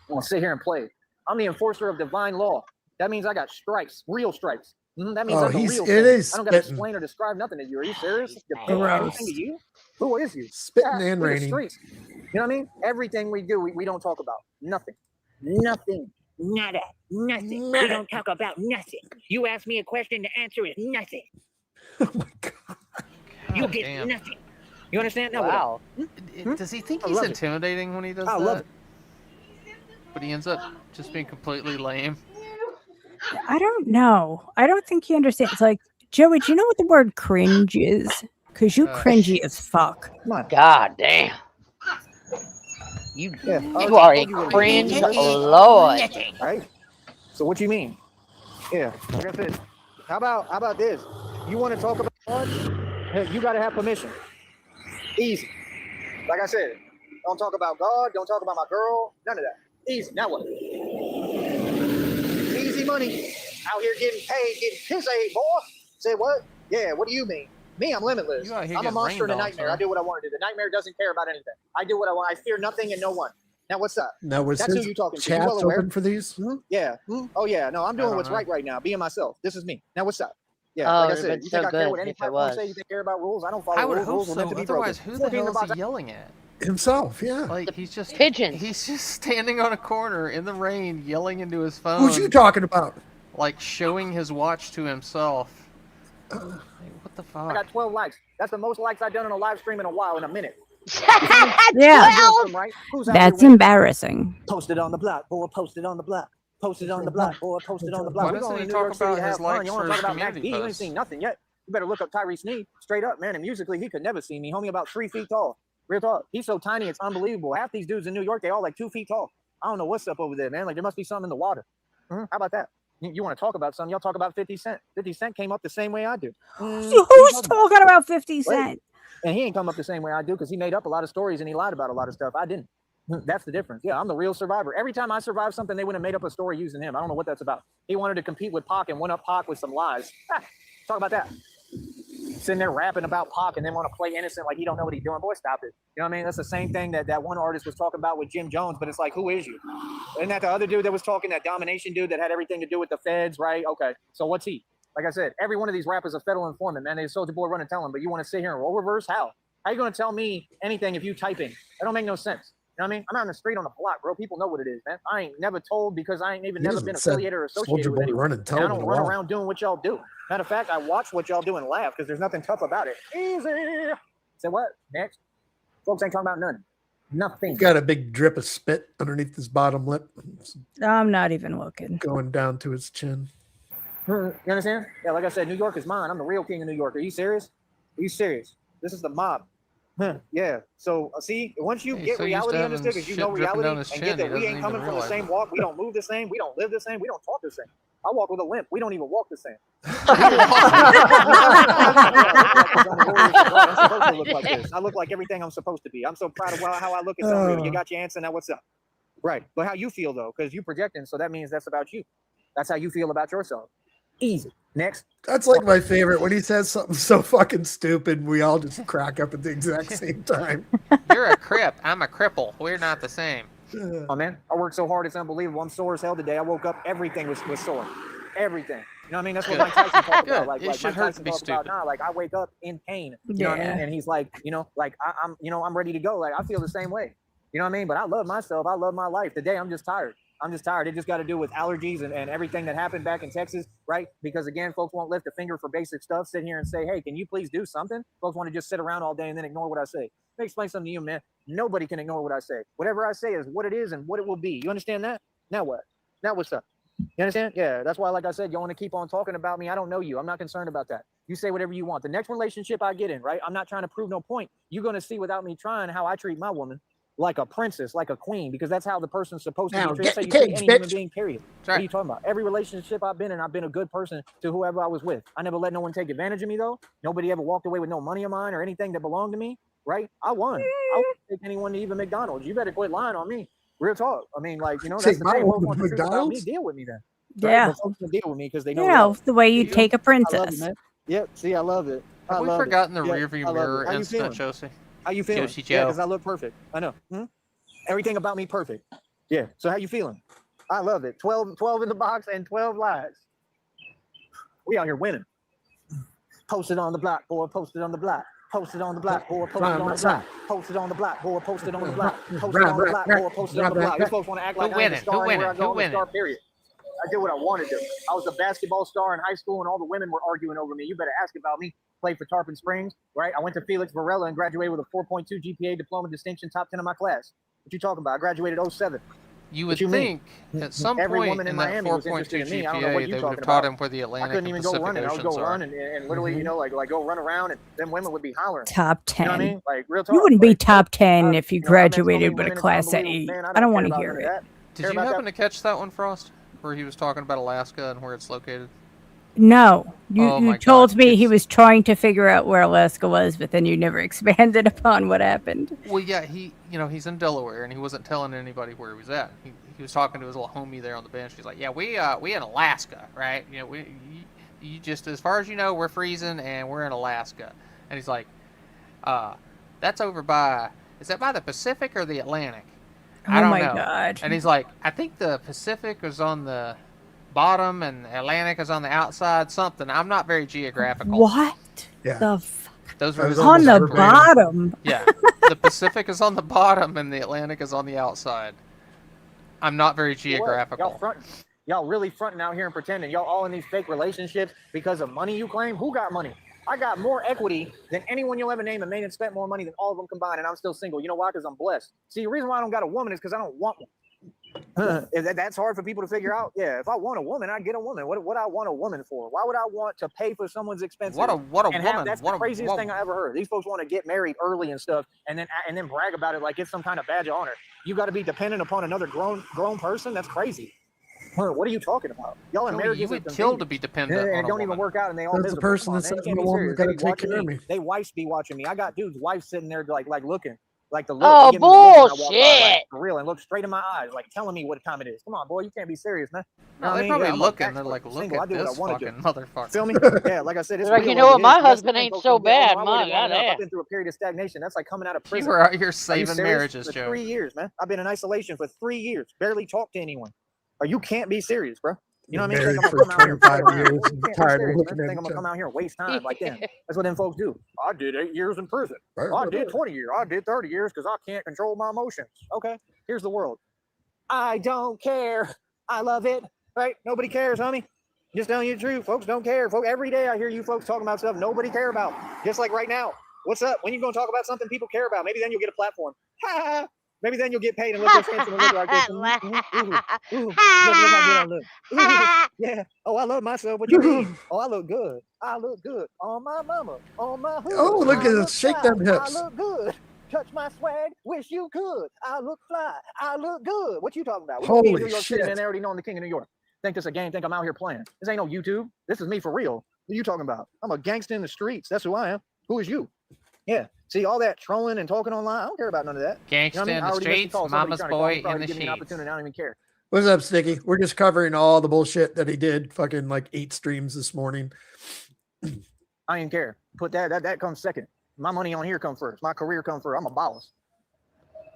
[SPEAKER 8] I'm gonna sit here and play. I'm the enforcer of divine law. That means I got stripes, real stripes. That means I'm the real thing. I don't gotta explain or describe nothing to you. Are you serious? Anything to you? Who is you?
[SPEAKER 2] Spitting and
[SPEAKER 8] we're the
[SPEAKER 2] raining.
[SPEAKER 8] streets. You know what I mean? Everything we do, we don't talk about. Nothing. Nothing. Nada. Nothing. We don't talk about nothing. You ask me a question, the answer is nothing.
[SPEAKER 2] Oh my God.
[SPEAKER 8] You get
[SPEAKER 6] damn.
[SPEAKER 8] nothing. You understand? Now,
[SPEAKER 7] Wow.
[SPEAKER 6] Does he think
[SPEAKER 8] I
[SPEAKER 6] he's
[SPEAKER 8] love it.
[SPEAKER 6] intimidating when he does
[SPEAKER 8] I
[SPEAKER 6] that?
[SPEAKER 8] love it.
[SPEAKER 6] But he ends up just being completely lame.
[SPEAKER 5] I don't know. I don't think he understands. Like, Joey, do you know what the word cringe is? Because you cringy as fuck.
[SPEAKER 8] Come on.
[SPEAKER 7] God damn. You
[SPEAKER 8] Yeah.
[SPEAKER 7] you are a cringe lord.
[SPEAKER 8] Right? So what you mean? Yeah. Like I said, how about this? You want to talk about God? Hey, you gotta have permission. Easy. Like I said, don't talk about God, don't talk about my girl, none of that. Easy. Now what? Easy money. Out here getting paid, getting pissed, boy. Say what? Yeah, what do you mean? Me, I'm limitless.
[SPEAKER 6] You out here
[SPEAKER 8] I'm a
[SPEAKER 6] getting
[SPEAKER 8] monster in a
[SPEAKER 6] rained on,
[SPEAKER 8] nightmare.
[SPEAKER 6] son.
[SPEAKER 8] I do what I want to do. The nightmare doesn't care about anything. I do what I want. I fear nothing and no one. Now what's up?
[SPEAKER 2] Now was
[SPEAKER 8] That's who
[SPEAKER 2] his
[SPEAKER 8] you talking to. You
[SPEAKER 2] chat
[SPEAKER 8] well aware?
[SPEAKER 2] open for these?
[SPEAKER 8] Yeah. Oh yeah. No, I'm doing
[SPEAKER 6] don't
[SPEAKER 8] what's
[SPEAKER 6] know.
[SPEAKER 8] right now. Being myself. This is me. Now what's up? Yeah.
[SPEAKER 7] Oh,
[SPEAKER 8] like I
[SPEAKER 7] it'd
[SPEAKER 8] said,
[SPEAKER 7] been
[SPEAKER 8] you
[SPEAKER 7] so
[SPEAKER 8] think I care
[SPEAKER 7] good
[SPEAKER 8] what any
[SPEAKER 7] if it
[SPEAKER 8] platform
[SPEAKER 7] was.
[SPEAKER 8] say? You think care about rules? I don't follow
[SPEAKER 6] I would
[SPEAKER 8] rules.
[SPEAKER 6] hope
[SPEAKER 8] Rules are meant
[SPEAKER 6] so.
[SPEAKER 8] to be
[SPEAKER 6] Otherwise,
[SPEAKER 8] broken.
[SPEAKER 6] who
[SPEAKER 8] Before
[SPEAKER 6] the hell
[SPEAKER 8] kingdom
[SPEAKER 6] is he
[SPEAKER 8] box-
[SPEAKER 6] yelling at?
[SPEAKER 2] Himself, yeah.
[SPEAKER 6] Like he's just
[SPEAKER 7] Pigeons.
[SPEAKER 6] He's just standing on a corner in the rain, yelling into his phone.
[SPEAKER 2] Who's you talking about?
[SPEAKER 6] Like showing his watch to himself. Like, what the fuck?
[SPEAKER 8] I got 12 likes. That's the most likes I've done on a live stream in a while, in a minute.
[SPEAKER 5] Yeah.
[SPEAKER 8] Who's out here
[SPEAKER 5] That's
[SPEAKER 8] winning?
[SPEAKER 5] embarrassing.
[SPEAKER 8] Posted on the block, boy. Posted on the block. Posted on the block, boy. Posted on the block.
[SPEAKER 6] Why
[SPEAKER 8] We're
[SPEAKER 6] doesn't
[SPEAKER 8] going
[SPEAKER 6] he
[SPEAKER 8] to New
[SPEAKER 6] talk
[SPEAKER 8] York City
[SPEAKER 6] about
[SPEAKER 8] to
[SPEAKER 6] his
[SPEAKER 8] have fun.
[SPEAKER 6] likes
[SPEAKER 8] You
[SPEAKER 6] for
[SPEAKER 8] want to
[SPEAKER 6] his
[SPEAKER 8] talk about Mac
[SPEAKER 6] community
[SPEAKER 8] B? You ain't
[SPEAKER 6] posts?
[SPEAKER 8] seen nothing yet. You better look up Tyree Sneed. Straight up, man. And musically, he could never see me. Homie, about 3 feet tall. Real talk. He's so tiny, it's unbelievable. Half these dudes in New York, they all like 2 feet tall. I don't know what's up over there, man. Like there must be something in the water. How about that? You want to talk about something? Y'all talk about 50 Cent. 50 Cent came up the same way I do.
[SPEAKER 5] So
[SPEAKER 8] What
[SPEAKER 5] who's
[SPEAKER 8] you talking about?
[SPEAKER 5] talking about 50 Cent?
[SPEAKER 8] And he ain't come up the same way I do because he made up a lot of stories and he lied about a lot of stuff. I didn't. That's the difference. Yeah, I'm the real survivor. Every time I survived something, they would have made up a story using him. I don't know what that's about. He wanted to compete with Pac and went up Pac with some lies. Talk about that. Sitting there rapping about Pac and then want to play innocent like he don't know what he's doing. Boy, stop it. You know what I mean? That's the same thing that one artist was talking about with Jim Jones, but it's like, who is you? Isn't that the other dude that was talking, that domination dude that had everything to do with the feds, right? Okay, so what's he? Like I said, every one of these rappers is a federal informant, man. They Soulja Boy run and tell him, but you want to sit here and role reverse? How? How you going to tell me anything if you typing? That don't make no sense. You know what I mean? I'm out on the street on the block, bro. People know what it is, man. I ain't never told because I ain't even never been affiliated or associated with anyone. And I don't run around doing what y'all do. Matter of fact, I watch what y'all do and laugh because there's nothing tough about it. Easy. Say what? Next. Folks ain't talking about nothing. Nothing.
[SPEAKER 2] He's got a big drip of spit underneath his bottom lip. It's
[SPEAKER 5] I'm not even looking.
[SPEAKER 2] going down to his chin.
[SPEAKER 8] You understand? Yeah, like I said, New York is mine. I'm the real king of New York. Are you serious? Are you serious? This is the mob. Yeah. So see, once you get
[SPEAKER 6] so used
[SPEAKER 8] reality
[SPEAKER 6] to
[SPEAKER 8] understood,
[SPEAKER 6] having
[SPEAKER 8] because you
[SPEAKER 6] shit
[SPEAKER 8] know
[SPEAKER 6] dripping
[SPEAKER 8] reality
[SPEAKER 6] down his
[SPEAKER 8] and
[SPEAKER 6] chin,
[SPEAKER 8] get that
[SPEAKER 6] he
[SPEAKER 8] we
[SPEAKER 6] doesn't
[SPEAKER 8] ain't coming
[SPEAKER 6] even
[SPEAKER 8] from the
[SPEAKER 6] realize
[SPEAKER 8] same
[SPEAKER 6] it.
[SPEAKER 8] walk. We don't move the same. We don't live the same. We don't talk the same. I walk with a limp. We don't even walk the same. I'm supposed to look like this. I look like everything I'm supposed to be. I'm so proud of how I look. It's unreal. You got your answer. Now what's up? Right. But how you feel though, because you projecting, so that means that's about you. That's how you feel about yourself. Easy. Next.
[SPEAKER 2] That's like my favorite when he says something so fucking stupid. We all just crack up at the exact same time.
[SPEAKER 6] You're a crip. I'm a cripple. We're not the same.
[SPEAKER 8] Oh man, I worked so hard, it's unbelievable. I'm sore as hell today. I woke up, everything was sore. Everything. You know what I mean? That's what Mike Tyson talked about. Like Mike Tyson talks about now. Like I wake up in pain. You know what I mean? And he's like, you know, like I'm ready to go. Like I feel the same way. You know what I mean? But I love myself. I love my life. Today I'm just tired. It just got to do with allergies and everything that happened back in Texas, right? Because again, folks won't lift a finger for basic stuff. Sit here and say, hey, can you please do something? Folks want to just sit around all day and then ignore what I say. Let me explain something to you, man. Nobody can ignore what I say. Whatever I say is what it is and what it will be. You understand that? Now what? Now what's up? You understand? Yeah, that's why, like I said, you want to keep on talking about me. I don't know you. I'm not concerned about that. You say whatever you want. The next relationship I get in, right? I'm not trying to prove no point. You're going to see without me trying how I treat my woman. Like a princess, like a queen, because that's how the person's supposed to be treated. That's how you treat any human being, period. What are you talking about? Every relationship I've been in, I've been a good person to whoever I was with. I never let no one take advantage of me, though. Nobody ever walked away with no money of mine or anything that belonged to me, right? I won. I wouldn't take anyone to even McDonald's. You better quit lying on me. Real talk. I mean, like, you know, that's the thing. Folks want to about me. Deal with me then.
[SPEAKER 5] Yeah.
[SPEAKER 8] Right? Folks can deal with me because they know.
[SPEAKER 5] You know, the way you take a princess.
[SPEAKER 8] I love it, man. Yep. See, I love it.
[SPEAKER 6] Have we forgotten the rearview mirror incident, Josie?
[SPEAKER 8] How you feeling?
[SPEAKER 6] Josie Joe.
[SPEAKER 8] Yeah, because I look perfect. I know. Everything about me perfect. Yeah. So how you feeling? I love it. 12 in the box and 12 lies. We out here winning. Posted on the block, boy. Posted on the block. Posted on the block, boy. Posted on the block. Posted on the block, boy. Posted on the block. Posted on the block, boy. Posted on the block. These folks want to act like I'm a star anywhere I go. I'm a star, period. I did what I wanted to. I was a basketball star in high school, and all the women were arguing over me. You better ask about me. Played for Tarpon Springs, right? I went to Felix Varela and graduated with a 4.2 GPA diploma distinction, top 10 in my class. What you talking about? I graduated 07.
[SPEAKER 6] You would think at some point in that 4.2 GPA, they would have taught him where the Atlantic and Pacific Oceans are. I couldn't even go running. I would go run and literally, you know, like go run around, and then women would be hollering.
[SPEAKER 5] Top 10.
[SPEAKER 8] You know what I mean? Like real talk.
[SPEAKER 5] You wouldn't be top 10 if you graduated with a class at 8. I don't want to hear it.
[SPEAKER 6] Did you happen to catch that one, Frost? Where he was talking about Alaska and where it's located?
[SPEAKER 5] No, you told me he was trying to figure out where Alaska was, but then you never expanded upon what happened.
[SPEAKER 6] Well, yeah, he's in Delaware, and he wasn't telling anybody where he was at. He was talking to his little homie there on the bench. He's like, "Yeah, we in Alaska, right? You know, you just as far as you know, we're freezing, and we're in Alaska." And he's like, "That's over by. Is that by the Pacific or the Atlantic?" I don't know.
[SPEAKER 5] God.
[SPEAKER 6] And he's like, "I think the Pacific is on the bottom and Atlantic is on the outside, something." I'm not very geographical.
[SPEAKER 5] What?
[SPEAKER 2] Yeah.
[SPEAKER 5] The fuck?
[SPEAKER 6] Those are
[SPEAKER 5] on the bottom.
[SPEAKER 6] Yeah. The Pacific is on the bottom and the Atlantic is on the outside. I'm not very geographical.
[SPEAKER 8] Y'all really fronting out here and pretending. Y'all all in these fake relationships because of money you claim? Who got money? I got more equity than anyone you'll ever name and made and spent more money than all of them combined, and I'm still single. You know why? Because I'm blessed. See, the reason why I don't got a woman is because I don't want one. That's hard for people to figure out. Yeah, if I want a woman, I get a woman. What I want a woman for? Why would I want to pay for someone's expenses?
[SPEAKER 6] What a woman!
[SPEAKER 8] That's the craziest thing I ever heard. These folks want to get married early and stuff, and then brag about it like it's some kind of badge of honor. You got to be dependent upon another grown person. That's crazy. What are you talking about? Y'all in marriages?
[SPEAKER 6] You would kill to be dependent on a woman.
[SPEAKER 8] Don't even work out, and they all.
[SPEAKER 2] That's the person that says the woman's got to take care of me.
[SPEAKER 8] They wives be watching me. I got dudes' wives sitting there like looking. Like the look,
[SPEAKER 7] oh bullshit!
[SPEAKER 8] Like, for real, and look straight in my eyes, like telling me what time it is. Come on, boy, you can't be serious, man.
[SPEAKER 6] No, they're probably looking. They're like, look at this fucking motherfucker.
[SPEAKER 8] Feel me? Yeah, like I said, it's
[SPEAKER 7] like, you know what, my husband ain't so bad. My God,
[SPEAKER 8] I've been through a period of stagnation. That's like coming out of prison.
[SPEAKER 6] You were out here saving marriages, Joe.
[SPEAKER 8] 3 years, man. I've been in isolation for 3 years. Barely talked to anyone. Or you can't be serious, bro. You know what I mean?
[SPEAKER 2] Married for 25 years. I'm tired of looking at
[SPEAKER 8] I'm gonna come out here and waste time like that. That's what them folks do. I did 8 years in prison. I did 20 years. I did 30 years because I can't control my emotions. Okay, here's the world. I don't care. I love it. Right? Nobody cares, homie. Just telling you the truth. Folks don't care. Folks, every day I hear you folks talking about stuff nobody care about. Just like right now. What's up? When you gonna talk about something people care about? Maybe then you'll get a platform. Maybe then you'll get paid and look offensive and look like this. Look how good I look. Yeah. Oh, I love myself. What you mean? Oh, I look good. I look good. On my mama. On my hood.
[SPEAKER 2] Oh, look at this. Shake them hips.
[SPEAKER 8] I look good. Touch my swag. Wish you could. I look fly. I look good. What you talking about? What
[SPEAKER 2] Holy
[SPEAKER 8] New York
[SPEAKER 2] shit.
[SPEAKER 8] City and they already know I'm the king of New York. Think this a game. Think I'm out here playing. This ain't no YouTube. This is me for real. What are you talking about? I'm a gangster in the streets. That's who I am. Who is you? Yeah. See, all that trolling and talking online, I don't care about none of that.
[SPEAKER 6] Gangsta
[SPEAKER 8] You know what I mean?
[SPEAKER 6] in
[SPEAKER 8] I
[SPEAKER 6] the
[SPEAKER 8] already missed
[SPEAKER 6] streets,
[SPEAKER 8] call. Somebody
[SPEAKER 6] mama's
[SPEAKER 8] trying to call me,
[SPEAKER 6] boy
[SPEAKER 8] probably
[SPEAKER 6] in the
[SPEAKER 8] give me an
[SPEAKER 6] sheets.
[SPEAKER 8] opportunity. I don't even care.
[SPEAKER 2] What's up, Sticky? We're just covering all the bullshit that he did. Fucking like 8 streams this morning.
[SPEAKER 8] I don't even care. Put that comes second. My money on here comes first. My career comes first. I'm a boss.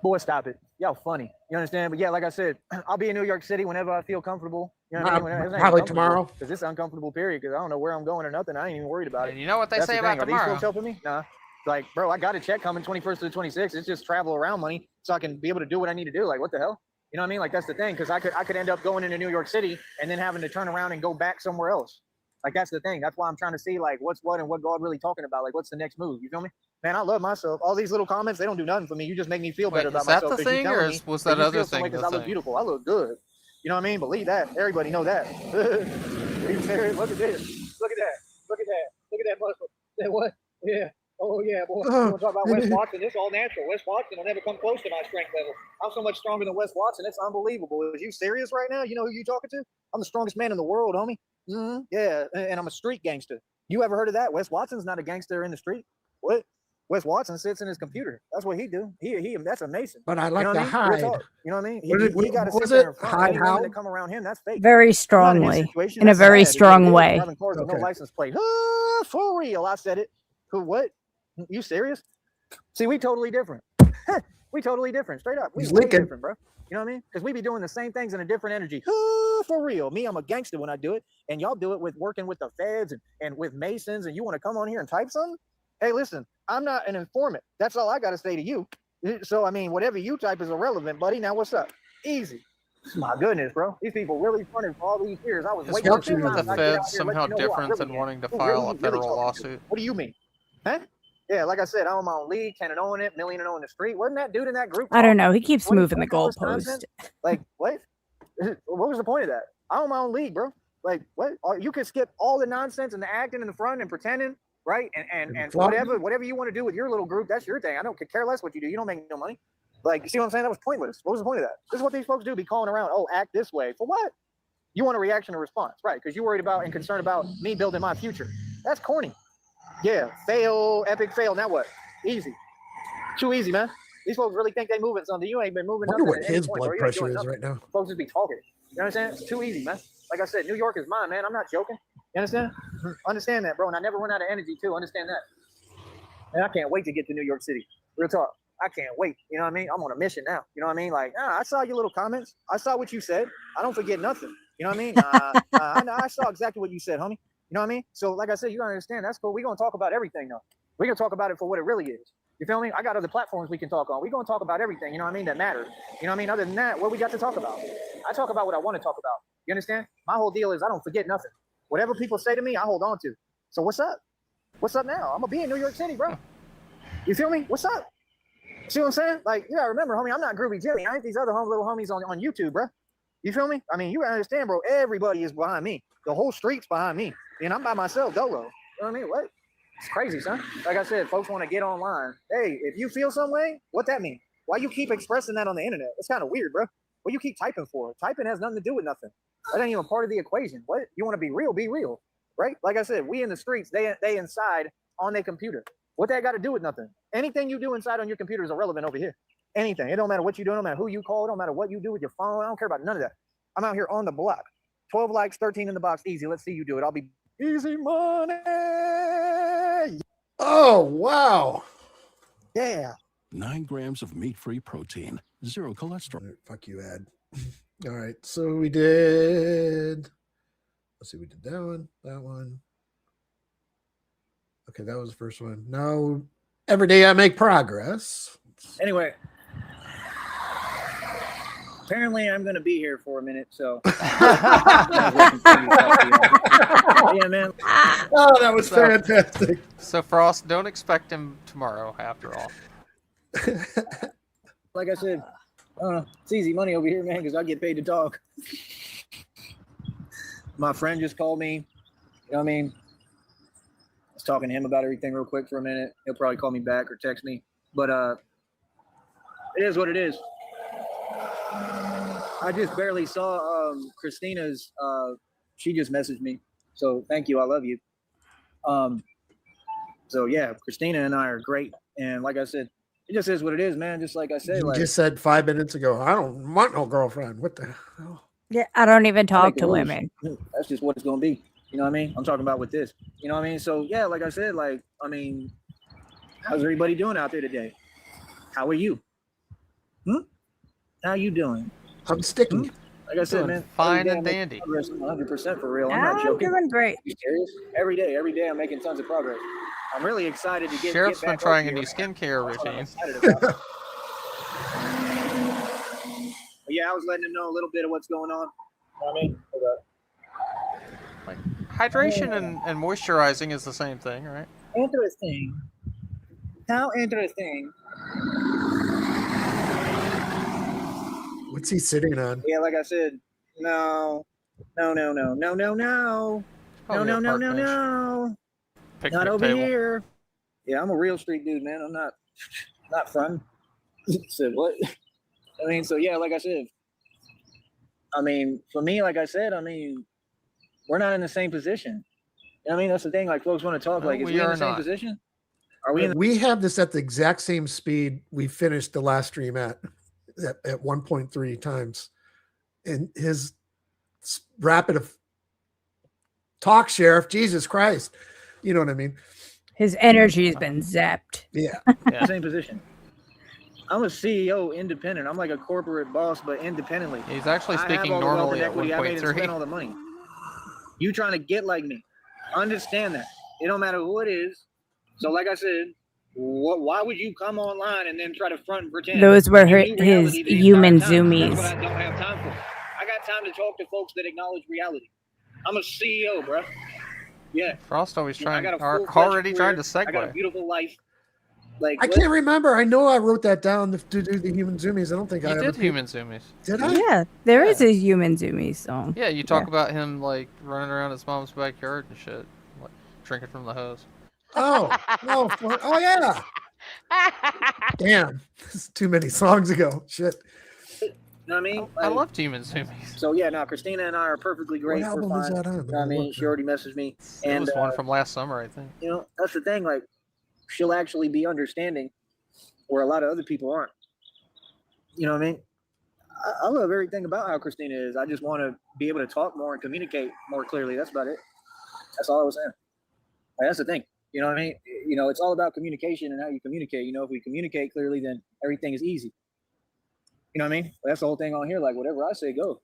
[SPEAKER 8] Boy, stop it. Y'all funny. You understand? But yeah, like I said, I'll be in New York City whenever I feel comfortable. You know what I mean?
[SPEAKER 2] Probably tomorrow.
[SPEAKER 8] Because it's uncomfortable period. Because I don't know where I'm going or nothing. I ain't even worried about it.
[SPEAKER 6] And you know what they
[SPEAKER 8] That's
[SPEAKER 6] say
[SPEAKER 8] the
[SPEAKER 6] about
[SPEAKER 8] thing. Are these
[SPEAKER 6] tomorrow?
[SPEAKER 8] folks helping me? Nah. Like, bro, I got a check coming 21st to the 26th. It's just travel around money so I can be able to do what I need to do. Like, what the hell? You know what I mean? Like, that's the thing. Because I could end up going into New York City and then having to turn around and go back somewhere else. Like, that's the thing. That's why I'm trying to see, like, what's what and what God really talking about. Like, what's the next move? You feel me? Man, I love myself. All these little comments, they don't do nothing for me. You just make me feel better about myself.
[SPEAKER 6] Is that the thing, or was that other thing the
[SPEAKER 8] I look
[SPEAKER 6] thing?
[SPEAKER 8] beautiful. I look good. You know what I mean? Believe that. Everybody know that. Are you serious? Look at this. Look at that. Look at that. Look at that muscle. That what? Yeah. Oh, yeah, boy. You want to talk about Wes Watson? It's all natural. Wes Watson will never come close to my strength level. I'm so much stronger than Wes Watson. It's unbelievable. Are you serious right now? You know who you talking to? I'm the strongest man in the world, homie. Mm-hmm. Yeah, and I'm a street gangster. You ever heard of that? Wes Watson's not a gangster in the street. What? Wes Watson sits in his computer. That's what he do. He that's a Mason.
[SPEAKER 2] But I like
[SPEAKER 8] you know
[SPEAKER 2] to hide.
[SPEAKER 8] You know what I mean?
[SPEAKER 2] He
[SPEAKER 8] got to sit there in front.
[SPEAKER 2] Hide
[SPEAKER 8] Anyone
[SPEAKER 2] how?
[SPEAKER 8] that come around him, that's fake.
[SPEAKER 5] Very
[SPEAKER 8] In
[SPEAKER 5] strongly. In a very strong way.
[SPEAKER 8] Driving cars with no license plate. For real, I said it. Who? What? You serious? See, we totally different. We totally different. Straight up. We way different, bro. You know what I mean? Because we be doing the same things in a different energy. For real. Me, I'm a gangster when I do it. And y'all do it with working with the feds and with Masons. And you want to come on here and type something? Hey, listen, I'm not an informant. That's all I got to say to you. So, I mean, whatever you type is irrelevant, buddy. Now, what's up? Easy. My goodness, bro. These people really fronted for all these years. I was waiting
[SPEAKER 6] Is working with the feds somehow different than wanting to file a federal lawsuit?
[SPEAKER 8] What do you mean? Huh? Yeah, like I said, I own my own league, can't own it, millionaire on the street. Wasn't that dude in that group?
[SPEAKER 5] I don't know. He keeps moving the goalpost.
[SPEAKER 8] Like, what? What was the point of that? I own my own league, bro. Like, what? You could skip all the nonsense and the acting in the front and pretending, right? And whatever you want to do with your little group, that's your thing. I don't care less what you do. You don't make no money. Like, you see what I'm saying? That was pointless. What was the point of that? This is what these folks do, be calling around, oh, act this way. For what? You want a reaction or response, right? Because you're worried about and concerned about me building my future. That's corny. Yeah, fail, epic fail. Now what? Easy. Too easy, man. These folks really think they moving something. You ain't been moving nothing.
[SPEAKER 2] I wonder what his blood pressure is right now.
[SPEAKER 8] Folks just be talking. You understand? It's too easy, man. Like I said, New York is mine, man. I'm not joking. You understand? Understand that, bro. And I never run out of energy, too. Understand that. And I can't wait to get to New York City. Real talk. I can't wait. You know what I mean? I'm on a mission now. You know what I mean? Like, I saw your little comments. I saw what you said. I don't forget nothing. You know what I mean? I saw exactly what you said, homie. You know what I mean? So, like I said, you understand. That's cool. We're going to talk about everything, though. We're going to talk about it for what it really is. You feel me? I got other platforms we can talk on. We're going to talk about everything, you know what I mean, that matters. You know what I mean? Other than that, what we got to talk about? I talk about what I want to talk about. You understand? My whole deal is I don't forget nothing. Whatever people say to me, I hold on to. So what's up? What's up now? I'm going to be in New York City, bro. You feel me? What's up? See what I'm saying? Like, you got to remember, homie, I'm not Groovy Jimmy. I ain't these other little homies on YouTube, bro. You feel me? I mean, you understand, bro. Everybody is behind me. The whole street's behind me. And I'm by myself, dolo. You know what I mean? What? It's crazy, son. Like I said, folks want to get online. Hey, if you feel some way, what that mean? Why you keep expressing that on the internet? It's kind of weird, bro. What you keep typing for? Typing has nothing to do with nothing. That ain't even part of the equation. What? You want to be real, right? Like I said, we in the streets, they inside on their computer. What that got to do with nothing? Anything you do inside on your computer is irrelevant over here. Anything. It don't matter what you do. It don't matter who you call. It don't matter what you do with your phone. I don't care about none of that. I'm out here on the block. 12 likes, 13 in the box. Easy. Let's see you do it. I'll be easy money.
[SPEAKER 2] Oh, wow.
[SPEAKER 8] Yeah.
[SPEAKER 9] 9 grams of meat-free protein, 0 cholesterol.
[SPEAKER 2] Right, fuck you, Ad. All right, so we did. Let's see, we did that one. Okay, that was the first one. Now, every day I make progress.
[SPEAKER 8] Anyway. Apparently, I'm going to be here for a minute, so. Yeah, man.
[SPEAKER 2] Oh, that was fantastic.
[SPEAKER 6] So, Frost, don't expect him tomorrow, after all.
[SPEAKER 8] Like I said, it's easy money over here, man, because I get paid to talk. My friend just called me. You know what I mean? I was talking to him about everything real quick for a minute. He'll probably call me back or text me. But it is what it is. I just barely saw Christina's. She just messaged me. So thank you. I love you. So yeah, Christina and I are great, and like I said, it just is what it is, man. Just like I said,
[SPEAKER 2] You
[SPEAKER 8] like
[SPEAKER 2] just said 5 minutes ago, I don't want no girlfriend. What the hell?
[SPEAKER 5] Yeah, I don't even
[SPEAKER 8] I
[SPEAKER 5] talk
[SPEAKER 8] make the
[SPEAKER 5] to
[SPEAKER 8] rules.
[SPEAKER 5] women.
[SPEAKER 8] That's just what it's gonna be. You know what I mean? I'm talking about with this. You know what I mean? So yeah, like I said, like I mean, how's everybody doing out there today? How are you? How you doing?
[SPEAKER 2] I'm sticky.
[SPEAKER 8] Like I said,
[SPEAKER 6] Doing
[SPEAKER 8] man,
[SPEAKER 6] fine
[SPEAKER 8] every day
[SPEAKER 6] and
[SPEAKER 8] I'm making
[SPEAKER 6] dandy.
[SPEAKER 8] progress 100% for real. I'm not joking.
[SPEAKER 5] doing great.
[SPEAKER 8] You serious? Every day I'm making tons of progress. I'm really excited to get
[SPEAKER 6] Sheriff's
[SPEAKER 8] back
[SPEAKER 6] been trying
[SPEAKER 8] up
[SPEAKER 6] a new
[SPEAKER 8] here.
[SPEAKER 6] skincare
[SPEAKER 8] That's what I'm
[SPEAKER 6] routine.
[SPEAKER 8] excited about. But yeah, I was letting him know a little bit of what's going on. You know what I mean?
[SPEAKER 6] Like hydration and moisturizing is the same thing, right?
[SPEAKER 8] Interesting. How interesting.
[SPEAKER 2] What's he sitting on?
[SPEAKER 8] Yeah, like I said, no.
[SPEAKER 6] Probably a park bench.
[SPEAKER 8] Not
[SPEAKER 6] Picnic
[SPEAKER 8] over
[SPEAKER 6] table.
[SPEAKER 8] here. Yeah, I'm a real street dude, man. I'm not fun. Said what? I mean, so yeah, like I said, I mean, for me, like I said, I mean, we're not in the same position. You know what I mean, that's the thing. Like, folks want to talk.
[SPEAKER 6] No,
[SPEAKER 8] Like, is
[SPEAKER 6] we
[SPEAKER 8] we in
[SPEAKER 6] are
[SPEAKER 8] the same
[SPEAKER 6] not.
[SPEAKER 8] position? Are we in?
[SPEAKER 2] We have this at the exact same speed we finished the last stream at 1.3 times. And his rapid of talk, Sheriff, Jesus Christ. You know what I mean?
[SPEAKER 5] His energy has been zapped.
[SPEAKER 2] Yeah.
[SPEAKER 6] Yeah.
[SPEAKER 8] Same position. I'm a CEO, independent. I'm like a corporate boss, but independently.
[SPEAKER 6] He's actually
[SPEAKER 8] I have
[SPEAKER 6] speaking
[SPEAKER 8] all the wealth
[SPEAKER 6] normally
[SPEAKER 8] and
[SPEAKER 6] at
[SPEAKER 8] equity I made and spent
[SPEAKER 6] 1.3.
[SPEAKER 8] all the money. You trying to get like me? Understand that. It don't matter who it is. So, like I said, why would you come online and then try to front and pretend?
[SPEAKER 5] Those were
[SPEAKER 8] you knew
[SPEAKER 5] his
[SPEAKER 8] reality the
[SPEAKER 5] human
[SPEAKER 8] entire time?
[SPEAKER 5] zoomies.
[SPEAKER 8] That's what I don't have time for. I got time to talk to folks that acknowledge reality. I'm a CEO, bro. Yeah.
[SPEAKER 6] Frost always
[SPEAKER 8] I got a full-fledged
[SPEAKER 6] already
[SPEAKER 8] career.
[SPEAKER 6] trying to
[SPEAKER 8] I got a
[SPEAKER 6] segue.
[SPEAKER 8] beautiful life. Like,
[SPEAKER 2] I
[SPEAKER 8] what?
[SPEAKER 2] can't remember. I know I wrote that down to do the human zoomies. I don't think I
[SPEAKER 6] You
[SPEAKER 2] ever
[SPEAKER 6] did human zoomies.
[SPEAKER 2] Did I?
[SPEAKER 5] Yeah, there is
[SPEAKER 6] Yeah.
[SPEAKER 5] a human zoomies song.
[SPEAKER 6] Yeah, you talk about him like running around his mom's backyard and shit, like drinking from the hose.
[SPEAKER 2] Oh yeah. Damn. This is too many songs ago. Shit.
[SPEAKER 8] You know what I mean?
[SPEAKER 6] I
[SPEAKER 8] Like,
[SPEAKER 6] loved human zoomies.
[SPEAKER 8] so yeah, now Christina and I are perfectly great.
[SPEAKER 2] What
[SPEAKER 8] We're
[SPEAKER 2] album is
[SPEAKER 8] fine.
[SPEAKER 2] that on?
[SPEAKER 8] You know what I mean? She already messaged me.
[SPEAKER 6] It
[SPEAKER 8] And
[SPEAKER 6] was one from last summer, I think.
[SPEAKER 8] you know, that's the thing. Like, she'll actually be understanding where a lot of other people aren't. You know what I mean? I love everything about how Christina is. I just want to be able to talk more and communicate more clearly. That's about it. That's all I was saying. Like, that's the thing. You know what I mean? You know, it's all about communication and how you communicate. You know, if we communicate clearly, then everything is easy. You know what I mean? That's the whole thing on here. Like, whatever I say, go.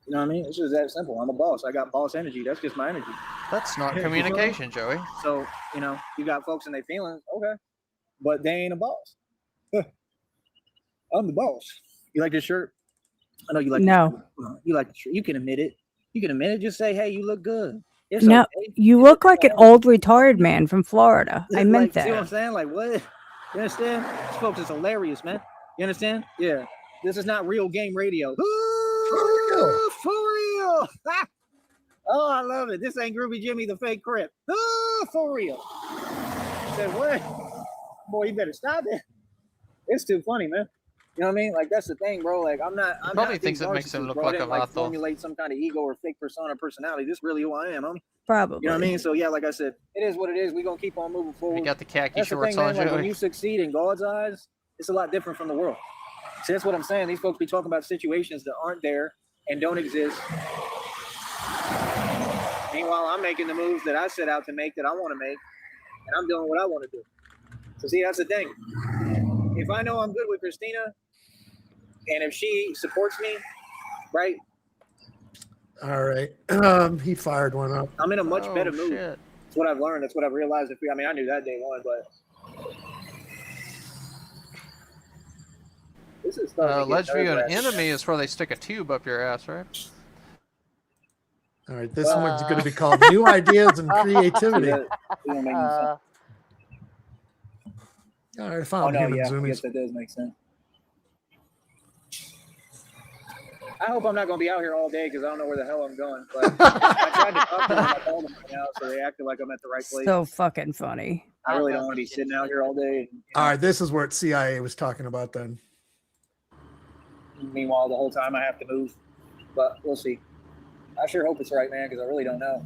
[SPEAKER 8] You know what I mean? It's just that simple. I'm a boss. I got boss energy. That's just my energy.
[SPEAKER 6] That's not communication, Joey.
[SPEAKER 8] So, you know, you got folks and they feelings, okay, but they ain't a boss. I'm the boss. You like this shirt? I know you like
[SPEAKER 5] No.
[SPEAKER 8] this shirt. You like the shirt. You can admit it. You can admit it. Just say, hey, you look good. It's
[SPEAKER 5] No,
[SPEAKER 8] okay.
[SPEAKER 5] you look like an old retired man from Florida. I meant
[SPEAKER 8] See what I'm
[SPEAKER 5] that.
[SPEAKER 8] saying? Like, what? You understand? This folks is hilarious, man. You understand? Yeah. This is not real game radio. Ooh, for real. Oh, I love it. This ain't Groovy Jimmy the fake Crip. Ooh, for real. I said, what? Boy, you better stop it. It's too funny, man. You know what I mean? Like, that's the thing, bro. Like, I'm
[SPEAKER 6] Probably
[SPEAKER 8] not
[SPEAKER 6] thinks
[SPEAKER 8] these
[SPEAKER 6] it makes him
[SPEAKER 8] narcissists,
[SPEAKER 6] look
[SPEAKER 8] bro. I
[SPEAKER 6] like
[SPEAKER 8] didn't,
[SPEAKER 6] a
[SPEAKER 8] like,
[SPEAKER 6] vato.
[SPEAKER 8] formulate some kind of ego or fake persona personality. This really who I am, homie.
[SPEAKER 5] Probably.
[SPEAKER 8] You know what I mean? So, yeah, like I said, it is what it is. We're going to keep on moving forward.
[SPEAKER 6] You got the khaki
[SPEAKER 8] That's the
[SPEAKER 6] shorts
[SPEAKER 8] thing, man.
[SPEAKER 6] on,
[SPEAKER 8] Like, when
[SPEAKER 6] Joey.
[SPEAKER 8] you succeed in God's eyes, it's a lot different from the world. See, that's what I'm saying. These folks be talking about situations that aren't there and don't exist. Meanwhile, I'm making the moves that I set out to make, that I want to make, and I'm doing what I want to do. So, see, that's the thing. If I know I'm good with Christina, and if she supports me, right?
[SPEAKER 2] All right. He fired one up.
[SPEAKER 8] I'm in a much better mood.
[SPEAKER 6] Shit.
[SPEAKER 8] That's what I've learned. That's what I've realized. I mean, I knew that day one, but this is
[SPEAKER 6] Let's view an enemy is where they stick a tube up your ass, right?
[SPEAKER 2] All right. This one's going to be called New Ideas and Creativity. All right. I found human
[SPEAKER 8] I
[SPEAKER 2] zoomies.
[SPEAKER 8] guess that does make sense. I hope I'm not going to be out here all day because I don't know where the hell I'm going. But I tried to talk to them. I called them right now, so they acted like I'm at the right place.
[SPEAKER 5] So fucking funny.
[SPEAKER 8] I really don't want to be sitting out here all day.
[SPEAKER 2] All right. This is what CIA was talking about then.
[SPEAKER 8] Meanwhile, the whole time I have to move. But we'll see. I sure hope it's right, man, because I really don't know.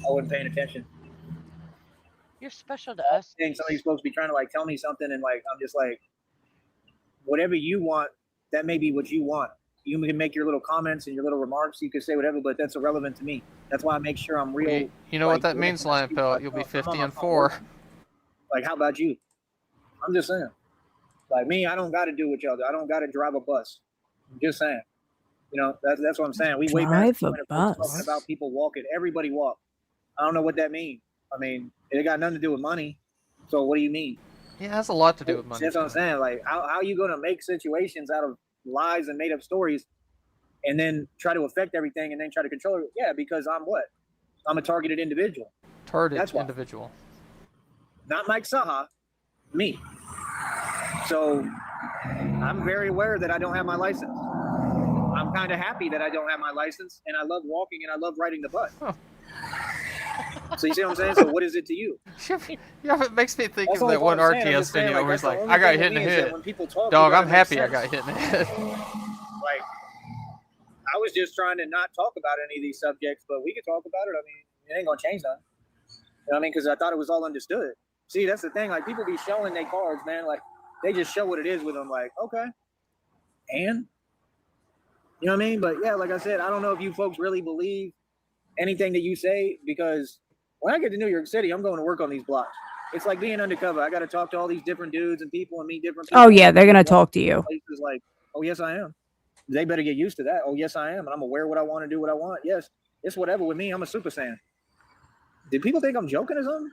[SPEAKER 8] I wasn't paying attention.
[SPEAKER 7] You're special to us.
[SPEAKER 8] Think somebody's supposed to be trying to like tell me something, and like I'm just like, whatever you want, that may be what you want. You can make your little comments and your little remarks. You can say whatever, but that's irrelevant to me. That's why I make sure I'm real.
[SPEAKER 6] You know
[SPEAKER 8] like,
[SPEAKER 6] what that means, Lion Pellet? You'll be 50-4.
[SPEAKER 8] Like, how about you? I'm just saying. Like me, I don't got to do what y'all do. I don't got to drive a bus. I'm just saying. You know, that's what I'm saying. We
[SPEAKER 5] Drive a bus.
[SPEAKER 8] Talking about people walking. Everybody walk. I don't know what that means. I mean, it got nothing to do with money. So what do you mean?
[SPEAKER 6] Yeah, it has a lot to do with money.
[SPEAKER 8] That's what I'm saying. Like, how are you going to make situations out of lies and made up stories and then try to affect everything and then try to control it? Yeah, because I'm what? I'm a targeted individual.
[SPEAKER 6] Targeted individual.
[SPEAKER 8] Not Mike Saha, me. So I'm very aware that I don't have my license. I'm kind of happy that I don't have my license, and I love walking and I love riding the bus. Huh. So you see what I'm saying? So what is it to you?
[SPEAKER 6] Yeah, it makes me think of that one RTS video where he's like, I got hit in the head. Dog, I'm happy I got hit in the head.
[SPEAKER 8] Like, I was just trying to not talk about any of these subjects, but we can talk about it. I mean, it ain't going to change nothing. You know what I mean? Because I thought it was all understood. See, that's the thing. Like, people be showing their cards, man. Like, they just show what it is with them. Like, okay. And? You know what I mean? But, yeah, like I said, I don't know if you folks really believe anything that you say, because when I get to New York City, I'm going to work on these blocks. It's like being undercover. I got to talk to all these different dudes and people and meet different people.
[SPEAKER 5] Oh, yeah, they're going to talk to you.
[SPEAKER 8] Places like, oh, yes, I am. They better get used to that. Oh, yes, I am. And I'm going to wear what I want and do what I want. Yes, it's whatever with me. I'm a Super Saiyan. Did people think I'm joking or something?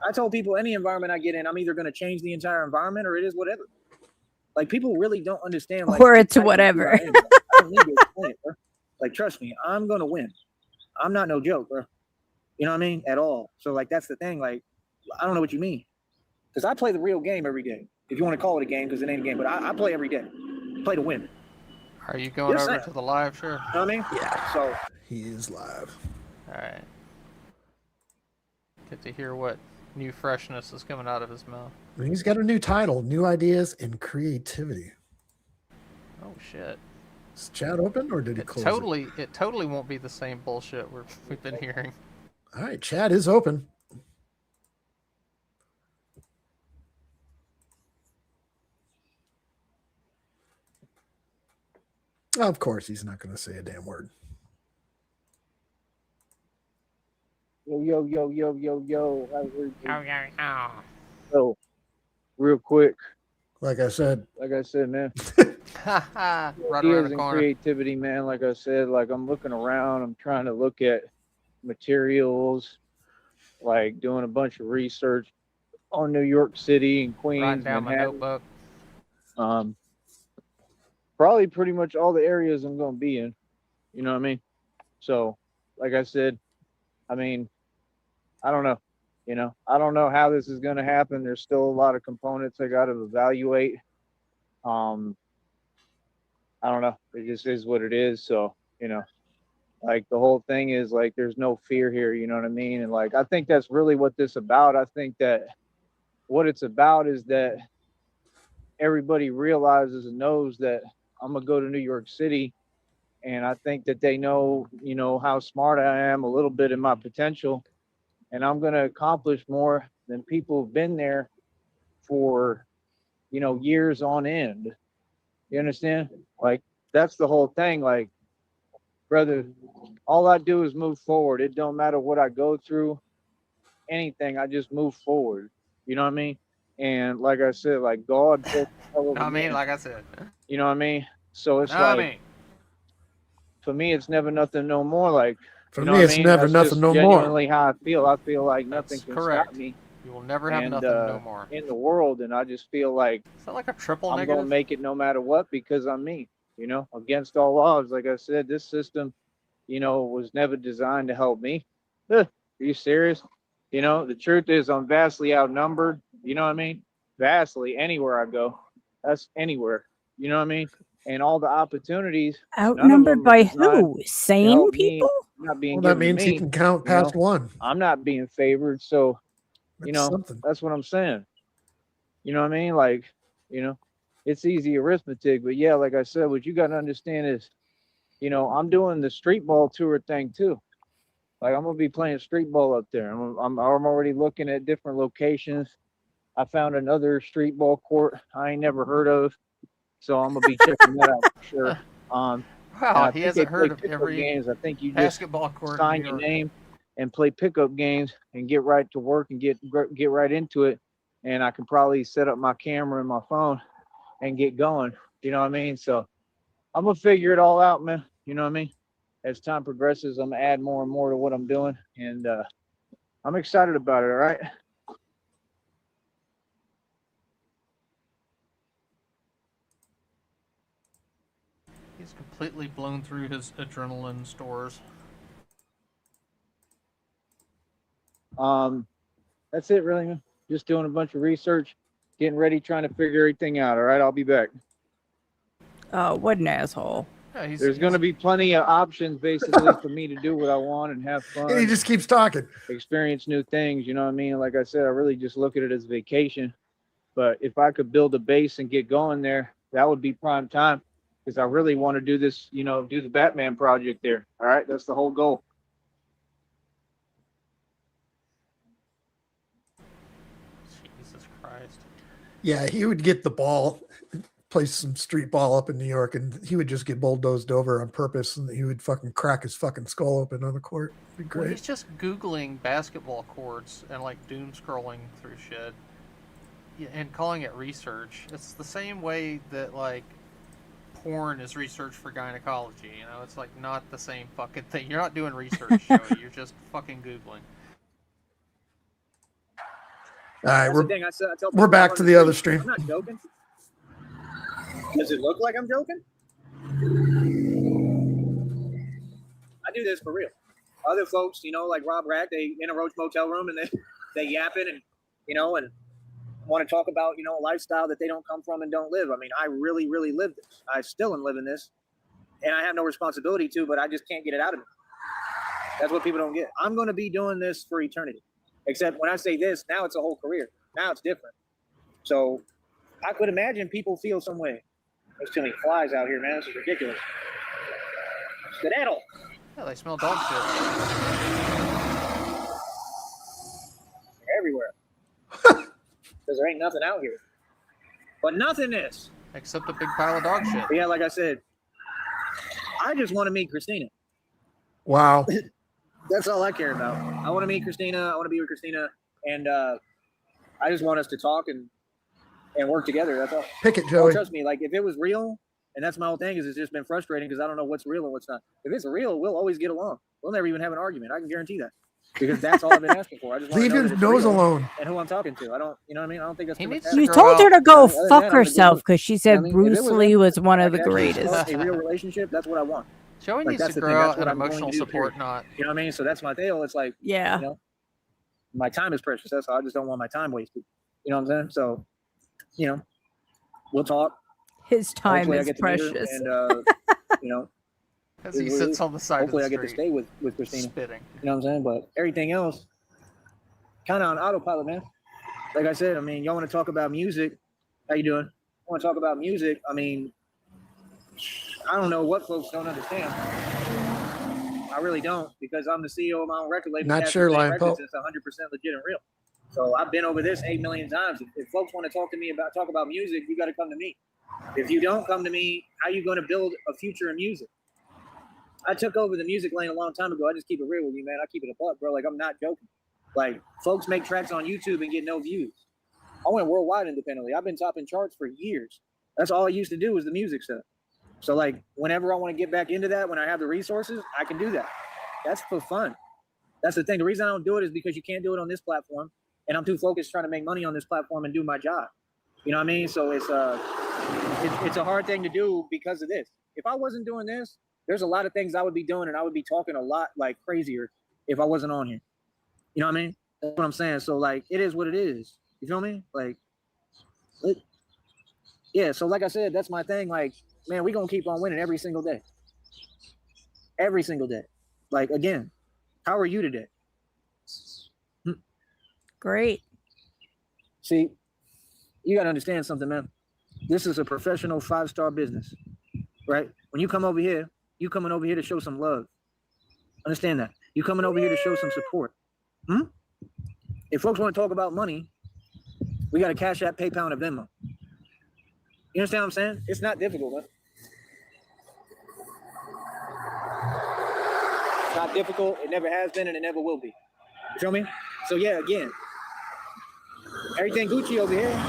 [SPEAKER 8] I told people any environment I get in, I'm either going to change the entire environment or it is whatever. Like, people really don't understand. Like,
[SPEAKER 5] or it's whatever.
[SPEAKER 8] I don't need to explain it, bro. Like, trust me, I'm going to win. I'm not no joke, bro. You know what I mean? At all. So, like, that's the thing. Like, I don't know what you mean. Because I play the real game every day. If you want to call it a game, because it ain't a game. But I play every day. Play to win.
[SPEAKER 6] Are you going over to the live? Sure.
[SPEAKER 8] You know what I mean?
[SPEAKER 2] Yeah.
[SPEAKER 8] So
[SPEAKER 2] he is live.
[SPEAKER 6] All right. Get to hear what new freshness is coming out of his mouth.
[SPEAKER 2] He's got a new title, New Ideas and Creativity.
[SPEAKER 6] Oh, shit.
[SPEAKER 2] Is chat open or did he close it?
[SPEAKER 6] It totally won't be the same bullshit we've been hearing.
[SPEAKER 2] All right, chat is open. Of course, he's not going to say a damn word.
[SPEAKER 3] Yo.
[SPEAKER 6] Yo.
[SPEAKER 3] So, real quick.
[SPEAKER 2] Like I said,
[SPEAKER 3] man.
[SPEAKER 6] Right around the corner.
[SPEAKER 3] Creativity, man. Like I said, like I'm looking around. I'm trying to look at materials, like doing a bunch of research on New York City and Queens.
[SPEAKER 6] Writing down
[SPEAKER 3] Manhattan.
[SPEAKER 6] my notebook.
[SPEAKER 3] Probably pretty much all the areas I'm going to be in. You know what I mean? So, like I said, I mean, I don't know. You know, I don't know how this is going to happen. There's still a lot of components I got to evaluate. I don't know. It just is what it is. So, you know, like the whole thing is like, there's no fear here. You know what I mean? And like, I think that's really what this about. I think that what it's about is that everybody realizes and knows that I'm going to go to New York City. And I think that they know, you know, how smart I am a little bit in my potential. And I'm going to accomplish more than people who've been there for, you know, years on end. You understand? Like, that's the whole thing. Like, brother, all I do is move forward. It don't matter what I go through, anything. I just move forward. You know what I mean? And like I said, like God.
[SPEAKER 6] Like I said.
[SPEAKER 3] You know what I mean? So it's like, for me, it's never nothing no more. Like,
[SPEAKER 2] for me, it's never nothing no more.
[SPEAKER 3] Genuinely how I feel. I feel like nothing can stop me.
[SPEAKER 6] You will never have nothing no more
[SPEAKER 3] in the world, and I just feel like
[SPEAKER 6] is that like a triple
[SPEAKER 3] I'm
[SPEAKER 6] negative?
[SPEAKER 3] Gonna make it no matter what because I'm me. You know, against all odds. Like I said, this system, you know, was never designed to help me. Are you serious? You know, the truth is I'm vastly outnumbered. You know what I mean? Vastly anywhere I go. That's anywhere. You know what I mean? And all the opportunities.
[SPEAKER 5] Outnumbered by who? Sane people?
[SPEAKER 3] Not being
[SPEAKER 2] well, that means he can count past one.
[SPEAKER 3] I'm not being favored. So, you know, that's what I'm saying. You know what I mean? Like, you know, it's easy arithmetic. But yeah, like I said, what you got to understand is, you know, I'm doing the street ball tour thing too. Like I'm gonna be playing street ball up there. I'm already looking at different locations. I found another street ball court I ain't never heard of, so I'm gonna be checking that out for sure.
[SPEAKER 6] Wow,
[SPEAKER 3] I
[SPEAKER 6] he
[SPEAKER 3] think they
[SPEAKER 6] hasn't heard
[SPEAKER 3] play
[SPEAKER 6] of
[SPEAKER 3] pickup
[SPEAKER 6] every
[SPEAKER 3] games. I think you just
[SPEAKER 6] basketball court in
[SPEAKER 3] sign
[SPEAKER 6] New
[SPEAKER 3] your
[SPEAKER 6] York.
[SPEAKER 3] name and play pickup games and get right to work and get right into it. And I can probably set up my camera and my phone and get going. You know what I mean? So I'm gonna figure it all out, man. You know what I mean? As time progresses, I'm gonna add more and more to what I'm doing, and I'm excited about it. All right.
[SPEAKER 6] He's completely blown through his adrenaline stores.
[SPEAKER 3] That's it, really, man. Just doing a bunch of research, getting ready, trying to figure everything out. All right, I'll be back.
[SPEAKER 5] Oh, what an asshole.
[SPEAKER 6] Yeah,
[SPEAKER 3] There's going to be plenty of options, basically, for me to do what I want and have fun.
[SPEAKER 2] And he just keeps talking.
[SPEAKER 3] Experience new things, you know what I mean? Like I said, I really just look at it as vacation. But if I could build a base and get going there, that would be prime time. Because I really want to do this, you know, do the Batman project there. All right, that's the whole goal.
[SPEAKER 6] Jesus Christ.
[SPEAKER 2] Yeah, he would get the ball, play some street ball up in New York, and he would just get bulldozed over on purpose, and he would fucking crack his fucking skull open on the court. It'd be great.
[SPEAKER 6] Well, he's just Googling basketball courts and like doom scrolling through shit. Yeah, and calling it research. It's the same way that like porn is research for gynecology. You know, it's like not the same fucking thing. You're not doing research, Joey. You're just fucking Googling.
[SPEAKER 2] All right,
[SPEAKER 8] That's the thing. I tell
[SPEAKER 2] we're back to the other stream.
[SPEAKER 8] I'm not joking. Does it look like I'm joking? I do this for real. Other folks, you know, like Rob Rack, they in a Roach Motel room and they yapping and, you know, and want to talk about, you know, a lifestyle that they don't come from and don't live. I mean, I really, really live this. I still am living this, and I have no responsibility to, but I just can't get it out of me. That's what people don't get. I'm going to be doing this for eternity. Except when I say this, now it's a whole career. Now it's different. So I could imagine people feel some way. There's too many flies out here, man. This is ridiculous. Skedaddle.
[SPEAKER 6] Yeah, they smell dog shit.
[SPEAKER 8] They're everywhere. Because there ain't nothing out here. But nothingness.
[SPEAKER 6] Except a big pile of dog shit.
[SPEAKER 8] But yeah, like I said, I just want to meet Christina.
[SPEAKER 2] Wow.
[SPEAKER 8] That's all I care about. I want to meet Christina. I want to be with Christina. And I just want us to talk and work together. That's all.
[SPEAKER 2] Pick it, Joey.
[SPEAKER 8] Trust me, like if it was real, and that's my whole thing, is it's just been frustrating because I don't know what's real and what's not. If it's real, we'll always get along. We'll never even have an argument. I can guarantee that. Because that's all I've been asking for. I just want
[SPEAKER 2] Leave
[SPEAKER 8] to know
[SPEAKER 2] your
[SPEAKER 8] that it's
[SPEAKER 2] nose
[SPEAKER 8] real
[SPEAKER 2] alone.
[SPEAKER 8] and who I'm talking to. I don't, you know what I mean? I don't think that's too much.
[SPEAKER 5] You told her to go fuck herself because she said
[SPEAKER 8] If
[SPEAKER 5] Bruce
[SPEAKER 8] it was
[SPEAKER 5] Lee was one of the
[SPEAKER 8] actually
[SPEAKER 5] greatest.
[SPEAKER 8] a real relationship, that's what I want.
[SPEAKER 6] Joey
[SPEAKER 8] Like,
[SPEAKER 6] needs
[SPEAKER 8] that's
[SPEAKER 6] to
[SPEAKER 8] the thing.
[SPEAKER 6] grow
[SPEAKER 8] That's
[SPEAKER 6] out
[SPEAKER 8] what
[SPEAKER 6] an
[SPEAKER 8] I'm going
[SPEAKER 6] emotional
[SPEAKER 8] to do,
[SPEAKER 6] support
[SPEAKER 8] period.
[SPEAKER 6] knot.
[SPEAKER 8] You know what I mean? So that's my deal. It's like,
[SPEAKER 5] Yeah.
[SPEAKER 8] you know, my time is precious. That's all. I just don't want my time wasted. You know what I'm saying? So, you know, we'll talk.
[SPEAKER 5] His time
[SPEAKER 8] Hopefully I
[SPEAKER 5] is
[SPEAKER 8] get to meet her
[SPEAKER 5] precious.
[SPEAKER 8] and, you know,
[SPEAKER 6] As he sits on the side
[SPEAKER 8] hopefully
[SPEAKER 6] of the
[SPEAKER 8] I get to
[SPEAKER 6] street,
[SPEAKER 8] stay with Christina.
[SPEAKER 6] spitting.
[SPEAKER 8] You know what I'm saying? But everything else, kind of on autopilot, man. Like I said, I mean, y'all want to talk about music? How you doing? Want to talk about music? I mean, I don't know what folks don't understand. I really don't, because I'm the CEO of my own record label.
[SPEAKER 2] Not sure, Lion Pope.
[SPEAKER 8] It's 100% legit and real. So I've been over this 8 million times. If folks want to talk about music, you got to come to me. If you don't come to me, how are you going to build a future in music? I took over the music lane a long time ago. I just keep it real with you, man. I keep it a buck, bro. Like, I'm not joking. Like, folks make tracks on YouTube and get no views. I went worldwide independently. I've been topping charts for years. That's all I used to do was the music stuff. So, like, whenever I want to get back into that, when I have the resources, I can do that. That's for fun. That's the thing. The reason I don't do it is because you can't do it on this platform, and I'm too focused trying to make money on this platform and do my job. You know what I mean? So it's a hard thing to do because of this. If I wasn't doing this, there's a lot of things I would be doing, and I would be talking a lot like crazier if I wasn't on here. You know what I mean? That's what I'm saying. So, like, it is what it is. You feel me? Like, yeah. So, like I said, that's my thing. Like, man, we're going to keep on winning every single day. Every single day. Like, again, how are you today?
[SPEAKER 5] Great.
[SPEAKER 8] See, you got to understand something, man. This is a professional 5-star business, right? When you come over here, you coming over here to show some love. Understand that. You coming over here to show some support. If folks want to talk about money, we got a Cashapp, PayPal, and a Venmo. You understand what I'm saying? It's not difficult, man. It's not difficult. It never has been, and it never will be. You feel me? So yeah, again, everything Gucci over here.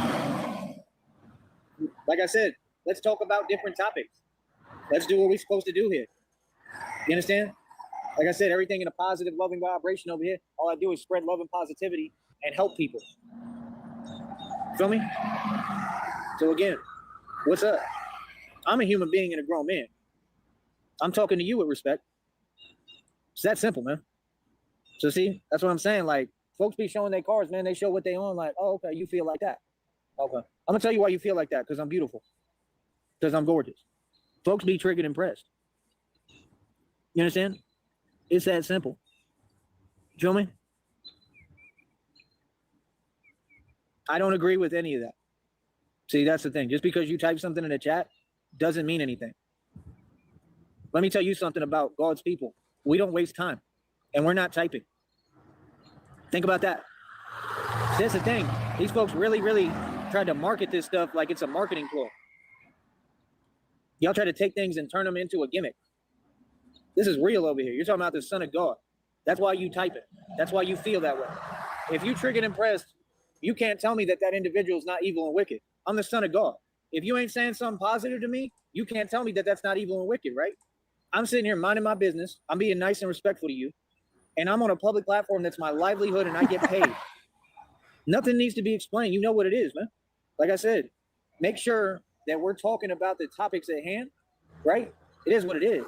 [SPEAKER 8] Like I said, let's talk about different topics. Let's do what we're supposed to do here. You understand? Like I said, everything in a positive, loving vibration over here. All I do is spread love and positivity and help people. Feel me? So again, what's up? I'm a human being and a grown man. I'm talking to you with respect. It's that simple, man. So see, that's what I'm saying. Like, folks be showing their cars, man. They show what they own. Like, oh, okay, you feel like that. Okay. I'm gonna tell you why you feel like that, because I'm beautiful. Because I'm gorgeous. Folks be triggered and impressed. You understand? It's that simple. You feel me? I don't agree with any of that. See, that's the thing. Just because you type something in the chat doesn't mean anything. Let me tell you something about God's people. We don't waste time, and we're not typing. Think about that. That's the thing. These folks really, really tried to market this stuff like it's a marketing ploy. Y'all try to take things and turn them into a gimmick. This is real over here. You're talking about the Son of God. That's why you type it. That's why you feel that way. If you triggered impressed, you can't tell me that that individual is not evil and wicked. I'm the Son of God. If you ain't saying something positive to me, you can't tell me that that's not evil and wicked, right? I'm sitting here minding my business. I'm being nice and respectful to you. And I'm on a public platform that's my livelihood and I get paid. Nothing needs to be explained. You know what it is, man. Like I said, make sure that we're talking about the topics at hand, right? It is what it is.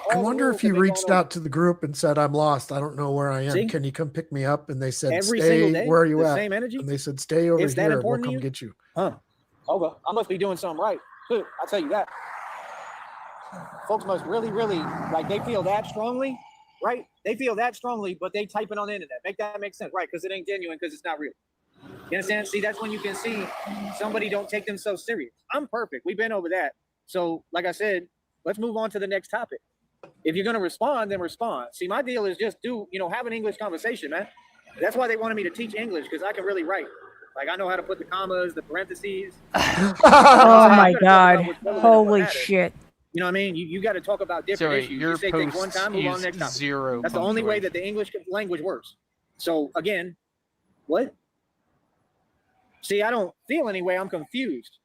[SPEAKER 2] I wonder if you reached out to the group and said, I'm lost. I don't know where I am.
[SPEAKER 8] See?
[SPEAKER 2] Can you come pick me up? And they said,
[SPEAKER 8] Every single
[SPEAKER 2] stay,
[SPEAKER 8] day,
[SPEAKER 2] where are you
[SPEAKER 8] the
[SPEAKER 2] at?
[SPEAKER 8] same energy?
[SPEAKER 2] And they said, stay over
[SPEAKER 8] Is that
[SPEAKER 2] here. We'll
[SPEAKER 8] important to
[SPEAKER 2] come
[SPEAKER 8] you?
[SPEAKER 2] get you.
[SPEAKER 8] Huh. Okay. I must be doing something right. Good. I'll tell you that. Folks must really, really, like, they feel that strongly, right? They feel that strongly, but they type it on the internet. Make that make sense, right? Because it ain't genuine, because it's not real. You understand? See, that's when you can see somebody don't take themselves serious. I'm perfect. We've been over that. So, like I said, let's move on to the next topic. If you're going to respond, then respond. See, my deal is just have an English conversation, man. That's why they wanted me to teach English, because I can really write. Like, I know how to put the commas, the parentheses.
[SPEAKER 5] Oh my God. Holy shit.
[SPEAKER 8] You know what I mean? You got to talk about different
[SPEAKER 6] Joey,
[SPEAKER 8] issues.
[SPEAKER 6] your
[SPEAKER 8] You say things one
[SPEAKER 6] posts
[SPEAKER 8] time, move on
[SPEAKER 6] use
[SPEAKER 8] next time.
[SPEAKER 6] zero
[SPEAKER 8] That's the only way
[SPEAKER 6] punctuation.
[SPEAKER 8] that the English language works. So, again, what? See, I don't feel any way. I'm confused.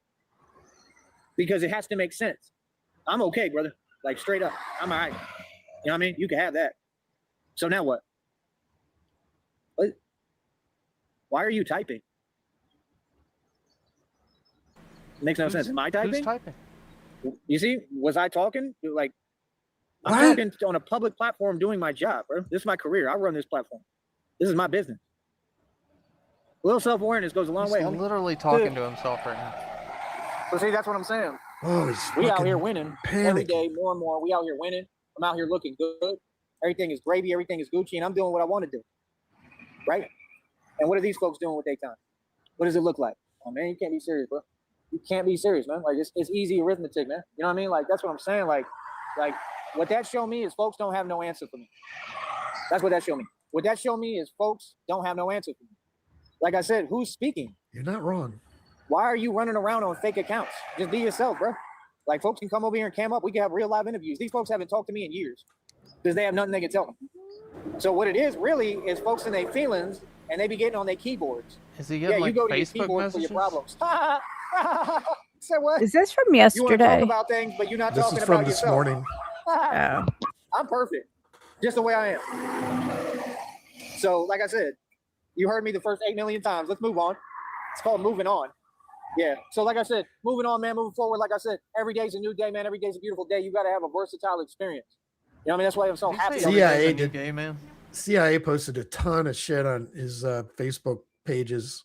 [SPEAKER 8] Because it has to make sense. I'm okay, brother. Like, straight up. I'm all right. You know what I mean? You can have that. So now what? What? Why are you typing? Makes no sense. Am I typing?
[SPEAKER 6] Who's typing?
[SPEAKER 8] You see, was I talking? Like, I'm
[SPEAKER 2] What?
[SPEAKER 8] talking on a public platform doing my job, bro. This is my career. I run this platform. This is my business. A little self-awareness goes a long
[SPEAKER 6] He's
[SPEAKER 8] way, homie.
[SPEAKER 6] literally talking to himself right now.
[SPEAKER 8] So see, that's what I'm saying.
[SPEAKER 2] Oh, he's
[SPEAKER 8] We out
[SPEAKER 2] fucking
[SPEAKER 8] here winning every
[SPEAKER 2] panicking.
[SPEAKER 8] day, more and more. We out here winning. I'm out here looking good. Everything is gravy. Everything is Gucci, and I'm doing what I want to do. Right? And what are these folks doing with their time? What does it look like? Oh, man, you can't be serious, bro. You can't be serious, man. Like, it's easy arithmetic, man. You know what I mean? Like, that's what I'm saying. Like, what that show me is folks don't have no answer for me. That's what that show me. What that show me is folks don't have no answer for me. Like I said, who's speaking?
[SPEAKER 2] You're not wrong.
[SPEAKER 8] Why are you running around on fake accounts? Just be yourself, bro. Like, folks can come over here and cam up. We can have real live interviews. These folks haven't talked to me in years because they have nothing they can tell them. So what it is really is folks in their feelings, and they be getting on their keyboards.
[SPEAKER 6] Is he getting like
[SPEAKER 8] you go to your
[SPEAKER 6] Facebook
[SPEAKER 8] keyboard
[SPEAKER 6] messages?
[SPEAKER 8] for your problems. Say what?
[SPEAKER 5] Is this from
[SPEAKER 8] You want to talk
[SPEAKER 5] yesterday?
[SPEAKER 8] about things, but you're not
[SPEAKER 2] This
[SPEAKER 8] talking
[SPEAKER 2] is from
[SPEAKER 8] about
[SPEAKER 2] this
[SPEAKER 8] yourself.
[SPEAKER 2] morning.
[SPEAKER 5] Oh.
[SPEAKER 8] I'm perfect, just the way I am. So, like I said, you heard me the first 8 million times. Let's move on. It's called moving on. Yeah. So, like I said, moving on, man, moving forward. Like I said, every day's a new day, man. Every day's a beautiful day. You got to have a versatile experience. You know what I mean? That's why I'm so
[SPEAKER 6] Did you
[SPEAKER 8] happy.
[SPEAKER 6] say
[SPEAKER 8] every
[SPEAKER 2] CIA
[SPEAKER 8] day.
[SPEAKER 6] everything's a new
[SPEAKER 2] did.
[SPEAKER 6] gay man?
[SPEAKER 2] CIA posted a ton of shit on his Facebook pages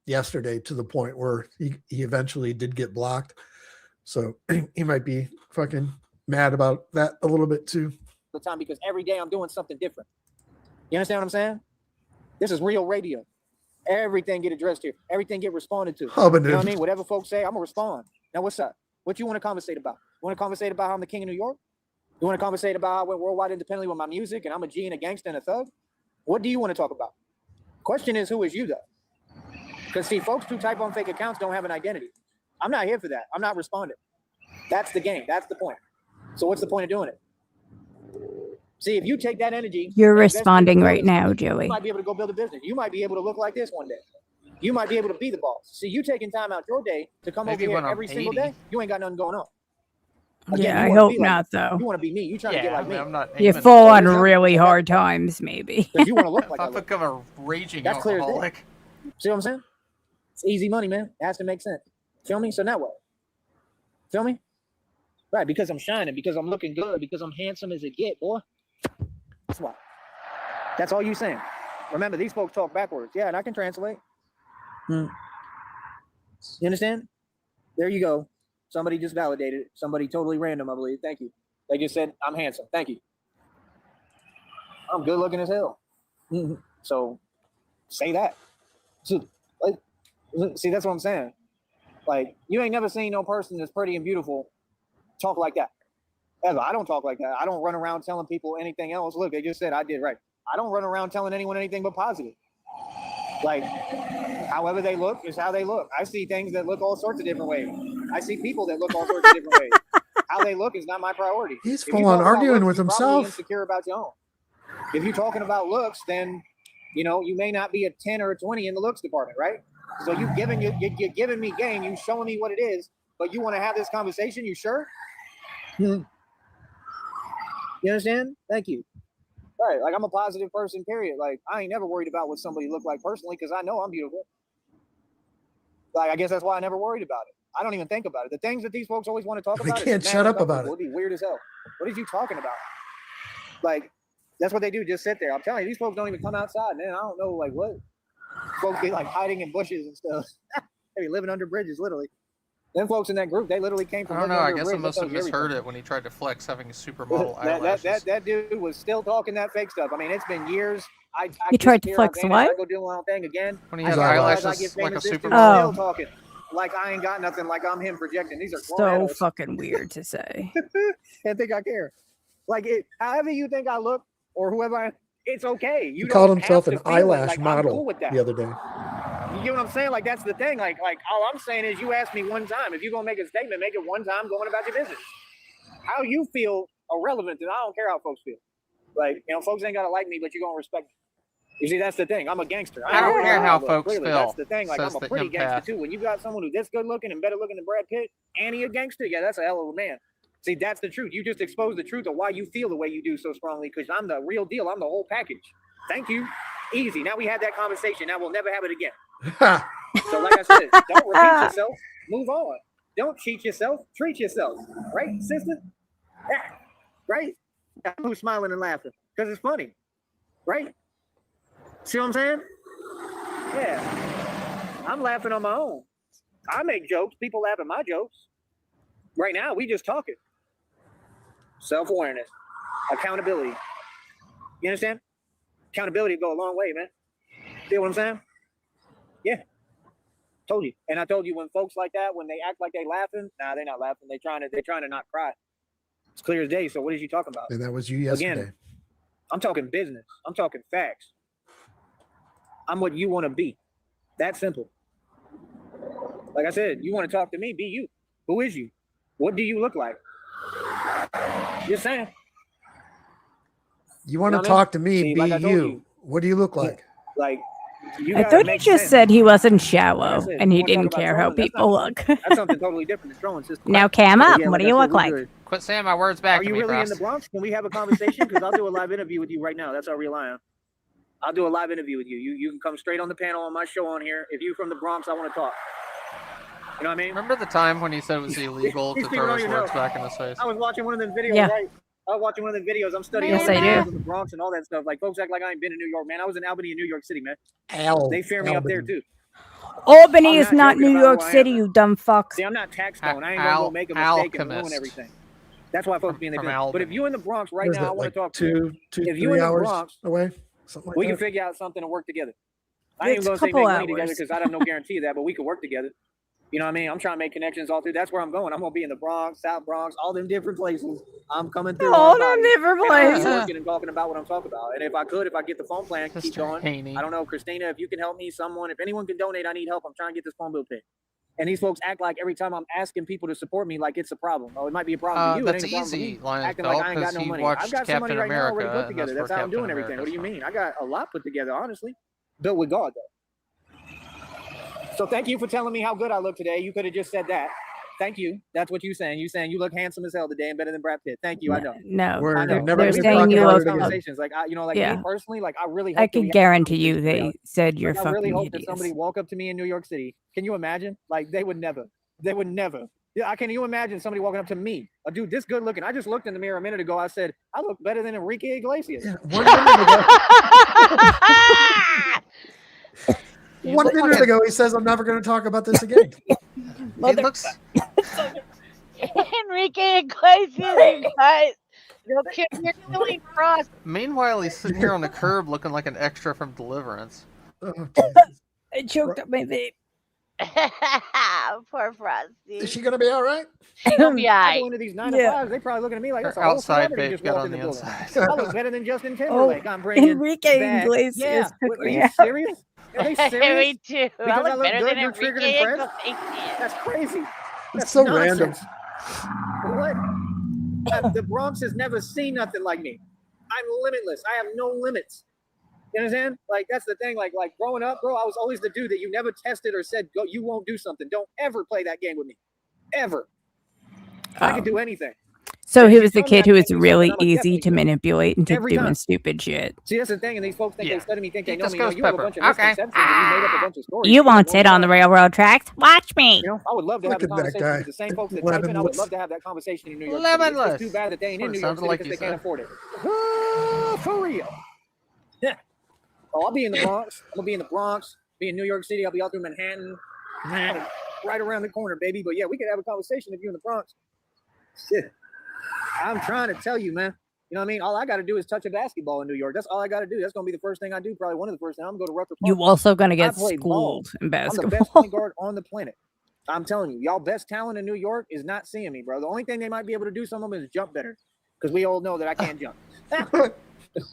[SPEAKER 2] yesterday, to the point where he eventually did get blocked. So he might be fucking mad about that a little bit too.
[SPEAKER 8] The time, because every day I'm doing something different. You understand what I'm saying? This is real radio. Everything get addressed here. Everything get responded to.
[SPEAKER 2] Oh, but
[SPEAKER 8] You know what I mean? Whatever folks say, I'm gonna respond. Now, what's up? What you want to conversate about? You want to conversate about how I'm the king of New York? You want to conversate about how I went worldwide independently with my music and I'm a G and a gangster and a thug? What do you want to talk about? Question is, who is you, though? Because, see, folks who type on fake accounts don't have an identity. I'm not here for that. I'm not responding. That's the game. That's the point. So what's the point of doing it? See, if you take that energy...
[SPEAKER 5] You're responding right now,
[SPEAKER 8] you
[SPEAKER 5] Joey.
[SPEAKER 8] might be able to go build a business. You might be able to look like this one day. You might be able to be the boss. See, you taking time out your day to come
[SPEAKER 6] Maybe
[SPEAKER 8] over
[SPEAKER 6] when
[SPEAKER 8] here
[SPEAKER 6] I'm
[SPEAKER 8] every single
[SPEAKER 6] 80.
[SPEAKER 8] day, you ain't got nothing going on.
[SPEAKER 5] Yeah,
[SPEAKER 8] you
[SPEAKER 5] I
[SPEAKER 8] wanna
[SPEAKER 5] hope
[SPEAKER 8] be like-
[SPEAKER 5] not, though.
[SPEAKER 8] You want to be me. You trying to get like me.
[SPEAKER 6] I'm not
[SPEAKER 5] You
[SPEAKER 6] aiming
[SPEAKER 5] fall
[SPEAKER 6] for
[SPEAKER 5] on
[SPEAKER 6] it.
[SPEAKER 5] really hard times, maybe.
[SPEAKER 8] Because you want to look like
[SPEAKER 6] If
[SPEAKER 8] I
[SPEAKER 6] I
[SPEAKER 8] look.
[SPEAKER 6] become a raging
[SPEAKER 8] That's clear as day.
[SPEAKER 6] alcoholic.
[SPEAKER 8] See what I'm saying? It's easy money, man. It has to make sense. Feel me? So now what? Feel me? Right, because I'm shining, because I'm looking good, because I'm handsome as it get, boy. That's why. That's all you saying. Remember, these folks talk backwards. Yeah, and I can translate. You understand? There you go. Somebody just validated it. Somebody totally random, I believe. Thank you. They just said, I'm handsome. Thank you. I'm good looking as hell. So say that. So, like, see, that's what I'm saying. Like, you ain't never seen no person that's pretty and beautiful talk like that. Ever. I don't talk like that. I don't run around telling people anything else. Look, they just said I did right. I don't run around telling anyone anything but positive. Like, however they look is how they look. I see things that look all sorts of different ways. I see people that look all sorts of different ways. How they look is not my priority.
[SPEAKER 2] He's
[SPEAKER 8] If you
[SPEAKER 2] full on
[SPEAKER 8] talk about
[SPEAKER 2] arguing
[SPEAKER 8] looks,
[SPEAKER 2] with
[SPEAKER 8] you're probably
[SPEAKER 2] himself.
[SPEAKER 8] insecure about your own. If you're talking about looks, then you know you may not be a 10 or a 20 in the looks department, right? So you're giving me game, you showing me what it is, but you want to have this conversation. You sure? You understand? Thank you. Right, like I'm a positive person, period. Like I ain't never worried about what somebody look like personally because I know I'm beautiful. Like I guess that's why I never worried about it. I don't even think about it. The things that these folks always want to talk
[SPEAKER 2] They
[SPEAKER 8] about.
[SPEAKER 2] can't shut up about it.
[SPEAKER 8] It'd be weird as hell. What are you talking about? Like that's what they do. Just sit there. I'm telling you, these folks don't even come outside, man. I don't know, like what. Folks be like hiding in bushes and stuff. They be living under bridges, literally. Them folks in that group, they literally came from.
[SPEAKER 6] I don't know.
[SPEAKER 8] living
[SPEAKER 6] I
[SPEAKER 8] under a
[SPEAKER 6] guess I
[SPEAKER 8] bridge.
[SPEAKER 6] must
[SPEAKER 8] That
[SPEAKER 6] have
[SPEAKER 8] tells you
[SPEAKER 6] misheard
[SPEAKER 8] everything.
[SPEAKER 6] it when he tried to flex having supermodel eyelashes.
[SPEAKER 8] that dude was still talking that fake stuff. I mean, it's been years. I
[SPEAKER 5] You tried to
[SPEAKER 8] disappear,
[SPEAKER 5] flex
[SPEAKER 8] I vanish,
[SPEAKER 5] what?
[SPEAKER 8] I go do my own thing again.
[SPEAKER 6] When he
[SPEAKER 8] I
[SPEAKER 6] had
[SPEAKER 8] realize I
[SPEAKER 6] eyelashes
[SPEAKER 8] get
[SPEAKER 6] like a
[SPEAKER 8] famous, this dude's
[SPEAKER 6] supermodel.
[SPEAKER 8] still talking like I ain't got nothing, like I'm him projecting. These are grown
[SPEAKER 5] So
[SPEAKER 8] adults.
[SPEAKER 5] fucking weird to say.
[SPEAKER 8] And think I care. Like it, however you think I look or whoever I am, it's okay. You
[SPEAKER 2] He called
[SPEAKER 8] don't
[SPEAKER 2] himself
[SPEAKER 8] have
[SPEAKER 2] an
[SPEAKER 8] to feel it.
[SPEAKER 2] eyelash
[SPEAKER 8] Like, I'm
[SPEAKER 2] model
[SPEAKER 8] cool with that.
[SPEAKER 2] the other day.
[SPEAKER 8] You get what I'm saying? Like that's the thing. Like all I'm saying is you ask me one time. If you're gonna make a statement, make it one time going about your business. How you feel irrelevant, and I don't care how folks feel. Like, you know, folks ain't gotta like me, but you're gonna respect me. You see, that's the thing. I'm a gangster.
[SPEAKER 6] I don't care how
[SPEAKER 8] look.
[SPEAKER 6] folks
[SPEAKER 8] Clearly,
[SPEAKER 6] feel,
[SPEAKER 8] That's the thing. Like
[SPEAKER 6] says
[SPEAKER 8] I'm a
[SPEAKER 6] the
[SPEAKER 8] pretty gangster
[SPEAKER 6] empath.
[SPEAKER 8] too. When you got someone who's this good looking and better looking than Brad Pitt, and he a gangster, yeah, that's a hell of a man. See, that's the truth. You just exposed the truth of why you feel the way you do so strongly, because I'm the real deal. I'm the whole package. Thank you. Easy. Now we had that conversation. Now we'll never have it again. So like I said, don't repeat yourself. Move on. Don't cheat yourself. Treat yourself. Right, sister? Yeah. Right? Who's smiling and laughing? Because it's funny. Right? See what I'm saying? Yeah. I'm laughing on my own. I make jokes. People laugh at my jokes. Right now, we just talking. Self-awareness. Accountability. You understand? Accountability go a long way, man. See what I'm saying? Yeah. Told you. And I told you when folks like that, when they act like they laughing, nah, they're not laughing. They're trying to not cry. It's clear as day. So what is you talking about?
[SPEAKER 2] And that was you yesterday.
[SPEAKER 8] Again, I'm talking business. I'm talking facts. I'm what you want to be. That simple. Like I said, you want to talk to me, be you. Who is you? What do you look like? Just saying.
[SPEAKER 2] You want
[SPEAKER 8] You
[SPEAKER 2] to
[SPEAKER 8] know what I mean?
[SPEAKER 2] talk to me,
[SPEAKER 8] See,
[SPEAKER 2] be
[SPEAKER 8] like I told
[SPEAKER 2] you.
[SPEAKER 8] you.
[SPEAKER 2] What do you look like?
[SPEAKER 8] Like, you
[SPEAKER 5] I
[SPEAKER 8] gotta
[SPEAKER 5] thought you
[SPEAKER 8] make
[SPEAKER 5] just
[SPEAKER 8] sense.
[SPEAKER 5] said he wasn't
[SPEAKER 8] Like I
[SPEAKER 5] shallow
[SPEAKER 8] said,
[SPEAKER 5] and he
[SPEAKER 8] you wanna
[SPEAKER 5] didn't
[SPEAKER 8] talk about
[SPEAKER 5] care how
[SPEAKER 8] trolling, that's
[SPEAKER 5] people
[SPEAKER 8] not-
[SPEAKER 5] look.
[SPEAKER 8] That's something totally different than trolling, sister.
[SPEAKER 5] Now, cam
[SPEAKER 8] But
[SPEAKER 5] up.
[SPEAKER 8] yeah,
[SPEAKER 5] What do
[SPEAKER 8] like
[SPEAKER 5] you
[SPEAKER 8] I said,
[SPEAKER 5] look
[SPEAKER 8] we
[SPEAKER 5] like?
[SPEAKER 8] good.
[SPEAKER 6] Quit saying my words back
[SPEAKER 8] Are
[SPEAKER 6] to
[SPEAKER 8] you
[SPEAKER 6] me,
[SPEAKER 8] really in
[SPEAKER 6] Frost.
[SPEAKER 8] the Bronx? Can we have a conversation? Because I'll do a live interview with you right now. That's how real I am. I'll do a live interview with you. You can come straight on the panel on my show on here. If you're from the Bronx, I want to talk. You know what I mean?
[SPEAKER 6] Remember the time when he said it was illegal
[SPEAKER 8] These
[SPEAKER 6] to
[SPEAKER 8] people
[SPEAKER 6] throw
[SPEAKER 8] don't
[SPEAKER 6] his
[SPEAKER 8] even
[SPEAKER 6] words
[SPEAKER 8] know.
[SPEAKER 6] back in his face?
[SPEAKER 8] I was watching one of them videos,
[SPEAKER 5] Yeah.
[SPEAKER 8] right? I was watching one of the videos. I'm studying
[SPEAKER 5] Yes,
[SPEAKER 8] all the
[SPEAKER 5] I do.
[SPEAKER 8] videos of the Bronx and all that stuff. Like, folks act like I ain't been in New York, man. I was in Albany in New York City, man. They fear me up there, too.
[SPEAKER 5] Albany
[SPEAKER 8] I'm
[SPEAKER 5] is
[SPEAKER 8] not
[SPEAKER 5] not
[SPEAKER 8] joking
[SPEAKER 5] New
[SPEAKER 8] about
[SPEAKER 5] York
[SPEAKER 8] who I am,
[SPEAKER 5] City,
[SPEAKER 8] man.
[SPEAKER 5] you dumb fucks.
[SPEAKER 8] See, I'm not tax stone. I ain't gonna go make a mistake and ruin
[SPEAKER 6] Alchemist.
[SPEAKER 8] everything. That's why folks be in
[SPEAKER 6] From
[SPEAKER 8] there. But if you're in the Bronx right
[SPEAKER 2] What is
[SPEAKER 8] now, I
[SPEAKER 2] that,
[SPEAKER 8] want
[SPEAKER 2] like
[SPEAKER 8] to talk to you.
[SPEAKER 2] 2,
[SPEAKER 8] If you
[SPEAKER 2] 3
[SPEAKER 8] in the
[SPEAKER 2] hours
[SPEAKER 8] Bronx,
[SPEAKER 2] away? Something like
[SPEAKER 8] we can
[SPEAKER 2] that?
[SPEAKER 8] figure out something to work together. I ain't
[SPEAKER 5] It's
[SPEAKER 8] even
[SPEAKER 5] a
[SPEAKER 8] gonna say
[SPEAKER 5] couple
[SPEAKER 8] make money together
[SPEAKER 5] hours.
[SPEAKER 8] because I have no guarantee of that, but we can work together. You know what I mean? I'm trying to make connections all through. That's where I'm going. I'm gonna be in the Bronx, South Bronx, all them different places. I'm coming through
[SPEAKER 5] All
[SPEAKER 8] hard
[SPEAKER 5] them
[SPEAKER 8] body,
[SPEAKER 5] different
[SPEAKER 8] and I'm
[SPEAKER 5] places.
[SPEAKER 8] working and talking about what I'm talking about. And if I get the phone plan, keep going. I don't know, Christina, if you can help me, someone, if anyone can donate, I need help. I'm trying to get this phone bill paid. And these folks act like every time I'm asking people to support me, like it's a problem. Oh, it might be a problem for you.
[SPEAKER 6] That's
[SPEAKER 8] It ain't a problem
[SPEAKER 6] easy,
[SPEAKER 8] for me. Acting like I ain't got no money. I've got some money right now already put together. That's how I'm doing everything. What do you mean? I got a lot put together, honestly. Built with God, though. So thank you for telling me how good I look today. You could have just said that. Thank you. That's what you're saying. You're saying you look handsome as hell today and better than Brad Pitt. Thank you. I know.
[SPEAKER 5] No,
[SPEAKER 8] I know.
[SPEAKER 5] they're saying you look.
[SPEAKER 8] Conversations. Like me personally, like I really. Hope
[SPEAKER 5] I can guarantee you, they said you're fucking
[SPEAKER 8] I really hope
[SPEAKER 5] hideous.
[SPEAKER 8] that somebody walk up to me in New York City. Can you imagine? Like they would never. They would never. Yeah, can you imagine somebody walking up to me, a dude this good looking? I just looked in the mirror a minute ago. I said, I look better than Enrique Iglesias.
[SPEAKER 2] Yeah, 1 minute ago. 1 minute ago, he says, I'm never going to talk about this again.
[SPEAKER 6] It looks.
[SPEAKER 7] Enrique Iglesias, you guys. You're killing Frost.
[SPEAKER 6] Meanwhile, he's sitting here on the curb looking like an extra from Deliverance.
[SPEAKER 5] I choked up my vape.
[SPEAKER 7] Poor Frosty.
[SPEAKER 2] Is she going to be all right?
[SPEAKER 7] She's going to be all
[SPEAKER 8] I
[SPEAKER 7] right.
[SPEAKER 8] go into these 9 to 5s, they probably looking at me like that's a whole
[SPEAKER 6] outside
[SPEAKER 8] celebrity
[SPEAKER 6] vape
[SPEAKER 8] just
[SPEAKER 6] got
[SPEAKER 8] walked
[SPEAKER 6] on
[SPEAKER 8] in
[SPEAKER 6] the
[SPEAKER 8] the building.
[SPEAKER 6] inside.
[SPEAKER 8] I look better than Justin Timberlake. I'm bringing
[SPEAKER 5] Enrique
[SPEAKER 8] back.
[SPEAKER 5] Iglesias
[SPEAKER 8] Yeah.
[SPEAKER 5] took
[SPEAKER 8] Are
[SPEAKER 5] me
[SPEAKER 8] you
[SPEAKER 5] out.
[SPEAKER 8] serious? Are they serious?
[SPEAKER 7] Me too.
[SPEAKER 8] Because
[SPEAKER 7] I
[SPEAKER 8] I
[SPEAKER 7] look
[SPEAKER 8] look
[SPEAKER 7] better
[SPEAKER 8] good,
[SPEAKER 7] than
[SPEAKER 8] you're triggered
[SPEAKER 7] Enrique
[SPEAKER 8] and friends?
[SPEAKER 7] Iglesias.
[SPEAKER 8] That's crazy. That's
[SPEAKER 2] so
[SPEAKER 8] nonsense. What? The Bronx has never seen nothing like me. I'm limitless. I have no limits. You understand? Like that's the thing. Like growing up, bro, I was always the dude that you never tested or said, "Go, you won't do something. Don't ever play that game with me, ever." I can do anything.
[SPEAKER 5] So he was the kid who was really easy to manipulate into
[SPEAKER 8] Every
[SPEAKER 5] doing
[SPEAKER 8] time.
[SPEAKER 5] stupid shit.
[SPEAKER 8] See, that's the thing, and these folks think they study me, think they know
[SPEAKER 6] This
[SPEAKER 8] me.
[SPEAKER 6] goes
[SPEAKER 8] You have a
[SPEAKER 6] Pepper.
[SPEAKER 8] bunch of
[SPEAKER 6] Okay.
[SPEAKER 8] misconceptions, and you made up a bunch of stories.
[SPEAKER 5] You won't sit on the railroad tracks. Watch me.
[SPEAKER 8] You know, I would love to have a
[SPEAKER 2] Look at that
[SPEAKER 8] conversation
[SPEAKER 2] guy.
[SPEAKER 8] with the same folks that type in. I would
[SPEAKER 2] Limitless.
[SPEAKER 8] love to have that conversation in New York City. It's
[SPEAKER 6] Limitless.
[SPEAKER 8] just too bad that they ain't in New York
[SPEAKER 6] Sounds
[SPEAKER 8] City
[SPEAKER 6] like
[SPEAKER 8] because
[SPEAKER 6] you
[SPEAKER 8] they can't
[SPEAKER 6] said.
[SPEAKER 8] afford it. For real. Yeah. Oh, I'll be in the Bronx. I'm gonna be in the Bronx. Be in New York City. I'll be out through Manhattan. Right around the corner, baby. But yeah, we could have a conversation if you're in the Bronx. Shit. I'm trying to tell you, man. You know what I mean? All I got to do is touch a basketball in New York. That's all I got to do. That's going to be the first thing I do. Probably one of the first things. I'm going to go to Rutgers Park.
[SPEAKER 5] You also gonna
[SPEAKER 8] I
[SPEAKER 5] get
[SPEAKER 8] play ball.
[SPEAKER 5] schooled in
[SPEAKER 8] I'm the best
[SPEAKER 5] basketball.
[SPEAKER 8] point guard on the planet. I'm telling you, y'all best talent in New York is not seeing me, bro. The only thing they might be able to do, some of them, is jump better. Because we all know that I can't jump.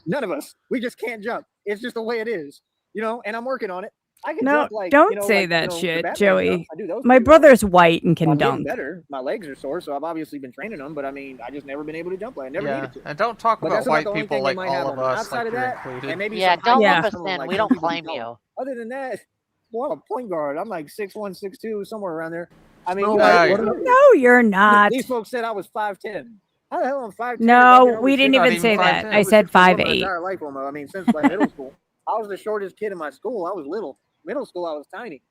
[SPEAKER 8] None of us. We just can't jump. It's just the way it is. You know, and I'm working on it. I can
[SPEAKER 5] No,
[SPEAKER 8] jump like,
[SPEAKER 5] don't
[SPEAKER 8] you know,
[SPEAKER 5] say
[SPEAKER 8] like,
[SPEAKER 5] that
[SPEAKER 8] you know, the
[SPEAKER 5] shit,
[SPEAKER 8] Batman
[SPEAKER 5] Joey.
[SPEAKER 8] jump. I do those
[SPEAKER 5] My
[SPEAKER 8] pretty well.
[SPEAKER 5] brother's white and can
[SPEAKER 8] I'm getting
[SPEAKER 5] dunk.
[SPEAKER 8] better. My legs are sore, so I've obviously been training them. But I mean, I just never been able to jump like I never
[SPEAKER 6] Yeah,
[SPEAKER 8] needed to.
[SPEAKER 6] and don't talk
[SPEAKER 8] But
[SPEAKER 6] about
[SPEAKER 8] that's about
[SPEAKER 6] white
[SPEAKER 8] the only
[SPEAKER 6] people
[SPEAKER 8] thing they
[SPEAKER 6] like
[SPEAKER 8] might have
[SPEAKER 6] all
[SPEAKER 8] on
[SPEAKER 6] of
[SPEAKER 8] me.
[SPEAKER 6] us,
[SPEAKER 8] Outside
[SPEAKER 6] like
[SPEAKER 8] of
[SPEAKER 6] you're
[SPEAKER 8] that,
[SPEAKER 6] included.
[SPEAKER 8] and maybe
[SPEAKER 7] Yeah,
[SPEAKER 8] some
[SPEAKER 7] don't
[SPEAKER 8] high
[SPEAKER 7] lump us
[SPEAKER 8] school,
[SPEAKER 7] in.
[SPEAKER 8] like
[SPEAKER 7] We
[SPEAKER 8] some
[SPEAKER 7] don't
[SPEAKER 8] people
[SPEAKER 7] blame
[SPEAKER 8] don't.
[SPEAKER 7] you.
[SPEAKER 8] Other than that, well, I'm a point guard. I'm like 6'1", 6'2", somewhere around there. I mean,
[SPEAKER 2] No,
[SPEAKER 8] you know,
[SPEAKER 2] what about-
[SPEAKER 5] No, you're not.
[SPEAKER 8] these folks said I was 5'10". How the hell am I 5'10"?
[SPEAKER 5] No, we didn't
[SPEAKER 6] Not
[SPEAKER 5] even
[SPEAKER 6] even
[SPEAKER 5] say
[SPEAKER 6] 5'10".
[SPEAKER 5] that. I said
[SPEAKER 8] My
[SPEAKER 5] 5'8".
[SPEAKER 8] entire life, almost. I mean, since like middle school, I was the shortest kid in my school. I was little. Middle school, I was tiny.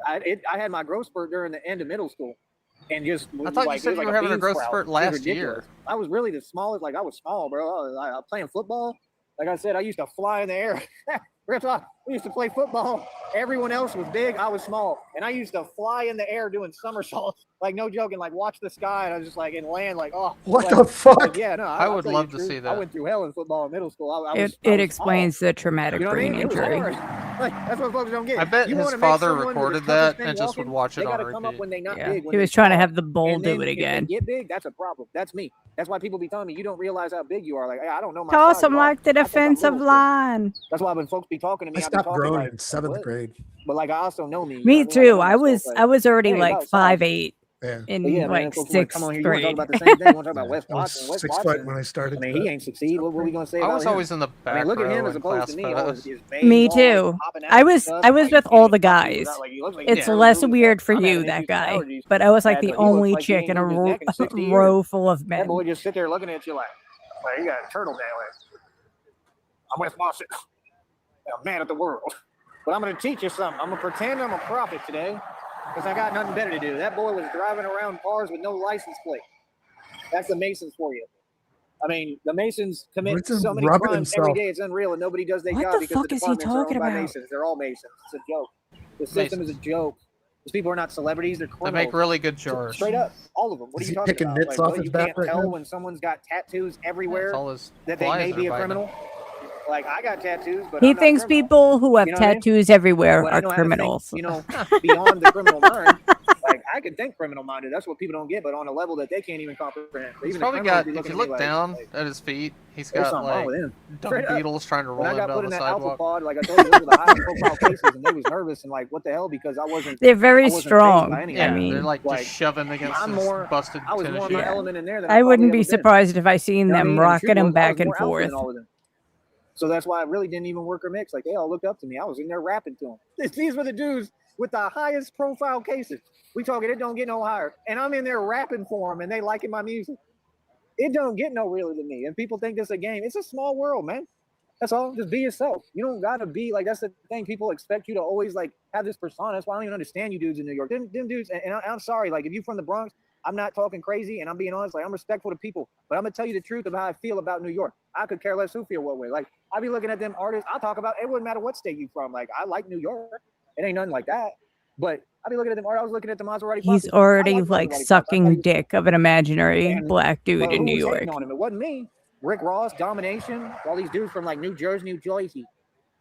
[SPEAKER 8] I had my growth spurt during the end of middle school, and just
[SPEAKER 6] I thought you
[SPEAKER 8] like,
[SPEAKER 6] said
[SPEAKER 8] it was
[SPEAKER 6] you
[SPEAKER 8] like
[SPEAKER 6] were having a
[SPEAKER 8] bean
[SPEAKER 6] growth
[SPEAKER 8] sprout.
[SPEAKER 6] spurt
[SPEAKER 8] It was
[SPEAKER 6] last
[SPEAKER 8] ridiculous.
[SPEAKER 6] year.
[SPEAKER 8] I was really the smallest. Like I was small, bro. I was playing football. Like I said, I used to fly in the air. We used to play football. Everyone else was big. I was small, and I used to fly in the air doing somersaults. Like no joking. Like watch the sky, and I was just like and land. Like
[SPEAKER 2] What
[SPEAKER 8] like,
[SPEAKER 2] the fuck?
[SPEAKER 8] Yeah, no.
[SPEAKER 6] I
[SPEAKER 8] I'll
[SPEAKER 6] would
[SPEAKER 8] tell you
[SPEAKER 6] love
[SPEAKER 8] the
[SPEAKER 6] to
[SPEAKER 8] truth.
[SPEAKER 6] see
[SPEAKER 8] I
[SPEAKER 6] that.
[SPEAKER 8] went through hell in football in middle school. I was
[SPEAKER 5] It
[SPEAKER 8] small.
[SPEAKER 5] explains the traumatic
[SPEAKER 8] You know what I
[SPEAKER 5] brain
[SPEAKER 8] mean? It was
[SPEAKER 5] injury.
[SPEAKER 8] hard. Like that's what folks don't get.
[SPEAKER 6] I bet
[SPEAKER 8] You
[SPEAKER 6] his
[SPEAKER 8] wanna make
[SPEAKER 6] father
[SPEAKER 8] someone the
[SPEAKER 6] recorded
[SPEAKER 8] toughest
[SPEAKER 6] that
[SPEAKER 8] thing
[SPEAKER 6] and just would
[SPEAKER 8] walking,
[SPEAKER 6] watch it
[SPEAKER 8] they
[SPEAKER 6] on
[SPEAKER 8] gotta come up
[SPEAKER 6] repeat.
[SPEAKER 8] when they not
[SPEAKER 5] Yeah,
[SPEAKER 8] big. When
[SPEAKER 5] he
[SPEAKER 8] they
[SPEAKER 5] was trying to
[SPEAKER 8] small.
[SPEAKER 5] have the bull
[SPEAKER 8] And
[SPEAKER 5] do
[SPEAKER 8] then
[SPEAKER 5] it
[SPEAKER 8] if they
[SPEAKER 5] again.
[SPEAKER 8] get big, that's a problem. That's me. That's why people be telling me you don't realize how big you are. Like I don't know my
[SPEAKER 5] Toss
[SPEAKER 8] size
[SPEAKER 5] him
[SPEAKER 8] at all.
[SPEAKER 5] like the
[SPEAKER 8] I think I'm
[SPEAKER 5] defensive
[SPEAKER 8] little still.
[SPEAKER 5] line.
[SPEAKER 8] That's why when folks be talking to me,
[SPEAKER 2] I
[SPEAKER 8] I be
[SPEAKER 2] stopped
[SPEAKER 8] talking
[SPEAKER 2] growing
[SPEAKER 8] like
[SPEAKER 2] in 7th
[SPEAKER 8] what?
[SPEAKER 2] grade.
[SPEAKER 8] But like I also know me. You know
[SPEAKER 5] Me
[SPEAKER 8] what I mean? Like,
[SPEAKER 5] too.
[SPEAKER 8] know
[SPEAKER 5] I
[SPEAKER 8] myself,
[SPEAKER 5] was I was already
[SPEAKER 8] ain't
[SPEAKER 5] like
[SPEAKER 8] about size.
[SPEAKER 5] 5'8"
[SPEAKER 2] Yeah.
[SPEAKER 5] in
[SPEAKER 8] But yeah, man,
[SPEAKER 5] like
[SPEAKER 8] folks want to come on
[SPEAKER 5] 6th
[SPEAKER 8] here. You want to talk
[SPEAKER 5] grade.
[SPEAKER 8] about the same thing? You want to talk about Wes
[SPEAKER 2] I was
[SPEAKER 8] Watson? Wes
[SPEAKER 2] 6 foot
[SPEAKER 8] Watson.
[SPEAKER 2] when I started.
[SPEAKER 8] I mean, he ain't succeed. What we gonna say
[SPEAKER 6] I
[SPEAKER 8] about
[SPEAKER 6] was
[SPEAKER 8] him?
[SPEAKER 6] always in the
[SPEAKER 8] I
[SPEAKER 6] back
[SPEAKER 8] mean, look at him
[SPEAKER 6] row
[SPEAKER 8] as
[SPEAKER 6] in
[SPEAKER 8] opposed
[SPEAKER 6] class
[SPEAKER 8] to me. All
[SPEAKER 6] photos.
[SPEAKER 8] his veins
[SPEAKER 5] Me
[SPEAKER 8] all,
[SPEAKER 5] too.
[SPEAKER 8] like, popping out
[SPEAKER 5] I
[SPEAKER 8] and
[SPEAKER 5] was
[SPEAKER 8] stuff.
[SPEAKER 5] I was
[SPEAKER 8] Like,
[SPEAKER 5] with
[SPEAKER 8] he
[SPEAKER 5] all
[SPEAKER 8] ain't
[SPEAKER 5] the
[SPEAKER 8] fucking was
[SPEAKER 5] guys.
[SPEAKER 8] out. Like, he looks like
[SPEAKER 5] It's
[SPEAKER 8] he's
[SPEAKER 5] less
[SPEAKER 8] really
[SPEAKER 5] weird for
[SPEAKER 8] I'm having
[SPEAKER 5] you, that
[SPEAKER 8] issues with
[SPEAKER 5] guy.
[SPEAKER 8] allergies.
[SPEAKER 5] But I was like
[SPEAKER 8] But
[SPEAKER 5] the
[SPEAKER 8] he looks
[SPEAKER 5] only
[SPEAKER 8] like he
[SPEAKER 5] chick
[SPEAKER 8] ain't
[SPEAKER 5] in a
[SPEAKER 8] moved his neck in 60 years.
[SPEAKER 5] row full of
[SPEAKER 8] That
[SPEAKER 5] men.
[SPEAKER 8] boy just sit there looking at you like you got a turtle down. Like, I'm Wes Watson. I'm man of the world. But I'm going to teach you something. I'm going to pretend I'm a prophet today because I got nothing better to do. That boy was driving around cars with no license plate. That's the Masons for you. I mean, the Masons commit
[SPEAKER 2] What's him
[SPEAKER 8] so many
[SPEAKER 2] rubbing
[SPEAKER 8] crimes every
[SPEAKER 2] himself?
[SPEAKER 8] day. It's unreal, and nobody does their
[SPEAKER 5] What
[SPEAKER 8] job
[SPEAKER 5] the
[SPEAKER 8] because
[SPEAKER 5] fuck
[SPEAKER 8] the
[SPEAKER 5] is he
[SPEAKER 8] departments are owned
[SPEAKER 5] talking
[SPEAKER 8] by
[SPEAKER 5] about?
[SPEAKER 8] Masons. They're all Masons. It's a joke. The system is a joke. These people are not celebrities. They're
[SPEAKER 6] They
[SPEAKER 8] criminals.
[SPEAKER 6] make really good jars.
[SPEAKER 8] Straight up, all of them. What are
[SPEAKER 2] Is
[SPEAKER 8] you
[SPEAKER 2] he
[SPEAKER 8] talking
[SPEAKER 2] picking
[SPEAKER 8] about?
[SPEAKER 2] nits
[SPEAKER 8] Like,
[SPEAKER 2] off
[SPEAKER 8] what,
[SPEAKER 2] his
[SPEAKER 8] you
[SPEAKER 2] back
[SPEAKER 8] can't
[SPEAKER 2] right
[SPEAKER 8] tell
[SPEAKER 2] now?
[SPEAKER 8] when someone's got tattoos everywhere
[SPEAKER 6] That's all his
[SPEAKER 8] that they
[SPEAKER 6] flies
[SPEAKER 8] may
[SPEAKER 6] are
[SPEAKER 8] be a
[SPEAKER 6] biting him.
[SPEAKER 8] criminal. Like I got tattoos, but
[SPEAKER 5] He
[SPEAKER 8] I'm not a
[SPEAKER 5] thinks
[SPEAKER 8] criminal.
[SPEAKER 5] people who have
[SPEAKER 8] You know what I mean?
[SPEAKER 5] tattoos everywhere
[SPEAKER 8] But I
[SPEAKER 5] are
[SPEAKER 8] know how to think,
[SPEAKER 5] criminals.
[SPEAKER 8] you know, beyond the criminal mind. Like I could think criminal minded. That's what people don't get, but on a level that they can't even comprehend.
[SPEAKER 6] He's probably got. If you look down at his feet, he's got like dung beetles trying to roll him down the sidewalk.
[SPEAKER 8] Pod, like I told you, those are the highest profile cases, and they was nervous and like, what the hell? Because I wasn't.
[SPEAKER 5] They're very strong.
[SPEAKER 6] Yeah, I mean, they're like just shoving against his busted
[SPEAKER 8] I was more
[SPEAKER 6] tennis
[SPEAKER 8] my
[SPEAKER 6] shoe.
[SPEAKER 8] element in there than
[SPEAKER 5] I wouldn't be surprised if I seen them rocking him back and forth.
[SPEAKER 8] So that's why I really didn't even work or mix. Like, they all looked up to me. I was in there rapping to them. These were the dudes with the highest profile cases. We talking, it don't get no higher. And I'm in there rapping for them, and they liking my music. It don't get no realer than me. And people think this a game. It's a small world, man. That's all. Just be yourself. You don't got to be, like, that's the thing. People expect you to always, like, have this persona. That's why I don't even understand you dudes in New York. Them dudes, and I'm sorry, like, if you from the Bronx, I'm not talking crazy, and I'm being honest. Like, I'm respectful to people, but I'm gonna tell you the truth of how I feel about New York. I could care less who feel what way. Like, I be looking at them artists. I'll talk about it. Wouldn't matter what state you from. Like, I like New York. It ain't nothing like that. But I be looking at them artists. I was looking at the Maserati.
[SPEAKER 5] He's already like sucking dick of an imaginary black dude in New York.
[SPEAKER 8] On him? It wasn't me. Rick Ross, Domination, all these dudes from like New Jersey, New Jersey.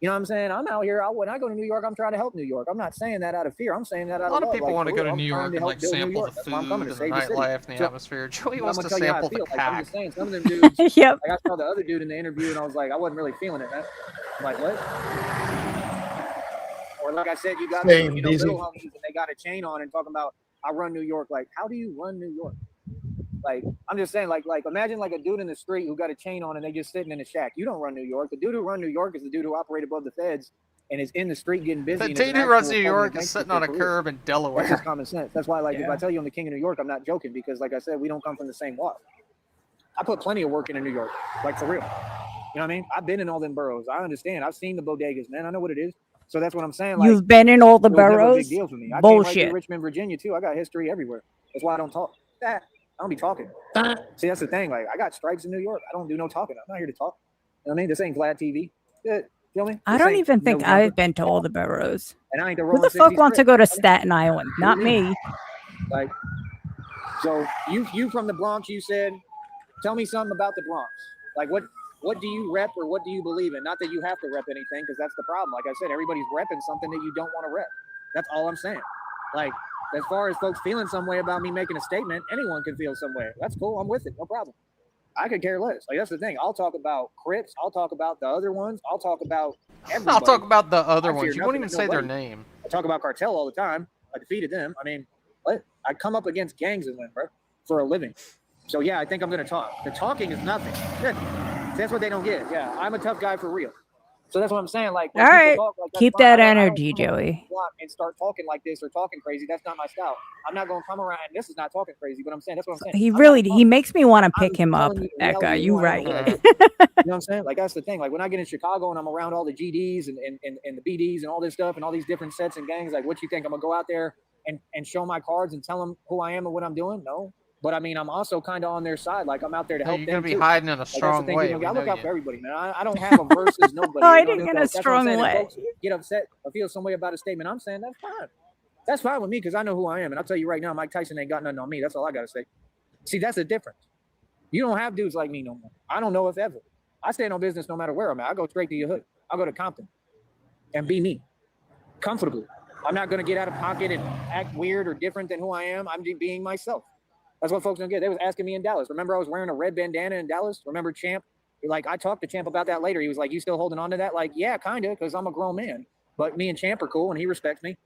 [SPEAKER 8] You know what I'm saying? I'm out here. When I go to New York, I'm trying to help New York. I'm not saying that out of fear. I'm saying that out of love.
[SPEAKER 6] A lot of people
[SPEAKER 8] like,
[SPEAKER 6] want to go to New York and like sample the food and the nightlife and the atmosphere. Joey wants to sample the cock.
[SPEAKER 8] I'm just saying, some of them dudes.
[SPEAKER 5] Yep.
[SPEAKER 8] Like, I saw the other dude in the interview, and I was like, I wasn't really feeling it, man. I'm like, what? Or like I said, you got little homies, and they got a chain on and talking about, I run New York. Like, how do you run New York? Like, I'm just saying, like imagine like a dude in the street who got a chain on and they just sitting in a shack. You don't run New York. The dude who run New York is the dude who operate above the feds and is in the street getting busy.
[SPEAKER 6] The dude who runs New York is sitting on a curb in Delaware.
[SPEAKER 8] That's just common sense. That's why, like, if I tell you I'm the king of New York, I'm not joking, because, like I said, we don't come from the same walk. I put plenty of work into New York, like, for real. You know what I mean? I've been in all them boroughs. I understand. I've seen the bodegas, man. I know what it is. So that's what I'm saying. Like,
[SPEAKER 5] you've been in all the boroughs?
[SPEAKER 8] Big deal for me. I
[SPEAKER 5] Bullshit.
[SPEAKER 8] came right to Richmond, Virginia, too. I got history everywhere. That's why I don't talk. I don't be talking. See, that's the thing. Like, I got stripes in New York. I don't do no talking. I'm not here to talk. You know what I mean? This ain't Vlad TV. You feel me?
[SPEAKER 5] I don't even think I've been to all the boroughs.
[SPEAKER 8] And I ain't the
[SPEAKER 5] Who the fuck wants to go to Staten Island? Not me.
[SPEAKER 8] Like, so you from the Bronx, you said, tell me something about the Bronx. Like, what do you rep or what do you believe in? Not that you have to rep anything, because that's the problem. Like I said, everybody's repping something that you don't want to rep. That's all I'm saying. Like, as far as folks feeling some way about me making a statement, anyone can feel some way. That's cool. I'm with it. No problem. I could care less. Like, that's the thing. I'll talk about Crips. I'll talk about the other ones. I'll talk about everybody.
[SPEAKER 6] I'll talk about the other ones. You won't even say their name.
[SPEAKER 8] I talk about Cartel all the time. I defeated them. I mean, what? I come up against gangs and win, bro, for a living. So, yeah, I think I'm going to talk. The talking is nothing. That's what they don't get. Yeah, I'm a tough guy for real. So that's what I'm saying. Like,
[SPEAKER 5] all right,
[SPEAKER 8] talk, like,
[SPEAKER 5] keep that energy, Joey.
[SPEAKER 8] And start talking like this or talking crazy. That's not my style. I'm not going to come around. And this is not talking crazy, but I'm saying that's what I'm saying.
[SPEAKER 5] He makes me want to pick him up, Eka. You right.
[SPEAKER 8] You know what I'm saying? Like, that's the thing. Like, when I get in Chicago and I'm around all the GDs and the BDs and all this stuff and all these different sets and gangs, like, what you think? I'm going to go out there and show my cards and tell them who I am and what I'm doing? No. But I mean, I'm also kind of on their side. Like, I'm out there to help them.
[SPEAKER 6] You're gonna be hiding in a strong way.
[SPEAKER 8] I look out for everybody, man. I don't have a versus nobody.
[SPEAKER 5] Hiding in a strong way.
[SPEAKER 8] Get upset or feel some way about a statement I'm saying. That's fine. That's fine with me, because I know who I am. And I'll tell you right now, Mike Tyson ain't got nothing on me. That's all I gotta say. See, that's the difference. You don't have dudes like me no more. I don't know if ever. I stand on business no matter where I'm at. I go straight to your hood. I'll go to Compton and be me, comfortably. I'm not gonna get out of pocket and act weird or different than who I am. I'm just being myself. That's what folks don't get. They was asking me in Dallas. Remember, I was wearing a red bandana in Dallas? Remember Champ? Like, I talked to Champ about that later. He was like, you still holding on to that? Like, yeah, kind of, because I'm a grown man. But me and Champ are cool, and he respects me.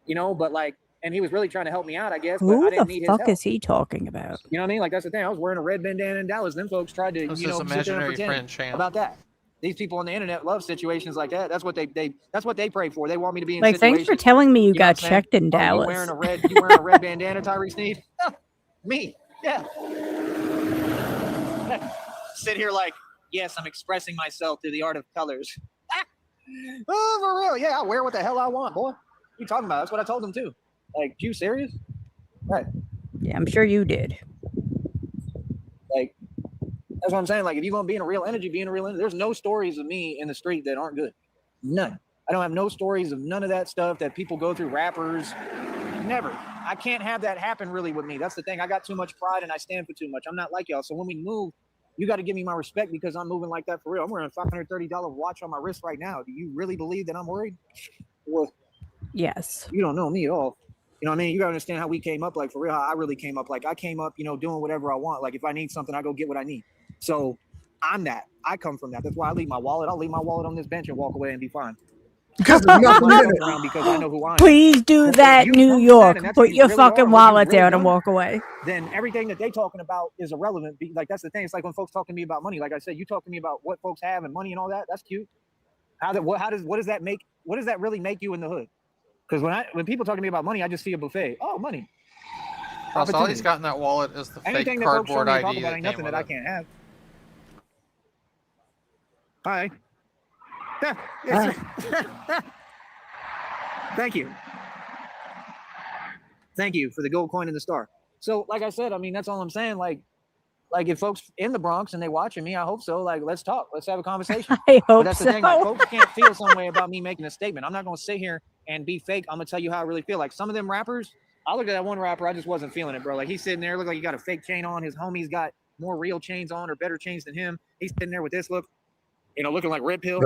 [SPEAKER 8] You know, but like, and he was really trying to help me out, I guess. But I didn't need his help.
[SPEAKER 5] Who the fuck is he talking about?
[SPEAKER 8] You know what I mean? Like, that's the thing. I was wearing a red bandana in Dallas. Them folks tried to,
[SPEAKER 6] That's
[SPEAKER 8] you know,
[SPEAKER 6] imaginary friend Champ.
[SPEAKER 8] About that. These people on the internet love situations like that. That's what they pray for. They want me to be in
[SPEAKER 5] like,
[SPEAKER 8] situations.
[SPEAKER 5] thanks for telling me you got checked in Dallas.
[SPEAKER 8] You wearing a red bandana, Tyree Sneed? Me. Yeah. Sit here like, yes, I'm expressing myself through the art of colors. Oh, for real. Yeah, I wear what the hell I want, boy. What you talking about? That's what I told them too. Like, you serious? Right.
[SPEAKER 5] Yeah, I'm sure you did.
[SPEAKER 8] Like, that's what I'm saying. Like, if you're going to be in a real energy, be in a real energy. There's no stories of me in the street that aren't good. None. I don't have no stories of none of that stuff that people go through, rappers. Never. I can't have that happen really with me. That's the thing. I got too much pride and I stand for too much. I'm not like y'all. So when we move, you got to give me my respect, because I'm moving like that for real. I'm wearing a $530 watch on my wrist right now. Do you really believe that I'm worried? Well,
[SPEAKER 5] yes.
[SPEAKER 8] You don't know me at all. You know what I mean? You gotta understand how we came up, like for real, how I really came up. Like I came up, you know, doing whatever I want. Like if I need something, I go get what I need. So I'm that. I come from that. That's why I leave my wallet. I'll leave my wallet on this bench and walk away and be fine.
[SPEAKER 2] Because there's nothing in it.
[SPEAKER 8] Around because I know who I am.
[SPEAKER 5] Please do that, New York. Put your fucking wallet down and walk away.
[SPEAKER 8] Then everything that they talking about is irrelevant. Like that's the thing. It's like when folks talk to me about money. Like I said, you talk to me about what folks have and money and all that. That's cute. What does that make? What does that really make you in the hood? Because when people talk to me about money, I just see a buffet. Oh, money.
[SPEAKER 6] Also, all he's got in that wallet is the
[SPEAKER 8] Anything
[SPEAKER 6] fake
[SPEAKER 8] that folks show
[SPEAKER 6] cardboard
[SPEAKER 8] me
[SPEAKER 6] ID
[SPEAKER 8] talk about
[SPEAKER 6] that
[SPEAKER 8] ain't
[SPEAKER 6] came
[SPEAKER 8] nothing
[SPEAKER 6] with
[SPEAKER 8] that I
[SPEAKER 6] it.
[SPEAKER 8] can't have. Hi. Thank you. Thank you for the gold coin and the star. So, like I said, I mean, that's all I'm saying. Like if folks in the Bronx and they watching me, I hope so. Like, let's talk. Let's have a conversation.
[SPEAKER 5] I hope
[SPEAKER 8] But that's
[SPEAKER 5] so.
[SPEAKER 8] the thing. Like, folks can't feel some way about me making a statement. I'm not going to sit here and be fake. I'm going to tell you how I really feel. Like some of them rappers, I looked at that one rapper. I just wasn't feeling it, bro. Like he's sitting there, look like he got a fake chain on. His homie's got more real chains on or better chains than him. He's sitting there with this look, you know, looking like Red Pill,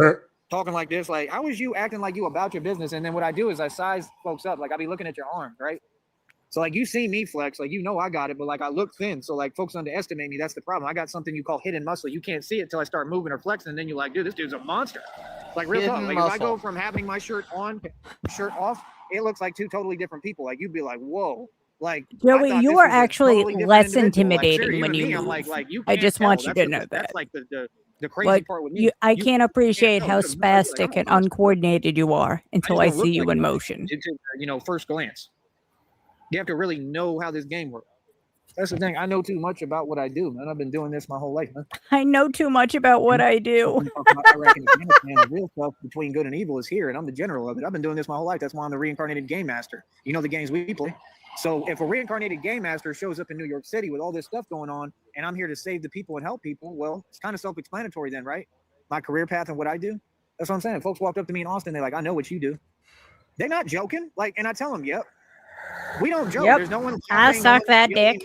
[SPEAKER 8] talking like this. Like, how is you acting like you about your business? And then what I do is I size folks up. Like I be looking at your arms, right? So like you see me flex, like you know I got it, but like I look thin. So like folks underestimate me. That's the problem. I got something you call hidden muscle. You can't see it till I start moving or flexing, and then you're like, dude, this dude's a monster. Like real talk. Like if I go from having my shirt on, shirt off, it looks like two totally different people. Like you'd be like, whoa. Like
[SPEAKER 5] Joey, you are actually less intimidating when you move. I just want you to know that.
[SPEAKER 8] That's like the crazy part with me.
[SPEAKER 5] I can't appreciate how spastic and uncoordinated you are until I see you in motion.
[SPEAKER 8] You know, first glance. You have to really know how this game works. That's the thing. I know too much about what I do, man. I've been doing this my whole life, man.
[SPEAKER 5] I know too much about what I do.
[SPEAKER 8] Iraq and Afghanistan, the real stuff between good and evil is here, and I'm the general of it. I've been doing this my whole life. That's why I'm the reincarnated game master. You know the games we play. So if a reincarnated game master shows up in New York City with all this stuff going on, and I'm here to save the people and help people, well, it's kind of self-explanatory then, right? My career path and what I do. That's what I'm saying. Folks walked up to me in Austin. They're like, I know what you do. They're not joking. Like, and I tell them, yep. We don't joke.
[SPEAKER 5] Yep.
[SPEAKER 8] There's no one.
[SPEAKER 5] I suck that dick.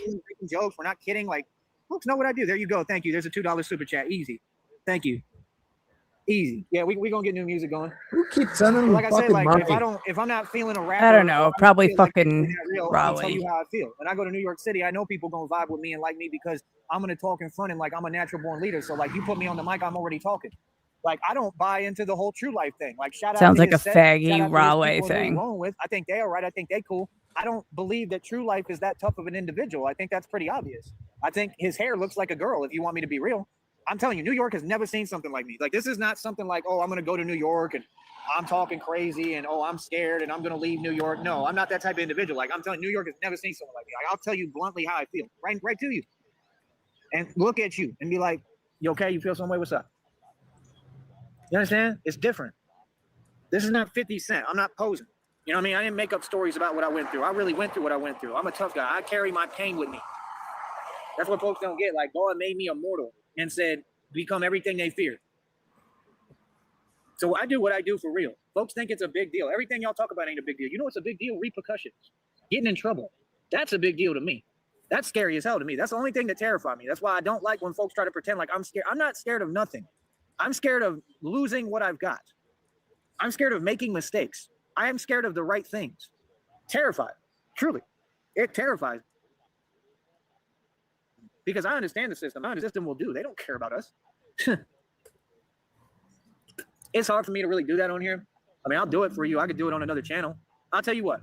[SPEAKER 8] Jokes. We're not kidding. Like, folks know what I do. There you go. Thank you. There's a $2 super chat. Easy. Thank you. Easy. Yeah, we gonna get new music going.
[SPEAKER 2] Who keeps sending them
[SPEAKER 8] like I said, like
[SPEAKER 2] money?
[SPEAKER 8] if I'm not feeling a rapper,
[SPEAKER 5] I don't know. Probably fucking
[SPEAKER 8] I'll tell you
[SPEAKER 5] Raleigh.
[SPEAKER 8] how I feel. When I go to New York City, I know people gonna vibe with me and like me because I'm gonna talk in front and like I'm a natural born leader. So like you put me on the mic, I'm already talking. Like I don't buy into the whole true life thing. Like shout out.
[SPEAKER 5] Sounds
[SPEAKER 8] to
[SPEAKER 5] like a
[SPEAKER 8] his set. Shout out
[SPEAKER 5] faggy
[SPEAKER 8] to
[SPEAKER 5] Raleigh
[SPEAKER 8] his people who
[SPEAKER 5] thing.
[SPEAKER 8] he's rolling with. I think they are right. I think they cool. I don't believe that true life is that tough of an individual. I think that's pretty obvious. I think his hair looks like a girl, if you want me to be real. I'm telling you, New York has never seen something like me. Like, this is not something like, oh, I'm going to go to New York and I'm talking crazy and, oh, I'm scared and I'm going to leave New York. No, I'm not that type of individual. Like, I'm telling you, New York has never seen someone like me. Like, I'll tell you bluntly how I feel, right to you. And look at you and be like, you okay? You feel some way? What's up? You understand? It's different. This is not 50 Cent. I'm not posing. You know what I mean? I didn't make up stories about what I went through. I really went through what I went through. I'm a tough guy. I carry my pain with me. That's what folks don't get. Like, God made me immortal and said, become everything they fear. So I do what I do for real. Folks think it's a big deal. Everything y'all talk about ain't a big deal. You know what's a big deal? Repercussions. Getting in trouble. That's a big deal to me. That's scary as hell to me. That's the only thing that terrifies me. That's why I don't like when folks try to pretend like I'm scared. I'm not scared of nothing. I'm scared of losing what I've got. I'm scared of making mistakes. I am scared of the right things. Terrified. Truly. It terrifies me. Because I understand the system. I understand the system will do. They don't care about us. It's hard for me to really do that on here. I mean, I'll do it for you. I could do it on another channel. I'll tell you what.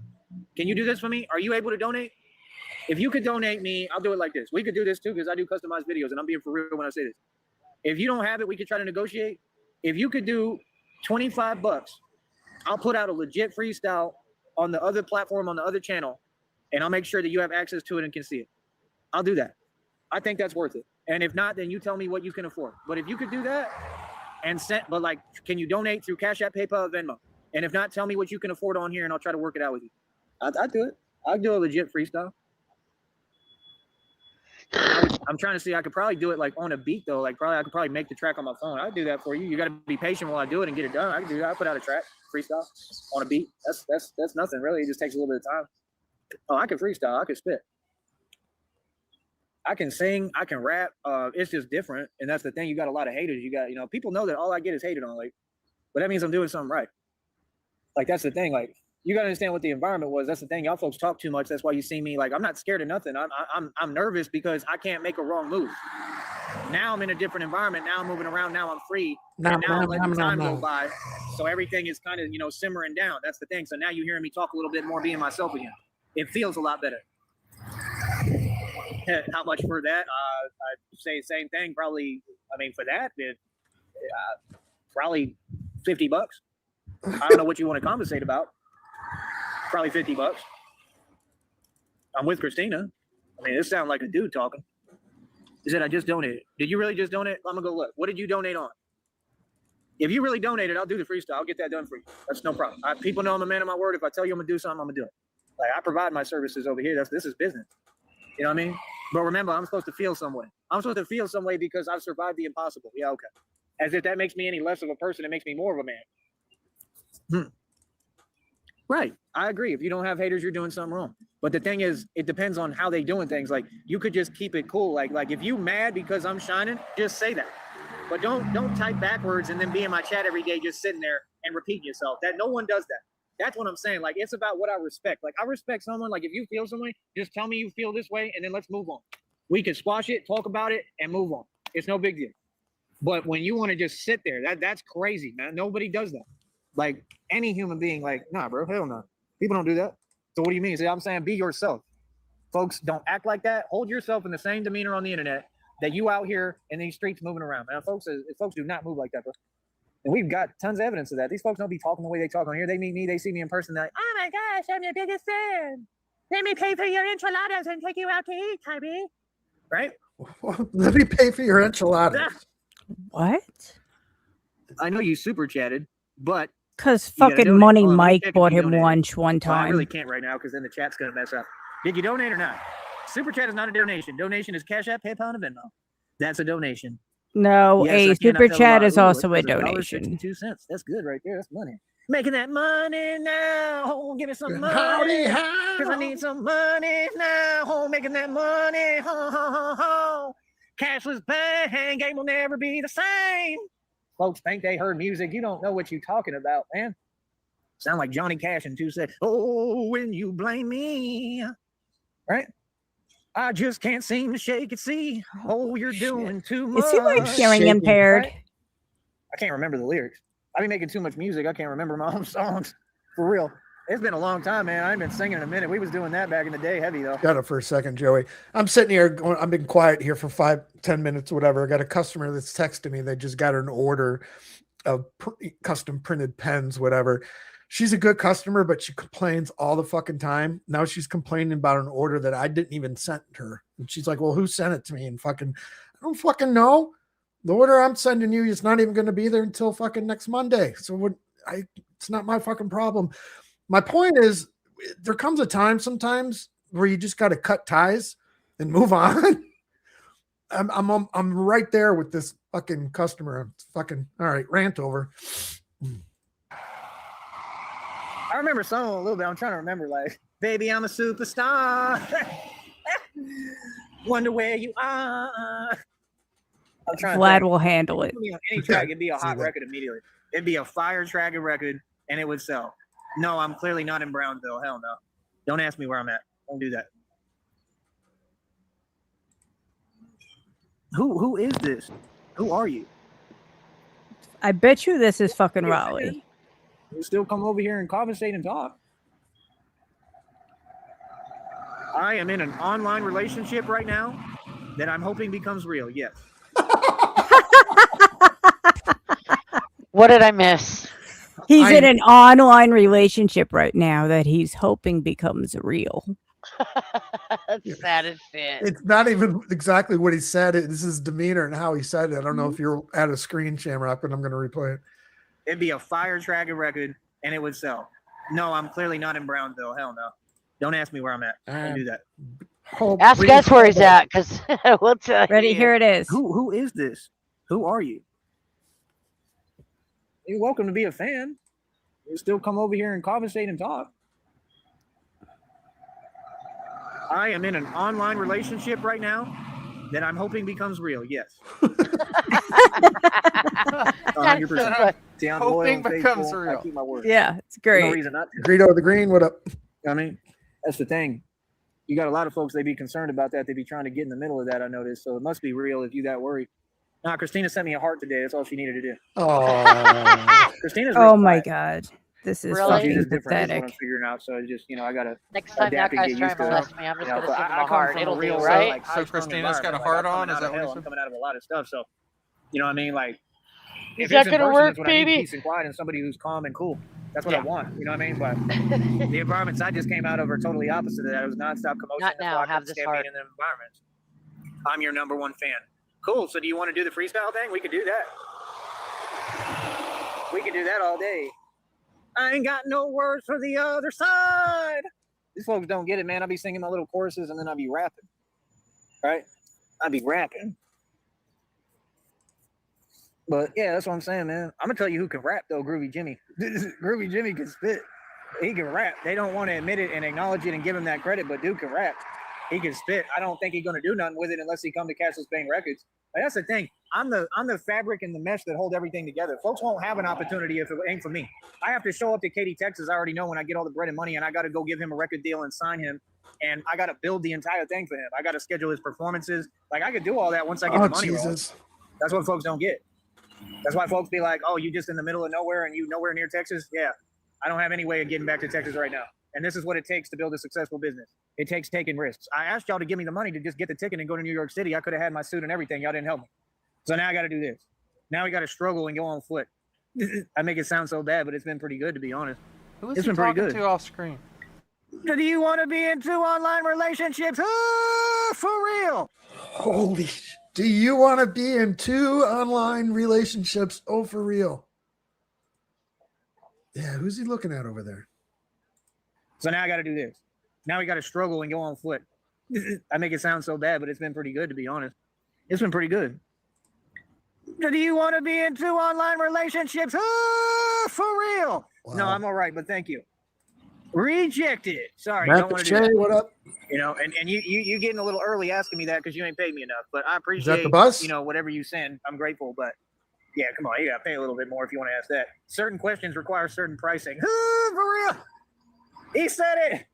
[SPEAKER 8] Can you do this for me? Are you able to donate? If you could donate me, I'll do it like this. We could do this too because I do customized videos and I'm being for real when I say this. If you don't have it, we could try to negotiate. If you could do $25, I'll put out a legit freestyle on the other platform, on the other channel, and I'll make sure that you have access to it and can see it. I'll do that. I think that's worth it. And if not, then you tell me what you can afford. But if you could do that and send, but like, can you donate through Cashapp, PayPal, Venmo? And if not, tell me what you can afford on here and I'll try to work it out with you. I'll do it. I'll do a legit freestyle. I'm trying to see, I could probably do it like on a beat though. Like I could probably make the track on my phone. I'll do that for you. You got to be patient while I do it and get it done. I can do that. I'll put out a track, freestyle on a beat. That's nothing really. It just takes a little bit of time. Oh, I can freestyle. I can spit. I can sing. I can rap. It's just different. And that's the thing. You got a lot of haters. You got, people know that all I get is hated on. Like, but that means I'm doing something right. Like, that's the thing. Like, you gotta understand what the environment was. That's the thing. Y'all folks talk too much. That's why you see me like I'm not scared of nothing. I'm nervous because I can't make a wrong move. Now I'm in a different environment. Now I'm moving around. Now I'm free. Now I'm letting time go by. So everything is kind of, simmering down. That's the thing. So now you're hearing me talk a little bit more, being myself again. It feels a lot better. How much for that? I'd say the same thing. Probably, for that, probably $50. I don't know what you want to compensate about. Probably $50. I'm with Christina. This sounds like a dude talking. He said, I just donated. Did you really just donate? I'm going to go look. What did you donate on? If you really donated, I'll do the freestyle. I'll get that done for you. That's no problem. People know I'm a man of my word. If I tell you I'm going to do something, I'm going to do it. Like, I provide my services over here. This is business. You know what I mean? But remember, I'm supposed to feel some way. I'm supposed to feel some way because I've survived the impossible. Yeah, okay. As if that makes me any less of a person, it makes me more of a man. Right. I agree. If you don't have haters, you're doing something wrong. But the thing is, it depends on how they doing things. Like, you could just keep it cool. Like if you mad because I'm shining, just say that. But don't type backwards and then be in my chat every day just sitting there and repeating yourself. That no one does that. That's what I'm saying. Like, it's about what I respect. Like, I respect someone. Like, if you feel some way, just tell me you feel this way, and then let's move on. We can squash it, talk about it, and move on. It's no big deal. But when you want to just sit there, that's crazy, man. Nobody does that. Like, any human being, like, nah, bro, hell no. People don't do that. So what do you mean? See, I'm saying be yourself. Folks, don't act like that. Hold yourself in the same demeanor on the internet that you out here in these streets moving around. Man, folks do not move like that, bro. And we've got tons of evidence of that. These folks don't be talking the way they talk on here. They meet me, they see me in person, they're like, oh my gosh, I'm your biggest fan. Let me pay for your enchiladas and take you out to eat, Tybee. Right?
[SPEAKER 2] Let me pay for your enchiladas.
[SPEAKER 5] What?
[SPEAKER 8] I know you super chatted, but
[SPEAKER 5] because fucking Money Mike bought him lunch one time.
[SPEAKER 8] Well, I really can't right now because then the chat's gonna mess up. Did you donate or not? Super chat is not a donation. Donation is Cashapp, PayPal, and Venmo. That's a donation.
[SPEAKER 5] No, yes, a super chat is also a donation.
[SPEAKER 8] 62 cents. That's good right there. That's money. Making that money now. Oh, give me some money. Because I need some money now. Oh, making that money. Ho, ho, ho, ho. Cashless bank game will never be the same. Folks think they heard music. You don't know what you're talking about, man. Sound like Johnny Cash in 2 Cents. Oh, when you blame me. Right? I just can't seem to shake it. See, oh, you're doing too much.
[SPEAKER 5] Is he like hearing impaired?
[SPEAKER 8] Right? I can't remember the lyrics. I've been making too much music. I can't remember my own songs. For real. It's been a long time, man. I ain't been singing in a minute. We was doing that back in the day, heavy though.
[SPEAKER 2] Got it for a second, Joey. I'm sitting here going, I've been quiet here for 5-10 minutes, whatever. I got a customer that's texting me. They just got an order of custom printed pens, whatever. She's a good customer, but she complains all the fucking time. Now she's complaining about an order that I didn't even send her. And she's like, well, who sent it to me? And I don't fucking know. The order I'm sending you is not even going to be there until fucking next Monday. So it's not my fucking problem. My point is, there comes a time sometimes where you just got to cut ties and move on. I'm right there with this fucking customer. I'm fucking all right. Rant over.
[SPEAKER 8] I remember some a little bit. I'm trying to remember, like, baby, I'm a superstar. Wonder where you are. I'm trying
[SPEAKER 5] Vlad will handle it.
[SPEAKER 8] On any track, it'd be a hot record immediately. It'd be a fire tracking record, and it would sell. No, I'm clearly not in Brownsville. Hell no. Don't ask me where I'm at. Don't do that. Who is this? Who are you?
[SPEAKER 5] I bet you this is fucking Raleigh.
[SPEAKER 8] You still come over here and conversate and talk. I am in an online relationship right now that I'm hoping becomes real. Yes.
[SPEAKER 7] What did I miss?
[SPEAKER 5] He's in an online relationship right now that he's hoping becomes real.
[SPEAKER 7] That's sad as shit.
[SPEAKER 2] It's not even exactly what he said. This is demeanor and how he said it. I don't know if you're at a screen, Shamrock, but I'm going to replay it.
[SPEAKER 8] It'd be a fire tracking record, and it would sell. No, I'm clearly not in Brownsville. Hell no. Don't ask me where I'm at. Don't do that.
[SPEAKER 7] Ask us where he's at, because we'll tell you.
[SPEAKER 5] Ready? Here it is.
[SPEAKER 8] Who is this? Who are you? You're welcome to be a fan. You still come over here and conversate and talk. I am in an online relationship right now that I'm hoping becomes real. Yes. 100%. See, I'm loyal
[SPEAKER 6] Hoping
[SPEAKER 8] and
[SPEAKER 6] becomes
[SPEAKER 8] faithful.
[SPEAKER 6] real.
[SPEAKER 8] I keep my word.
[SPEAKER 5] Yeah, it's
[SPEAKER 8] There's no
[SPEAKER 5] great.
[SPEAKER 8] reason not to.
[SPEAKER 2] Greedo the Green, what up?
[SPEAKER 8] I mean, that's the thing. You got a lot of folks, they be concerned about that. They be trying to get in the middle of that, I noticed. So it must be real if you that worried. Nah, Christina sent me a heart today. That's all she needed to do.
[SPEAKER 2] Oh,
[SPEAKER 8] Christina's real
[SPEAKER 5] Oh my
[SPEAKER 8] quiet.
[SPEAKER 5] God. This is
[SPEAKER 7] Really?
[SPEAKER 8] She's
[SPEAKER 5] fucking
[SPEAKER 8] just different. This is what I'm
[SPEAKER 5] pathetic.
[SPEAKER 8] figuring out. So it's just, I got to
[SPEAKER 7] Next time that
[SPEAKER 8] adapt and
[SPEAKER 7] guy's
[SPEAKER 8] get
[SPEAKER 7] trying
[SPEAKER 8] used
[SPEAKER 7] to
[SPEAKER 8] to it.
[SPEAKER 7] molest me, I'm just gonna
[SPEAKER 8] but
[SPEAKER 7] send him
[SPEAKER 8] I
[SPEAKER 7] a
[SPEAKER 8] come
[SPEAKER 7] heart.
[SPEAKER 8] from
[SPEAKER 7] It'll
[SPEAKER 8] a real,
[SPEAKER 7] do, right?
[SPEAKER 8] like,
[SPEAKER 6] So
[SPEAKER 8] high-strung
[SPEAKER 6] Christina's got a
[SPEAKER 8] environment.
[SPEAKER 6] heart
[SPEAKER 8] I'm
[SPEAKER 6] on?
[SPEAKER 8] coming
[SPEAKER 6] Is
[SPEAKER 8] out
[SPEAKER 6] that
[SPEAKER 8] of
[SPEAKER 6] what
[SPEAKER 8] hell.
[SPEAKER 6] you
[SPEAKER 8] I'm
[SPEAKER 6] said?
[SPEAKER 8] coming out of a lot of stuff. So, you know what I mean? Like,
[SPEAKER 7] Is
[SPEAKER 8] if
[SPEAKER 7] that
[SPEAKER 8] it's in
[SPEAKER 7] gonna
[SPEAKER 8] person,
[SPEAKER 7] work,
[SPEAKER 8] that's what I need,
[SPEAKER 7] baby?
[SPEAKER 8] peace and quiet, and somebody who's calm and cool. That's what I
[SPEAKER 7] Yeah.
[SPEAKER 8] want. You know what I mean? But the environments I just came out of are totally opposite of that. It was nonstop commotion.
[SPEAKER 7] Not
[SPEAKER 8] That's
[SPEAKER 7] now.
[SPEAKER 8] why I
[SPEAKER 7] Have
[SPEAKER 8] couldn't
[SPEAKER 7] this
[SPEAKER 8] stand
[SPEAKER 7] heart.
[SPEAKER 8] being in the environments. I'm your number one fan. Cool. So do you want to do the freestyle thing? We can do that. We can do that all day. I ain't got no words for the other side. These folks don't get it, man. I'll be singing my little choruses and then I'll be rapping. Right? I'll be rapping. But yeah, that's what I'm saying, man. I'm gonna tell you who can rap though, Groovy Jimmy. Groovy Jimmy can spit. He can rap. They don't want to admit it and acknowledge it and give him that credit, but dude can rap. He can spit. I don't think he's gonna do nothing with it unless he come to Cashapp Records. Like, that's the thing. I'm the fabric and the mesh that hold everything together. Folks won't have an opportunity if it ain't for me. I have to show up to Katy, Texas. I already know when I get all the bread and money, and I got to go give him a record deal and sign him. And I got to build the entire thing for him. I got to schedule his performances. Like, I could do all that once I get the money rolling. That's what folks don't get. That's why folks be like, oh, you just in the middle of nowhere and you nowhere near Texas? Yeah, I don't have any way of getting back to Texas right now. And this is what it takes to build a successful business. It takes taking risks. I asked y'all to give me the money to just get the ticket and go to New York City. I could have had my suit and everything. Y'all didn't help me. So now I got to do this. Now we got to struggle and go on foot. I make it sound so bad, but it's been pretty good, to be honest.
[SPEAKER 6] Who is
[SPEAKER 8] It's
[SPEAKER 6] he
[SPEAKER 8] been pretty
[SPEAKER 6] talking
[SPEAKER 8] good.
[SPEAKER 6] to off screen?
[SPEAKER 8] Do you want to be into online relationships? For real.
[SPEAKER 2] holy sh! Do you want to be in 2 online relationships? Oh, for real? Yeah, who's he looking at over there?
[SPEAKER 8] So now I got to do this. Now we got to struggle and go on foot. I make it sound so bad, but it's been pretty good, to be honest. It's been pretty good. Do you want to be into online relationships? For real?
[SPEAKER 2] Wow.
[SPEAKER 8] No, I'm all right, but thank you. Rejected. Sorry,
[SPEAKER 2] Matt
[SPEAKER 8] don't want to do
[SPEAKER 2] Shea,
[SPEAKER 8] that.
[SPEAKER 2] what up?
[SPEAKER 8] You know, and you getting a little early asking me that because you ain't paid me enough. But I
[SPEAKER 2] that
[SPEAKER 8] appreciate
[SPEAKER 2] the bus?
[SPEAKER 8] you know, whatever you send. I'm grateful, but yeah, come on, you gotta pay a little bit more if you want to ask that. Certain questions require certain pricing. For real? He said it.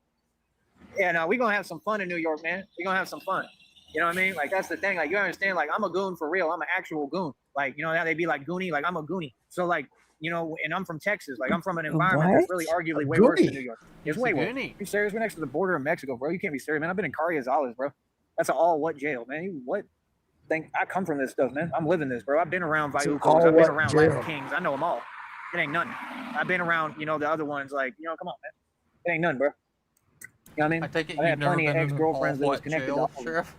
[SPEAKER 8] Yeah, no, we're gonna have some fun in New York, man. We're gonna have some fun. You know what I mean? Like, that's the thing. Like, you understand, like, I'm a goon for real. I'm an actual goon. Like, you know how they be like Goonie? Like, I'm a Goonie. So, like, you know, and I'm from Texas. Like, I'm from an environment that's really arguably way worse than New York. It's way worse. You serious? We're next to the border of Mexico, bro. You can't be serious, man. I've been in Carriazales, bro. That's an all-what jail, man. You what? Think I come from this stuff, man. I'm living this, bro. I've been around Vayucos. I've been around
[SPEAKER 2] jail.
[SPEAKER 8] Latin Kings. I know them all. It ain't nothing. I've been around, you know, the other ones. Like, you know, come on, man. It ain't nothing, bro. You know what I mean?
[SPEAKER 6] I take it
[SPEAKER 8] I
[SPEAKER 6] you've
[SPEAKER 8] had
[SPEAKER 6] never
[SPEAKER 8] plenty of
[SPEAKER 6] been in an
[SPEAKER 8] ex-girlfriends that was
[SPEAKER 6] all-what
[SPEAKER 8] connected to
[SPEAKER 6] jail,
[SPEAKER 8] all of them.
[SPEAKER 6] Sheriff?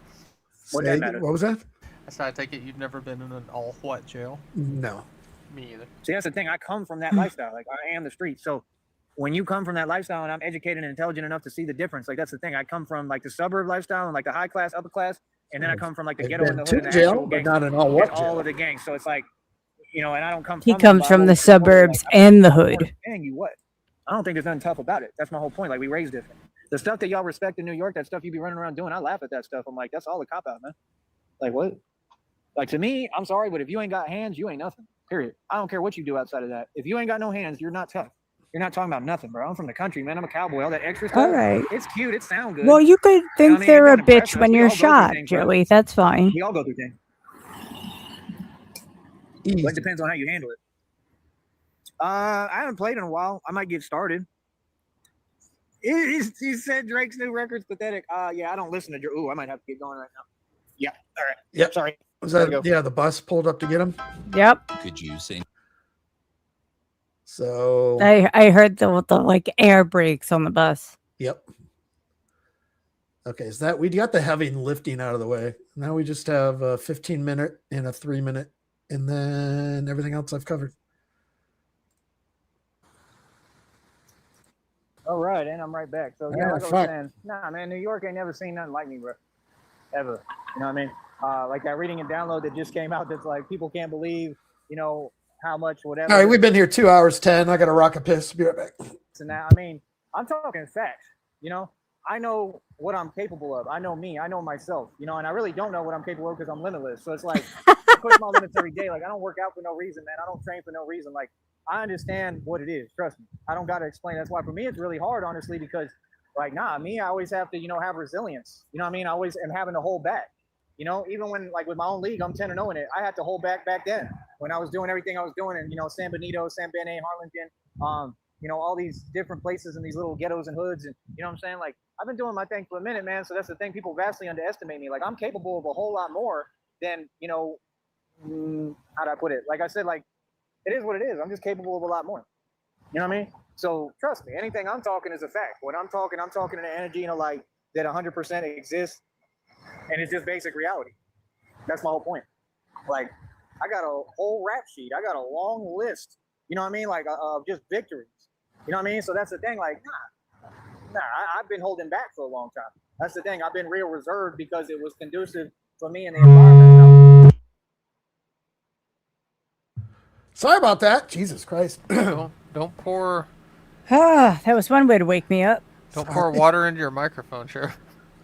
[SPEAKER 8] What that matter?
[SPEAKER 2] What was that?
[SPEAKER 6] I said I take it you've never been in an all-what jail?
[SPEAKER 2] No.
[SPEAKER 6] Me either.
[SPEAKER 8] See, that's the thing. I come from that lifestyle. Like, I am the street. So when you come from that lifestyle and I'm educated and intelligent enough to see the difference, like, that's the thing. I come from, like, the suburb lifestyle and, like, the high class, upper class. And then I come from, like, the
[SPEAKER 2] I've
[SPEAKER 8] ghetto
[SPEAKER 2] been
[SPEAKER 8] and the hood
[SPEAKER 2] to
[SPEAKER 8] and the
[SPEAKER 2] jail,
[SPEAKER 8] actual
[SPEAKER 2] but
[SPEAKER 8] gangster.
[SPEAKER 2] not an all-what
[SPEAKER 8] And all
[SPEAKER 2] jail.
[SPEAKER 8] of the gangs. So it's like, you know, and I don't come
[SPEAKER 5] He
[SPEAKER 8] from
[SPEAKER 5] comes
[SPEAKER 8] them, but I
[SPEAKER 5] from the
[SPEAKER 8] always support it.
[SPEAKER 5] suburbs
[SPEAKER 8] Like,
[SPEAKER 5] and the hood.
[SPEAKER 8] And you what? I don't think there's nothing tough about it. That's my whole point. Like, we raised different. The stuff that y'all respect in New York, that stuff you be running around doing, I laugh at that stuff. I'm like, that's all a cop out, man. Like, what? Like, to me, I'm sorry, but if you ain't got hands, you ain't nothing. Period. I don't care what you do outside of that. If you ain't got no hands, you're not tough. You're not talking about nothing, bro. I'm from the country, man. I'm a cowboy. All that extra stuff.
[SPEAKER 5] All right.
[SPEAKER 8] It's cute. It sounds good.
[SPEAKER 5] Well, you could think
[SPEAKER 8] I mean, it
[SPEAKER 5] they're a
[SPEAKER 8] doesn't impress
[SPEAKER 5] bitch
[SPEAKER 8] us.
[SPEAKER 5] when
[SPEAKER 8] We
[SPEAKER 5] you're
[SPEAKER 8] all go through
[SPEAKER 5] shot,
[SPEAKER 8] things, bro.
[SPEAKER 5] Joey. That's fine.
[SPEAKER 8] We all go through things. But it depends on how you handle it. I haven't played in a while. I might get started. He said Drake's new record's pathetic. Yeah, I don't listen to Drake. Ooh, I might have to get going right now. Yeah. All right.
[SPEAKER 2] Yep.
[SPEAKER 8] Sorry.
[SPEAKER 2] Was that, yeah, the bus pulled up to get him?
[SPEAKER 5] Yep.
[SPEAKER 9] Could you sing?
[SPEAKER 2] So
[SPEAKER 5] I heard the like air brakes on the bus.
[SPEAKER 2] Yep. Okay, is that we got the heavy lifting out of the way. Now we just have a 15-minute and a 3-minute, and then everything else I've covered.
[SPEAKER 8] All right, and I'm right back. So yeah,
[SPEAKER 2] Oh,
[SPEAKER 8] like I was
[SPEAKER 2] fuck.
[SPEAKER 8] saying, nah, man, New York ain't never seen nothing like me, bro. Ever. You know what I mean? Like that reading and download that just came out. That's like people can't believe, you know, how much whatever.
[SPEAKER 2] All right, we've been here 2 hours 10. I got to rock a piss. Be right back.
[SPEAKER 8] And now, I mean, I'm talking facts. You know, I know what I'm capable of. I know me. I know myself. You know, and I really don't know what I'm capable of because I'm limitless. So it's like I push my limits every day. Like I don't work out for no reason, man. I don't train for no reason. Like I understand what it is. Trust me. I don't got to explain. That's why for me, it's really hard, honestly, because like, I always have to, have resilience. You know what I mean? I always am having to hold back. Even when like with my own league, I'm 10-0 in it. I had to hold back then when I was doing everything I was doing in, San Benito, San Bene, Harlingen, all these different places and these little ghettos and hoods. And you know what I'm saying? Like, I've been doing my thing for a minute, man. So that's the thing. People vastly underestimate me. Like, I'm capable of a whole lot more than, how do I put it? Like I said, like, it is what it is. I'm just capable of a lot more. You know what I mean? So trust me, anything I'm talking is a fact. When I'm talking in an energy, like that 100% exists. And it's just basic reality. That's my whole point. Like, I got a whole rap sheet. I got a long list, you know what I mean? Like, of just victories. You know what I mean? So that's the thing. Like, I've been holding back for a long time. That's the thing. I've been real reserved because it was conducive for me in the environment.
[SPEAKER 2] Sorry about that. Jesus Christ.
[SPEAKER 6] Don't pour.
[SPEAKER 5] That was one way to wake me up.
[SPEAKER 6] Don't pour water into your microphone, Sheriff.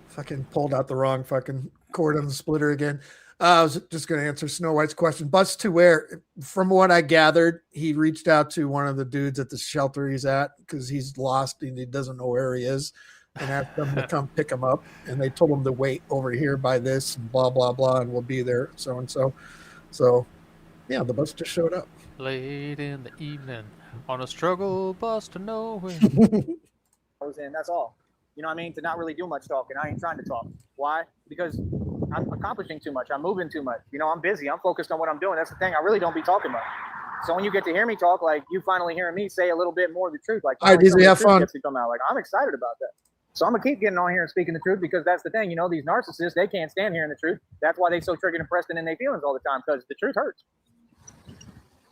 [SPEAKER 2] Fucking pulled out the wrong fucking cord on the splitter again. I was just going to answer Snow White's question. Bus to where? From what I gathered, he reached out to one of the dudes at the shelter he's at because he's lost and he doesn't know where he is, and asked them to come pick him up. And they told him to wait over here by this and blah, blah, blah, and we'll be there, so and so. So, yeah, the bus just showed up.
[SPEAKER 6] Late in the evening on a struggle bus to nowhere.
[SPEAKER 8] I was in, that's all. You know what I mean? To not really do much talking. I ain't trying to talk. Why? Because I'm accomplishing too much. I'm moving too much. I'm busy. I'm focused on what I'm doing. That's the thing. I really don't be talking much. So when you get to hear me talk, like you finally hearing me say a little bit more of the truth, like
[SPEAKER 2] all right, Disney, have fun.
[SPEAKER 8] Gets to come out. Like I'm excited about that. So I'm gonna keep getting on here and speaking the truth because that's the thing. These narcissists, they can't stand hearing the truth. That's why they so triggered and pressed in their feelings all the time because the truth hurts.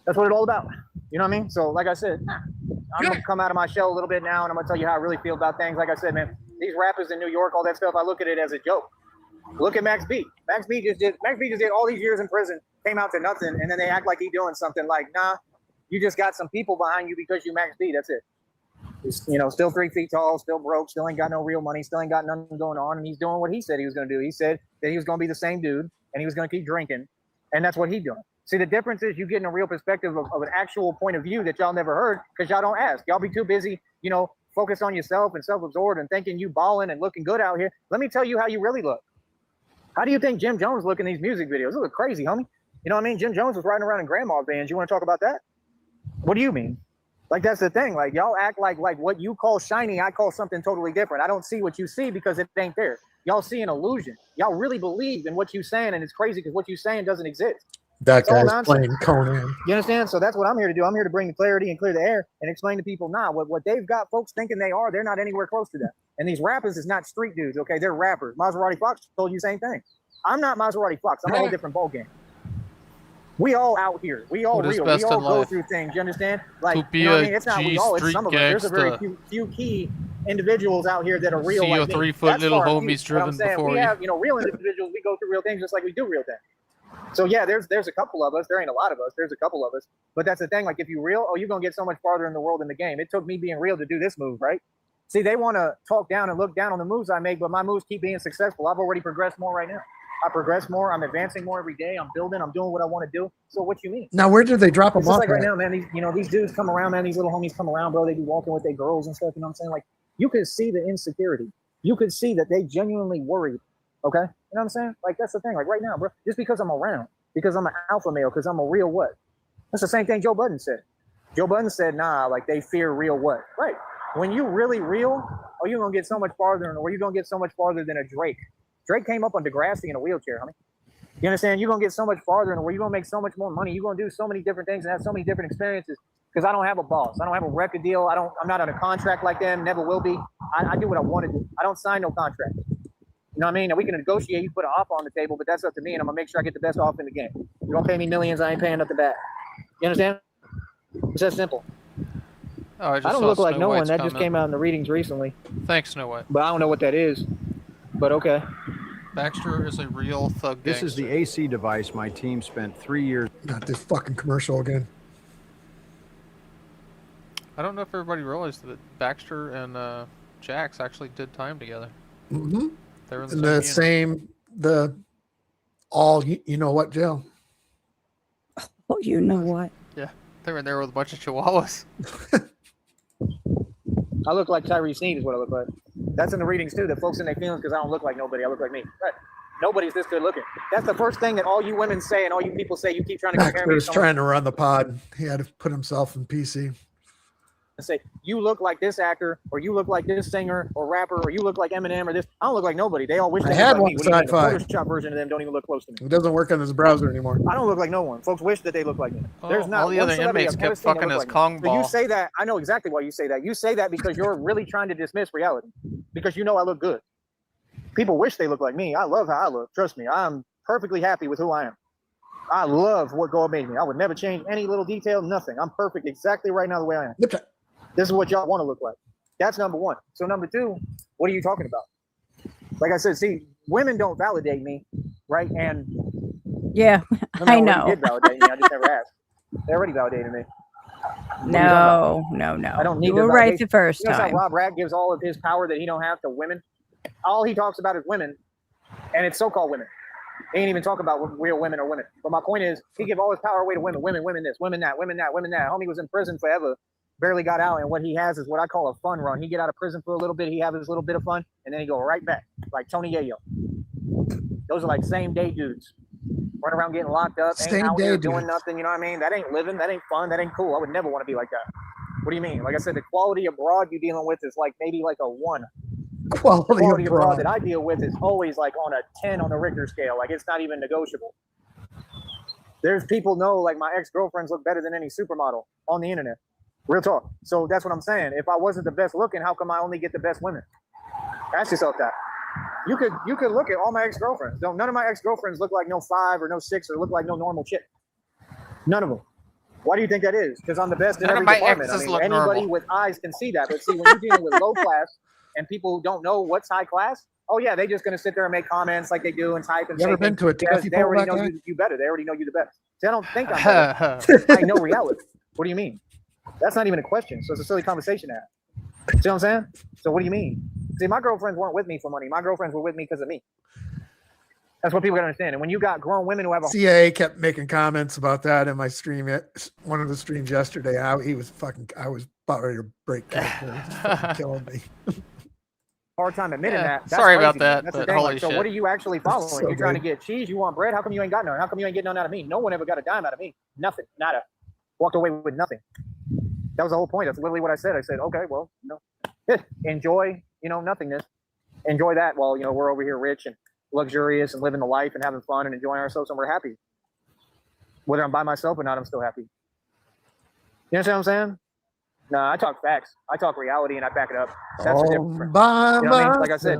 [SPEAKER 8] That's what it's all about. You know what I mean? So like I said, I'm gonna come out of my shell a little bit now and I'm gonna tell you how I really feel about things. Like I said, man, these rappers in New York, all that stuff, I look at it as a joke. Look at Max B. Max B just did all these years in prison, came out to nothing, and then they act like he doing something. Like, nah, you just got some people behind you because you Max B. That's it. He's, still 3 feet tall, still broke, still ain't got no real money, still ain't got nothing going on, and he's doing what he said he was gonna do. He said that he was gonna be the same dude, and he was gonna keep drinking, and that's what he's doing. See, the difference is you getting a real perspective of an actual point of view that y'all never heard because y'all don't ask. Y'all be too busy, focused on yourself and self-absorbed and thinking you balling and looking good out here. Let me tell you how you really look. How do you think Jim Jones look in these music videos? They look crazy, homie. You know what I mean? Jim Jones was riding around in grandma's bands. You want to talk about that? What do you mean? Like, that's the thing. Like, y'all act like what you call shiny, I call something totally different. I don't see what you see because it ain't there. Y'all see an illusion. Y'all really believe in what you're saying, and it's crazy because what you're saying doesn't exist.
[SPEAKER 2] That guy's playing Conan.
[SPEAKER 8] You understand? So that's what I'm here to do. I'm here to bring the clarity and clear the air and explain to people, what they've got folks thinking they are, they're not anywhere close to that. And these rappers is not street dudes, okay? They're rappers. Maserati Fox told you the same thing. I'm not Maserati Fox. I'm a whole different ballgame. We all out here. We all real. We all go through things. You understand? Like, you know what I mean? It's not we all. It's some of us. There's a very few key individuals out here that are real.
[SPEAKER 6] See your 3-foot little homies driven before you.
[SPEAKER 8] We have, real individuals. We go through real things just like we do real things. So yeah, there's a couple of us. There ain't a lot of us. There's a couple of us. But that's the thing. Like, if you real, you're gonna get so much farther in the world in the game. It took me being real to do this move, right? See, they want to talk down and look down on the moves I make, but my moves keep being successful. I've already progressed more right now. I progress more. I'm advancing more every day. I'm building. I'm doing what I want to do. So what you mean?
[SPEAKER 2] Now, where did they drop them off?
[SPEAKER 8] Like right now, man. These dudes come around, man. These little homies come around, bro. They be walking with their girls and stuff. You know what I'm saying? Like, you could see the insecurity. You could see that they genuinely worried. Okay, you know what I'm saying? Like, that's the thing. Like right now, bro. Just because I'm around, because I'm an alpha male, because I'm a real what? That's the same thing Joe Budden said. Joe Budden said, nah, like they fear real what? Right. When you really real, you're gonna get so much farther, or you're gonna get so much farther than a Drake. Drake came up on Degrassi in a wheelchair, homie. You understand? You're going to get so much farther and where you're going to make so much more money. You're going to do so many different things and have so many different experiences because I don't have a boss. I don't have a record deal. I'm not on a contract like them. Never will be. I do what I want to do. I don't sign no contract. You know what I mean? And we can negotiate. You put an offer on the table, but that's up to me. And I'm going to make sure I get the best offer in the game. You don't pay me millions. I ain't paying nothing back. You understand? It's that simple.
[SPEAKER 6] Oh, I
[SPEAKER 8] don't look like no one. That just came out in the readings recently.
[SPEAKER 6] Thanks, Snow White.
[SPEAKER 8] But I don't know what that is. But okay.
[SPEAKER 6] Baxter is a real thug gangster.
[SPEAKER 10] This is the AC device my team spent 3 years.
[SPEAKER 2] Not this fucking commercial again.
[SPEAKER 6] I don't know if everybody realized that Baxter and Jax actually did time together.
[SPEAKER 2] Mm-hmm.
[SPEAKER 6] They were
[SPEAKER 2] in the same you know what jail.
[SPEAKER 5] Oh, you know what?
[SPEAKER 6] Yeah, They were there with a bunch of chihuahuas.
[SPEAKER 8] I look like Tyree Sneed is what I look like. That's in the readings too. That folks in their feelings because I don't look like nobody. I look like me. Right. Nobody's this good looking. That's the first thing that all you women say and all you people say. You keep trying to compare me to
[SPEAKER 2] was
[SPEAKER 8] someone
[SPEAKER 2] trying to run the pod. He had to put himself in PC.
[SPEAKER 8] and say you look like this actor or you look like this singer or rapper or you look like Eminem or this. I don't look like nobody. They all wish they
[SPEAKER 2] had
[SPEAKER 8] looked
[SPEAKER 2] one
[SPEAKER 8] like me. What do you mean? The
[SPEAKER 2] sci-fi.
[SPEAKER 8] Photoshop version of them don't even look close to me.
[SPEAKER 2] It doesn't work on this browser anymore.
[SPEAKER 8] I don't look like no one. Folks wish that they look like me. There's not
[SPEAKER 6] all the
[SPEAKER 8] one
[SPEAKER 6] other
[SPEAKER 8] celebrity
[SPEAKER 6] inmates
[SPEAKER 8] I've ever
[SPEAKER 6] kept
[SPEAKER 8] seen that
[SPEAKER 6] fucking
[SPEAKER 8] look
[SPEAKER 6] his
[SPEAKER 8] like me.
[SPEAKER 6] Kong
[SPEAKER 8] So
[SPEAKER 6] ball.
[SPEAKER 8] you say that. I know exactly why you say that. You say that because you're really trying to dismiss reality. Because you know I look good. People wish they look like me. I love how I look. Trust me. I'm perfectly happy with who I am. I love what God made me. I would never change any little detail, nothing. I'm perfect exactly right now the way I am.
[SPEAKER 2] Okay.
[SPEAKER 8] This is what y'all want to look like. That's number one. So number two, what are you talking about? Like I said, see, women don't validate me, right? And
[SPEAKER 5] Yeah,
[SPEAKER 8] women
[SPEAKER 5] I
[SPEAKER 8] already
[SPEAKER 5] know.
[SPEAKER 8] did validate me. I just never asked. They already validated me.
[SPEAKER 5] No.
[SPEAKER 8] I don't need
[SPEAKER 5] You
[SPEAKER 8] their
[SPEAKER 5] were right
[SPEAKER 8] validation.
[SPEAKER 5] the first
[SPEAKER 8] You know
[SPEAKER 5] time.
[SPEAKER 8] how Rob Rag gives all of his power that he don't have to women? All he talks about is women, and it's so-called women. He ain't even talk about real women or women. But my point is, he give all his power away to women, women this, women that, women that, women that. Homie was in prison forever, barely got out, and what he has is what I call a fun run. He get out of prison for a little bit, he have his little bit of fun, and then he go right back, like Tony Yayo. Those are like same day dudes. Run around getting locked up, ain't out here doing nothing, you know what I mean? That ain't living, that ain't fun, that ain't cool. I would never want to be like that. What do you mean? Like I said, the quality of broad you're dealing with is like maybe like a 1.
[SPEAKER 2] Quality
[SPEAKER 8] of broad that I deal with is always like on a 10 on the Richter scale. Like it's not even negotiable. There's people know like my ex-girlfriends look better than any supermodel on the internet. Real talk. So that's what I'm saying. If I wasn't the best looking, how come I only get the best women? Ask yourself that. You could look at all my ex-girlfriends. None of my ex-girlfriends look like no 5 or no 6 or look like no normal chick. None of them. Why do you think that is? Because I'm the best in every department. I mean, anybody with eyes can see that. But see, when you're dealing with low class and people who don't know what's high class, oh yeah, they just gonna sit there and make comments like they do and type and say
[SPEAKER 2] been to a
[SPEAKER 8] because
[SPEAKER 2] taffy
[SPEAKER 8] they already
[SPEAKER 2] pull
[SPEAKER 8] know
[SPEAKER 2] that
[SPEAKER 8] you better. They already know you the best. See, I don't think I'm better. I know reality. What do you mean? That's not even a question. So it's a silly conversation to have. See what I'm saying? So what do you mean? See, my girlfriends weren't with me for money. My girlfriends were with me because of me. That's what people gotta understand. And when you got grown women who have a
[SPEAKER 2] CIA kept making comments about that in my stream. One of the streams yesterday. He was fucking. I was about ready to break character. He was fucking killing me.
[SPEAKER 8] hard time admitting that. That's
[SPEAKER 6] Sorry
[SPEAKER 8] crazy.
[SPEAKER 6] about that,
[SPEAKER 8] That's the
[SPEAKER 6] but
[SPEAKER 8] thing.
[SPEAKER 6] holy
[SPEAKER 8] Like, so
[SPEAKER 6] shit.
[SPEAKER 8] what are you actually following?
[SPEAKER 2] So
[SPEAKER 8] You're trying to
[SPEAKER 2] good.
[SPEAKER 8] get cheese. You want bread. How come you ain't got none? How come you ain't getting none out of me? No one ever got a dime out of me. Nothing. Nada. Walked away with nothing. That was the whole point. That's literally what I said. I said, okay, well, enjoy, nothingness. Enjoy that while, we're over here rich and luxurious and living the life and having fun and enjoying ourselves and we're happy. Whether I'm by myself or not, I'm still happy. You understand what I'm saying? No, I talk facts. I talk reality and I back it up. That's the difference. You know what I mean? Like I said,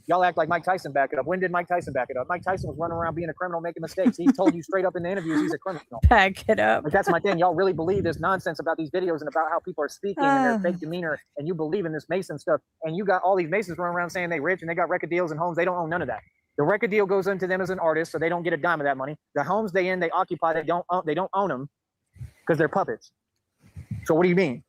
[SPEAKER 8] y'all act like Mike Tyson back it up. When did Mike Tyson back it up? Mike Tyson was running around being a criminal, making mistakes. He told you straight up in the interviews he's a criminal.
[SPEAKER 5] Back it up.
[SPEAKER 8] Like that's my thing. Y'all really believe this nonsense about these videos and about how people are speaking and their fake demeanor, and you believe in this Mason stuff. And you got all these Masons running around saying they rich and they got record deals and homes. They don't own none of that. The record deal goes into them as an artist, so they don't get a dime of that money. The homes they occupy, they don't own them because they're puppets. So what do you mean?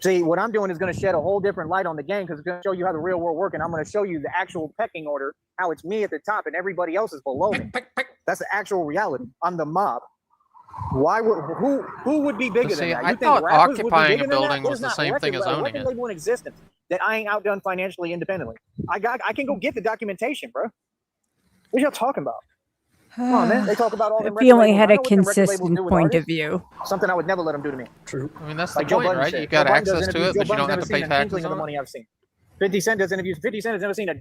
[SPEAKER 8] See, what I'm doing is going to shed a whole different light on the game because it's going to show you how the real world works, and I'm going to show you the actual pecking order, how it's me at the top and everybody else is below me. That's the actual reality. I'm the mob. Why would who would be bigger than that?
[SPEAKER 6] I
[SPEAKER 8] You
[SPEAKER 6] thought
[SPEAKER 8] think rappers would be
[SPEAKER 6] occupying
[SPEAKER 8] bigger
[SPEAKER 6] a
[SPEAKER 8] than that?
[SPEAKER 6] building was
[SPEAKER 8] There's
[SPEAKER 6] the
[SPEAKER 8] not
[SPEAKER 6] same thing as owning
[SPEAKER 8] record
[SPEAKER 6] it.
[SPEAKER 8] label in existence that I ain't outdone financially independently. I can go get the documentation, bro. What y'all talking about? Come on, man. They talk about all them
[SPEAKER 5] If you only
[SPEAKER 8] record
[SPEAKER 5] had
[SPEAKER 8] labels.
[SPEAKER 5] a
[SPEAKER 8] I know what them record labels
[SPEAKER 5] consistent
[SPEAKER 8] do with
[SPEAKER 5] point of
[SPEAKER 8] artists.
[SPEAKER 5] view.
[SPEAKER 8] Something I would never let them do to me.
[SPEAKER 2] True.
[SPEAKER 6] I mean, that's the
[SPEAKER 8] Like Joe
[SPEAKER 6] point,
[SPEAKER 8] Budden
[SPEAKER 6] right?
[SPEAKER 8] said.
[SPEAKER 6] You got
[SPEAKER 8] Joe Budden
[SPEAKER 6] access
[SPEAKER 8] does
[SPEAKER 6] to
[SPEAKER 8] interviews.
[SPEAKER 6] it,
[SPEAKER 8] Joe
[SPEAKER 6] but you
[SPEAKER 8] Budden's
[SPEAKER 6] don't have
[SPEAKER 8] never
[SPEAKER 6] to
[SPEAKER 8] seen
[SPEAKER 6] pay
[SPEAKER 8] an
[SPEAKER 6] taxes
[SPEAKER 8] inkling of the
[SPEAKER 6] on it.
[SPEAKER 8] money I've seen. 50 Cent does interviews. 50 Cent has never seen a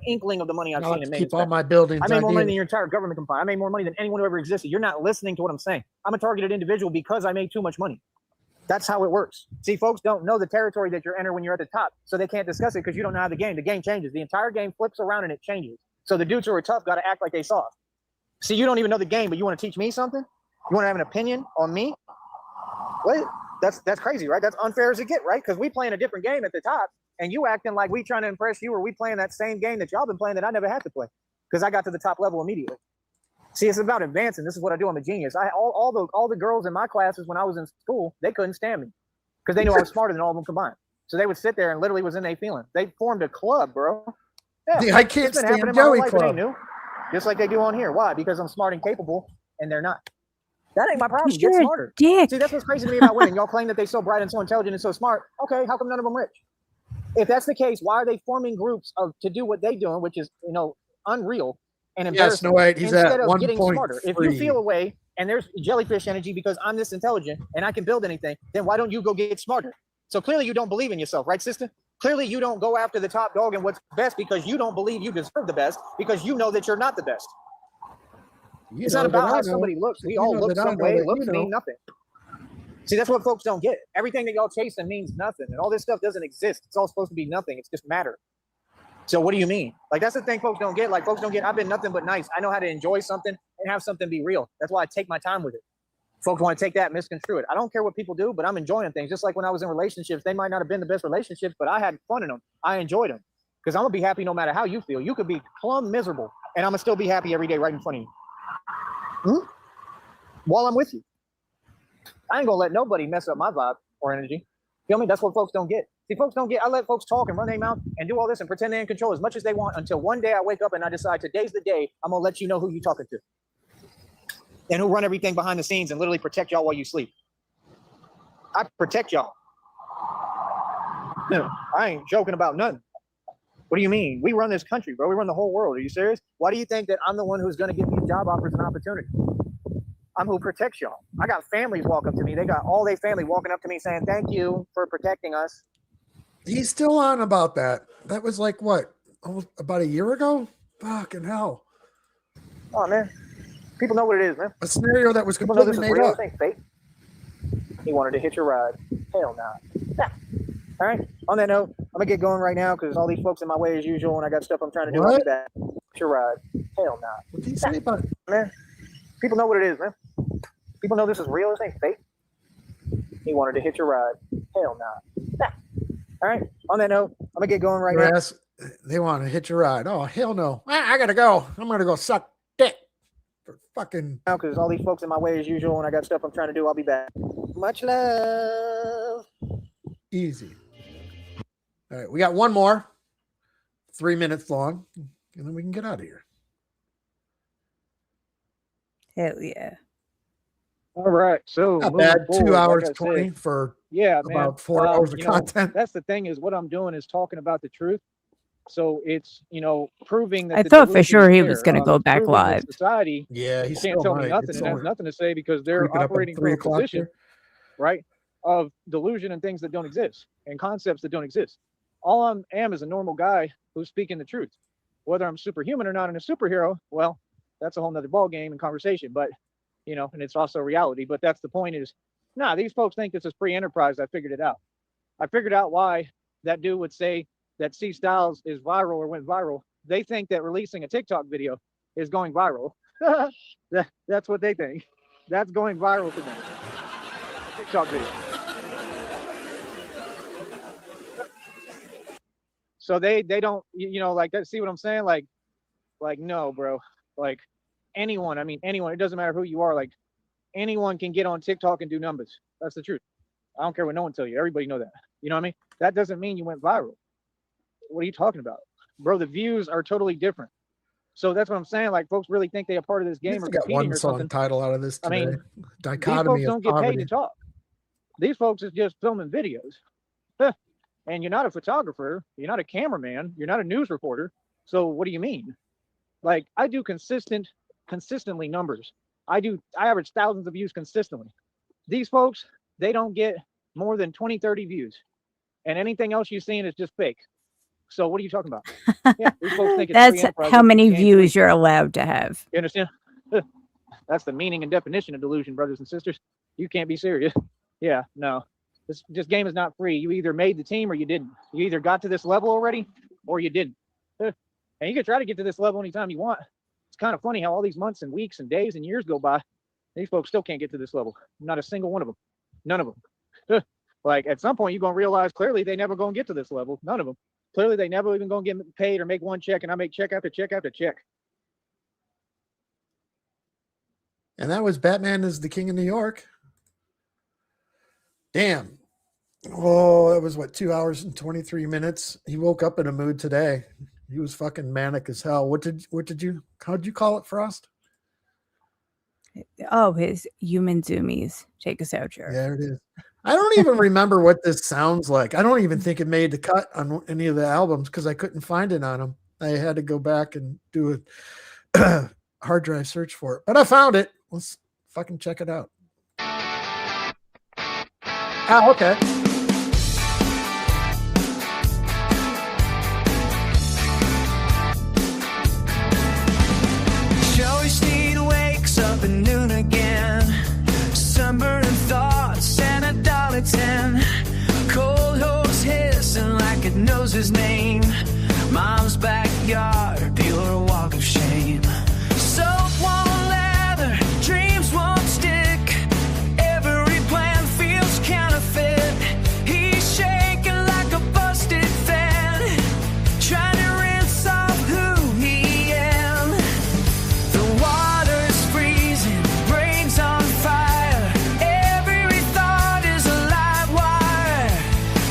[SPEAKER 8] inkling of the money I've
[SPEAKER 2] I'll
[SPEAKER 8] seen in
[SPEAKER 2] keep
[SPEAKER 8] Maine.
[SPEAKER 2] all my buildings.
[SPEAKER 8] I made more
[SPEAKER 2] I
[SPEAKER 8] money
[SPEAKER 2] did.
[SPEAKER 8] than your entire government combined. I made more money than anyone who ever existed. You're not listening to what I'm saying. I'm a targeted individual because I made too much money. That's how it works. See, folks don't know the territory that you're entering when you're at the top, so they can't discuss it because you don't know how the game. The game changes. The entire game flips around and it changes. So the dudes who are tough got to act like they soft. See, you don't even know the game, but you want to teach me something? You want to have an opinion on me? What? That's crazy, right? That's unfair as it get, right? Because we playing a different game at the top, and you acting like we trying to impress you, or we playing that same game that y'all been playing that I never had to play because I got to the top level immediately. See, it's about advancing. This is what I do. I'm a genius. All the girls in my classes when I was in school, they couldn't stand me because they knew I was smarter than all of them combined. So they would sit there and literally was in their feelings. They formed a club, bro.
[SPEAKER 2] Yeah, I can't
[SPEAKER 8] it's been
[SPEAKER 2] stand
[SPEAKER 8] happening my whole
[SPEAKER 2] Joey
[SPEAKER 8] life. It ain't
[SPEAKER 2] Club.
[SPEAKER 8] new. Just like they do on here. Why? Because I'm smart and capable, and they're not. That ain't my problem.
[SPEAKER 5] Because
[SPEAKER 8] Get
[SPEAKER 5] you're a
[SPEAKER 8] smarter.
[SPEAKER 5] dick.
[SPEAKER 8] See, that's what's crazy to me about women. Y'all claim that they're so bright and so intelligent and so smart. Okay, how come none of them rich? If that's the case, why are they forming groups to do what they're doing, which is, unreal and embarrassing,
[SPEAKER 2] Yes, no, wait, he's
[SPEAKER 8] instead
[SPEAKER 2] at
[SPEAKER 8] of getting smarter? If you
[SPEAKER 2] 1.3.
[SPEAKER 8] feel a way and there's jellyfish energy because I'm this intelligent and I can build anything, then why don't you go get smarter? So clearly you don't believe in yourself, right, sister? Clearly you don't go after the top dog and what's best because you don't believe you deserve the best because you know that you're not the best. It's not about how somebody looks. We all look some way. Looks mean nothing. See, that's what folks don't get. Everything that y'all chasing means nothing. And all this stuff doesn't exist. It's all supposed to be nothing. It's just matter. So what do you mean? Like, that's the thing folks don't get. Like, folks don't get, I've been nothing but nice. I know how to enjoy something and have something be real. That's why I take my time with it. Folks want to take that and misconstrue it. I don't care what people do, but I'm enjoying things. Just like when I was in relationships, they might not have been the best relationships, but I had fun in them. I enjoyed them. Because I'm going to be happy no matter how you feel. You could be plumb miserable, and I'm going to still be happy every day right in front of you. While I'm with you. I ain't gonna let nobody mess up my vibe or energy. Feel me? That's what folks don't get. See, folks don't get, I let folks talk and run their mouth and do all this and pretend they're in control as much as they want until one day I wake up and I decide today's the day I'm gonna let you know who you talking to. And who run everything behind the scenes and literally protect y'all while you sleep. I protect y'all. No, I ain't joking about nothing. What do you mean? We run this country, bro. We run the whole world. Are you serious? Why do you think that I'm the one who's gonna give you job offers and opportunity? I'm who protects y'all. I got families walk up to me. They got all their family walking up to me saying, thank you for protecting us.
[SPEAKER 2] He's still on about that. That was like, what, almost about a year ago? Fucking hell.
[SPEAKER 8] Oh, man. People know what it is, man.
[SPEAKER 2] A scenario that was
[SPEAKER 8] People know
[SPEAKER 2] completely
[SPEAKER 8] this is
[SPEAKER 2] made
[SPEAKER 8] real.
[SPEAKER 2] up.
[SPEAKER 8] This ain't fake. He wanted to hitch a ride. Hell nah. All right. On that note, I'm going to get going right now because all these folks in my way as usual and I got stuff I'm trying to do. I'll be back. Hitch a ride. Hell nah.
[SPEAKER 2] What did he say about it?
[SPEAKER 8] Man. People know what it is, man. People know this is real. This ain't fake. He wanted to hitch a ride. Hell nah. All right. On that note, I'm going to get going right now.
[SPEAKER 2] They want to hitch a ride. Oh, hell no. I got to go. I'm going to go suck dick. For fucking.
[SPEAKER 8] Now, because all these folks in my way as usual and I got stuff I'm trying to do. I'll be back. Much love.
[SPEAKER 2] Easy. All right. We got one more. 3 minutes long. And then we can get out of here.
[SPEAKER 5] Hell yeah.
[SPEAKER 3] All right. So
[SPEAKER 2] not bad.
[SPEAKER 3] Forward,
[SPEAKER 2] 2 hours,
[SPEAKER 3] like
[SPEAKER 2] 20
[SPEAKER 3] said,
[SPEAKER 2] for
[SPEAKER 3] about
[SPEAKER 2] man, 4 hours of content.
[SPEAKER 3] That's the thing is what I'm doing is talking about the truth. So it's, proving that
[SPEAKER 5] I thought for sure he was going to go back live.
[SPEAKER 3] Society
[SPEAKER 2] yeah, he
[SPEAKER 3] can't tell me nothing and has nothing to say because they're operating from a position, right, of delusion and things that don't exist and concepts that don't exist. All I am is a normal guy who's speaking the truth. Whether I'm superhuman or not and a superhero, well, that's a whole nother ball game and conversation. But, and it's also reality. But that's the point is, these folks think this is free enterprise. I figured it out. I figured out why that dude would say that C Styles is viral or went viral. They think that releasing a TikTok video is going viral. That's what they think. That's going viral to them. TikTok video. So they don't, like that. See what I'm saying? Like, no, bro. Like anyone, it doesn't matter who you are. Like anyone can get on TikTok and do numbers. That's the truth. I don't care what no one tells you. Everybody know that. You know what I mean? That doesn't mean you went viral. What are you talking about? Bro, the views are totally different. So that's what I'm saying. Like folks really think they are part of this game or
[SPEAKER 2] got
[SPEAKER 3] competing
[SPEAKER 2] one
[SPEAKER 3] or
[SPEAKER 2] song
[SPEAKER 3] something.
[SPEAKER 2] title out of this today.
[SPEAKER 3] Dichotomy these folks don't get paid to talk. These folks is just filming videos. And you're not a photographer, you're not a cameraman, you're not a news reporter. So what do you mean? Like I do consistently numbers. I average thousands of views consistently. These folks, they don't get more than 20, 30 views. And anything else you're seeing is just fake. So what are you talking about? Yeah, these folks think it's
[SPEAKER 5] That's how many views you're allowed to have.
[SPEAKER 3] You understand? That's the meaning and definition of delusion, brothers and sisters. You can't be serious. Yeah, no. This game is not free. You either made the team or you didn't. You either got to this level already or you didn't. And you can try to get to this level anytime you want. It's kind of funny how all these months and weeks and days and years go by. These folks still can't get to this level. Not a single one of them. None of them. Like at some point you're going to realize clearly they never going to get to this level. None of them. Clearly they never even going to get paid or make one check and I make check after check after check.
[SPEAKER 2] And that was Batman is the King of New York. Damn. Oh, that was 2 hours and 23 minutes. He woke up in a mood today. He was fucking manic as hell. How'd you call it, Frost?
[SPEAKER 5] Oh, his human zoomies. Take us out, Sheriff.
[SPEAKER 2] There it is. I don't even remember what this sounds like. I don't even think it made the cut on any of the albums because I couldn't find it on them. I had to go back and do a hard drive search for it. But I found it. Let's fucking check it out. Oh, okay.
[SPEAKER 11] Joey Sneed wakes up at noon again. Sunburn thoughts and $1.10. Cold horse hissing like it knows his name. Mom's backyard, pure walk of shame. Soap won't lather, dreams won't stick. Every plan feels counterfeit. He's shaking like a busted fan, trying to rinse off who he am. The water's freezing, brain's on fire. Every thought is a live wire.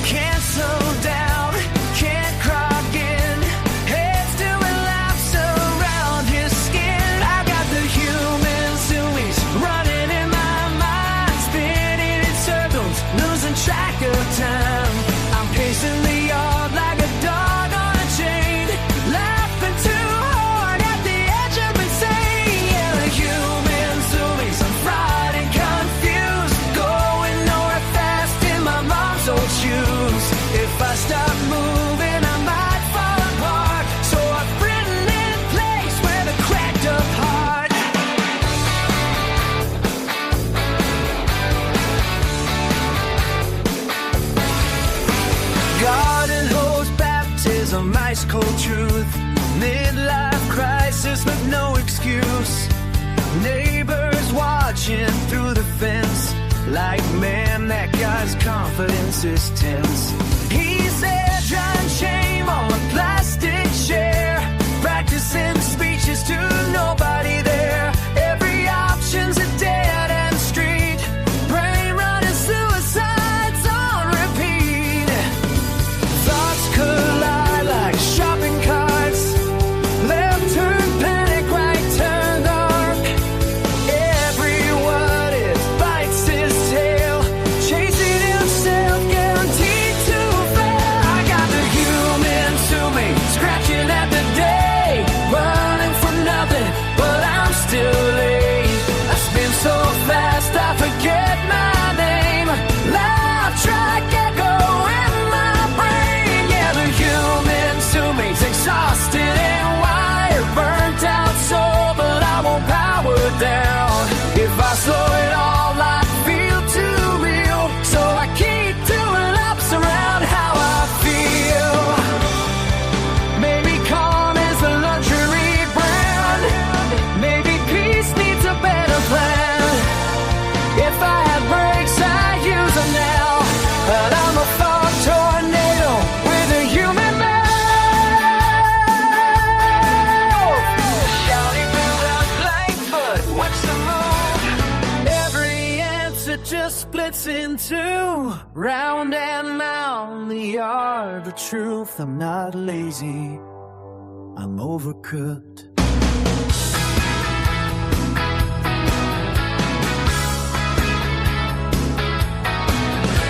[SPEAKER 11] Can't slow down, can't clock in. Head's doing laps around his skin. I got the human zoomies running in my mind, spinning in circles, losing track of time. I'm pacing the yard like a dog on a chain, laughing too hard at the edge of insane. Yeah, the human zoomies, I'm fried and confused, going nowhere fast in my mom's old shoes. If I stop moving, I might fall apart. So I've written in place where the cracked up heart. Garden hose baptism, ice cold truth. Midlife crisis with no excuse. Neighbors watching through the fence, like, man, that guy's confidence is tense. He's there trying shame on a plastic chair, practicing speeches to nobody there. Every option's a dead end street, brain running suicides on repeat. Thoughts collide like shopping carts, left turn panic, right turn dark. Everyone is bites his tail, chasing himself, guaranteed to fail. I got the human to me, scratching at the day, running for nothing, but I'm still late. I spin so fast I forget my name. Loud track echo in my brain. Yeah, the human to me's exhausted and wired, burnt out soul, but I won't power down. If I slow it all, I feel too real, so I keep doing laps around how I feel. Maybe calm is a luxury brand, maybe peace needs a better plan. If I had brakes, I'd use them now, but I'm a fog tornado with a human mouth. Shouting without blank foot, what's the move? Every answer just splits in two, round and round the yard. The truth, I'm not lazy, I'm overcooked.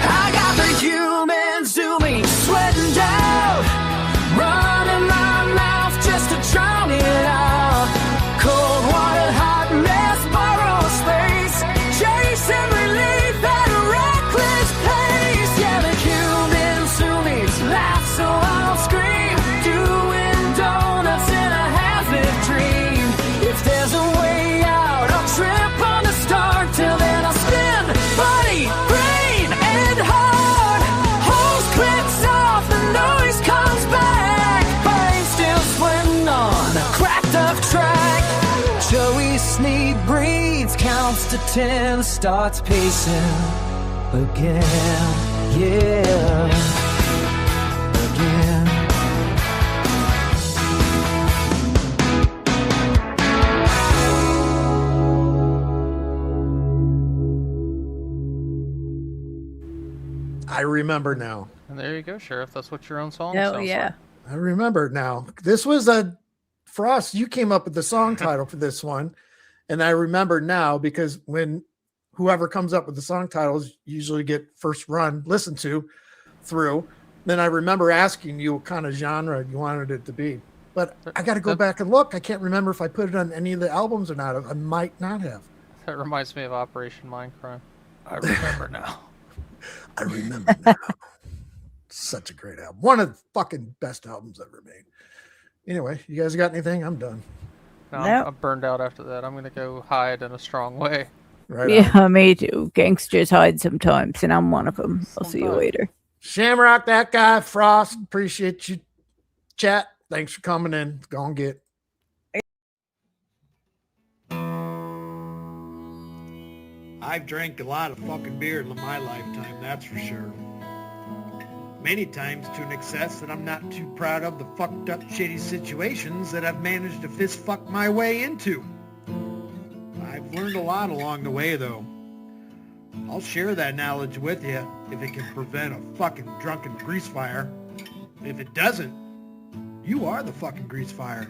[SPEAKER 11] I got the human zooming, sweating down, running my mouth just to drown it out. Cold water, hot mess, borrow space, chasing relief at a reckless pace. Yeah, the human zoomies laugh so I'll scream, doing donuts in a half-lit dream. If there's a way out, I'll trip on the start, till then I'll spin, body, brain, and heart. Hose clicks off, the noise comes back, brain still sweating on a cracked up track. Joey Sneed breathes, counts to 10, starts pacing again, yeah, again.
[SPEAKER 2] I remember now.
[SPEAKER 6] And there you go, Sheriff. That's what your own song
[SPEAKER 5] Oh,
[SPEAKER 6] sounds
[SPEAKER 5] yeah.
[SPEAKER 2] I remember now. This was a Frost. You came up with the song title for this one, And I remember now because when whoever comes up with the song titles usually get first run listened to through, then I remember asking you what kind of genre you wanted it to be. But I got to go back and look. I can't remember if I put it on any of the albums or not. I might not have.
[SPEAKER 6] That reminds me of Operation Mindcrime. I remember now.
[SPEAKER 2] I remember now. Such a great album. One of the fucking best albums ever made. Anyway, you guys got anything? I'm done.
[SPEAKER 6] No,
[SPEAKER 5] No.
[SPEAKER 6] I'm burned out after that. I'm going to go hide in a strong way.
[SPEAKER 2] Right
[SPEAKER 5] Yeah,
[SPEAKER 2] on.
[SPEAKER 5] me too. Gangsters hide sometimes, and I'm one of them. I'll see you later.
[SPEAKER 2] Shamrock, that guy, Frost, appreciate you. Chat, thanks for coming in. Go and get.
[SPEAKER 1] I've drank a lot of fucking beer in my lifetime, that's for sure. Many times to an excess that I'm not too proud of the fucked up shitty situations that I've managed to fist fuck my way into. I've learned a lot along the way though. I'll share that knowledge with you if it can prevent a fucking drunken grease fire. If it doesn't, you are the fucking grease fire.